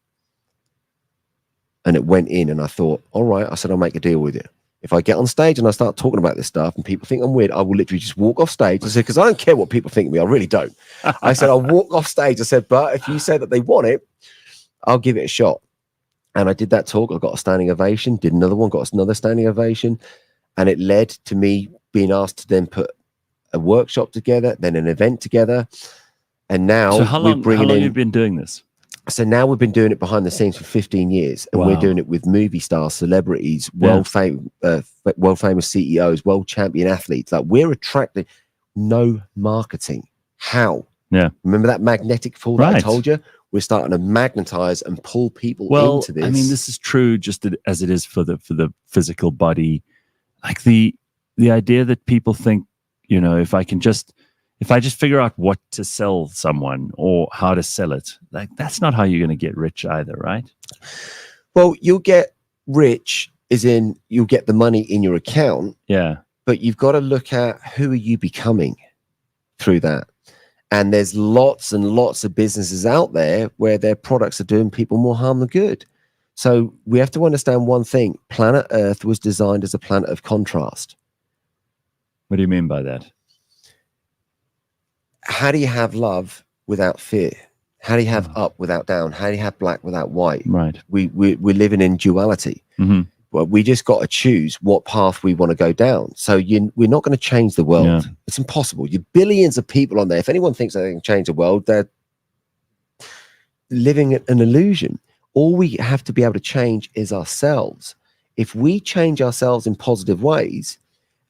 And it went in, and I thought, all right, I said, I'll make a deal with you. If I get on stage and I start talking about this stuff and people think I'm weird, I will literally just walk off stage. I said, because I don't care what people think of me. I really don't. I said, I'll walk off stage. I said, but if you say that they want it, I'll give it a shot. And I did that talk. I got a standing ovation, did another one, got another standing ovation. And it led to me being asked to then put a workshop together, then an event together. And now so how long have you been doing this? So now we've been doing it behind the scenes for 15 years, and we're doing it with movie stars, celebrities, world famous CEOs, world champion athletes. Like we're attracting no marketing. How? Yeah. Remember that magnetic pull that I told you? We're starting to magnetize and pull people into this. I mean, this is true just as it is for the physical body. Like the idea that people think, if I just figure out what to sell someone or how to sell it, like that's not how you're going to get rich either, right? Well, you'll get rich as in you'll get the money in your account. Yeah. But you've got to look at who are you becoming through that. And there's lots and lots of businesses out there where their products are doing people more harm than good. So we have to understand one thing. Planet Earth was designed as a planet of contrast. What do you mean by that? How do you have love without fear? How do you have up without down? How do you have black without white? Right. We're living in duality. Well, we just got to choose what path we want to go down. So we're not going to change the world. Yeah. It's impossible. You're billions of people on there. If anyone thinks they can change the world, they're living an illusion. All we have to be able to change is ourselves. If we change ourselves in positive ways,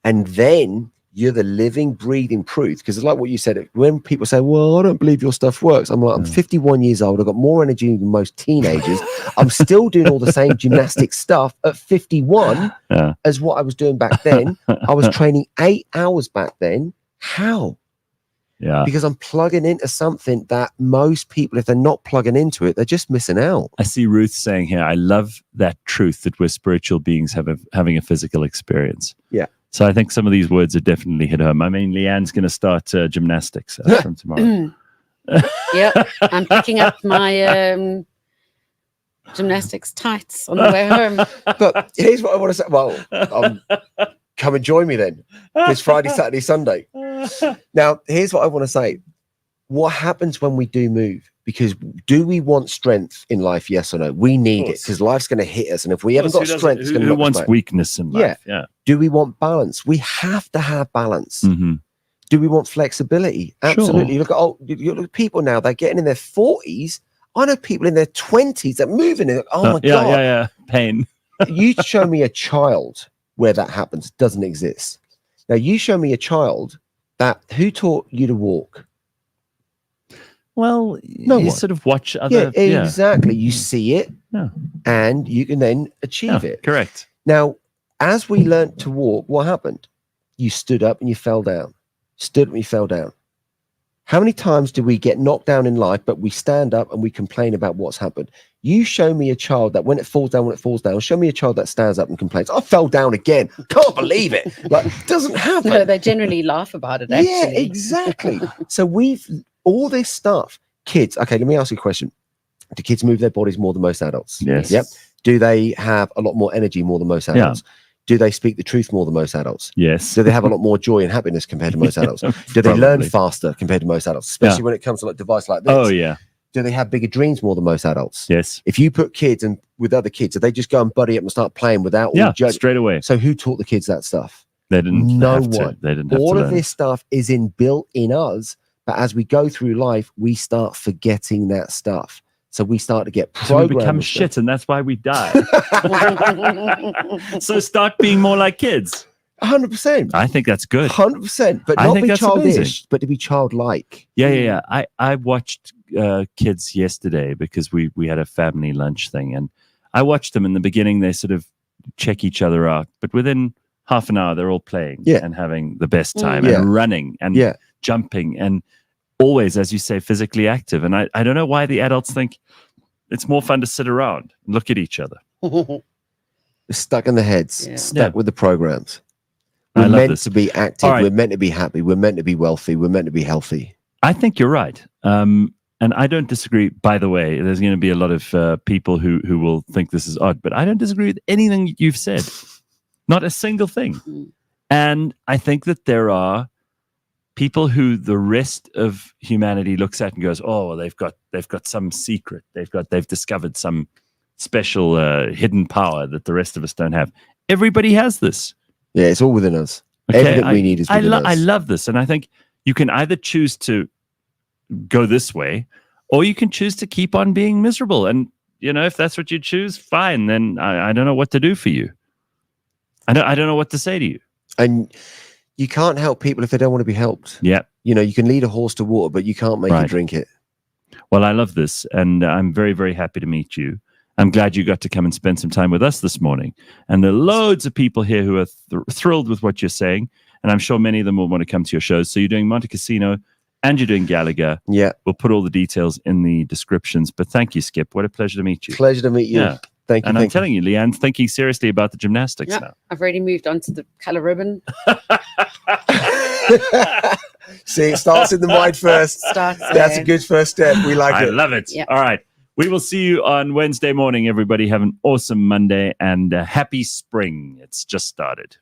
and then you're the living, breathing proof. Because it's like what you said, when people say, well, I don't believe your stuff works. I'm like, I'm 51 years old. I've got more energy than most teenagers. I'm still doing all the same gymnastic stuff at 51 as what I was doing back then. I was training 8 hours back then. How? Yeah. Because I'm plugging into something that most people, if they're not plugging into it, they're just missing out. I see Ruth saying here, I love that truth that we're spiritual beings having a physical experience. Yeah. So I think some of these words have definitely hit home. I mean, Leigh-Ann's going to start gymnastics from tomorrow. Yep. I'm picking up my gymnastics tights on the way home. But here's what I want to say. Well, come and join me then this Friday, Saturday, Sunday. Now, here's what I want to say. What happens when we do move? Because do we want strength in life? Yes or no? We need it because life's going to hit us. And if we haven't got strength, it's going to who wants weakness in life? Yeah. Do we want balance? We have to have balance. Do we want flexibility? Absolutely. Sure. You look at people now, they're getting in their 40s. I know people in their 20s that are moving. Oh my God. Yeah. Pain. You show me a child where that happens. Doesn't exist. Now, you show me a child who taught you to walk? Well, No you one. sort of watch other. Yeah, exactly. You see it, Yeah. and you can then achieve Yeah, it. correct. Now, as we learnt to walk, what happened? You stood up and you fell down. Stood up and you fell down. How many times do we get knocked down in life, but we stand up and we complain about what's happened? You show me a child that when it falls down, show me a child that stands up and complains, I fell down again. Can't believe it. Like, it doesn't happen. No, they generally laugh about it, actually. Yeah, exactly. So all this stuff, kids, okay, let me ask you a question. Do kids move their bodies more than most adults? Yes. Yep. Do they have a lot more energy more than most adults? Do they speak the truth more than most adults? Yes. Do they have a lot more joy and happiness compared to most adults? Do they learn faster compared to most adults, especially when it comes to like device like this? Oh, yeah. Do they have bigger dreams more than most adults? Yes. If you put kids and with other kids, do they just go and buddy up and start playing without all judging? Straight away. So who taught the kids that stuff? They didn't. No have to. one. They didn't have all to of learn. this stuff is built in us, but as we go through life, we start forgetting that stuff. So we start to get So we programmed. become shit, and that's why we die. So start being more like kids. 100%. I think that's good. 100%. But I not think be that's childish, amazing. but to be childlike. Yeah. I watched kids yesterday because we had a family lunch thing, and I watched them in the beginning. They sort of check each other out, but within half an hour, they're all playing and having the best time and running and jumping and always, as you say, physically active. And I don't know why the adults think it's more fun to sit around and look at each other. Stuck in the heads, stuck with the programs. I We're love meant this. to be active. All right. We're meant to be happy. We're meant to be wealthy. We're meant to be healthy. I think you're right. And I don't disagree. By the way, there's going to be a lot of people who will think this is odd, but I don't disagree with anything you've said. Not a single thing. And I think that there are people who the rest of humanity looks at and goes, "Oh, they've got some secret. They've discovered some special hidden power that the rest of us don't have." Everybody has this. Yeah, it's all within us. Okay, Everything we need is within us. I love this, and I think you can either choose to go this way, or you can choose to keep on being miserable. And if that's what you choose, fine. Then I don't know what to do for you. I don't know what to say to you. And you can't help people if they don't want to be helped. Yeah. You can lead a horse to water, but you can't make it drink it. Well, I love this, and I'm very, very happy to meet you. I'm glad you got to come and spend some time with us this morning. And there are loads of people here who are thrilled with what you're saying, and I'm sure many of them will want to come to your shows. So you're doing Monte Cassino, and you're doing Gallagher. Yeah. We'll put all the details in the descriptions. But thank you, Skip. What a pleasure to meet you. Pleasure to meet you. Yeah. Thank you. And I'm telling you, Leigh-Ann's thinking seriously about the gymnastics now. I've already moved on to the color ribbon. See, it starts in the mind first. That's a good first step. We like it. I love it. All right. We will see you on Wednesday morning, everybody. Have an awesome Monday and a happy spring. It's just started.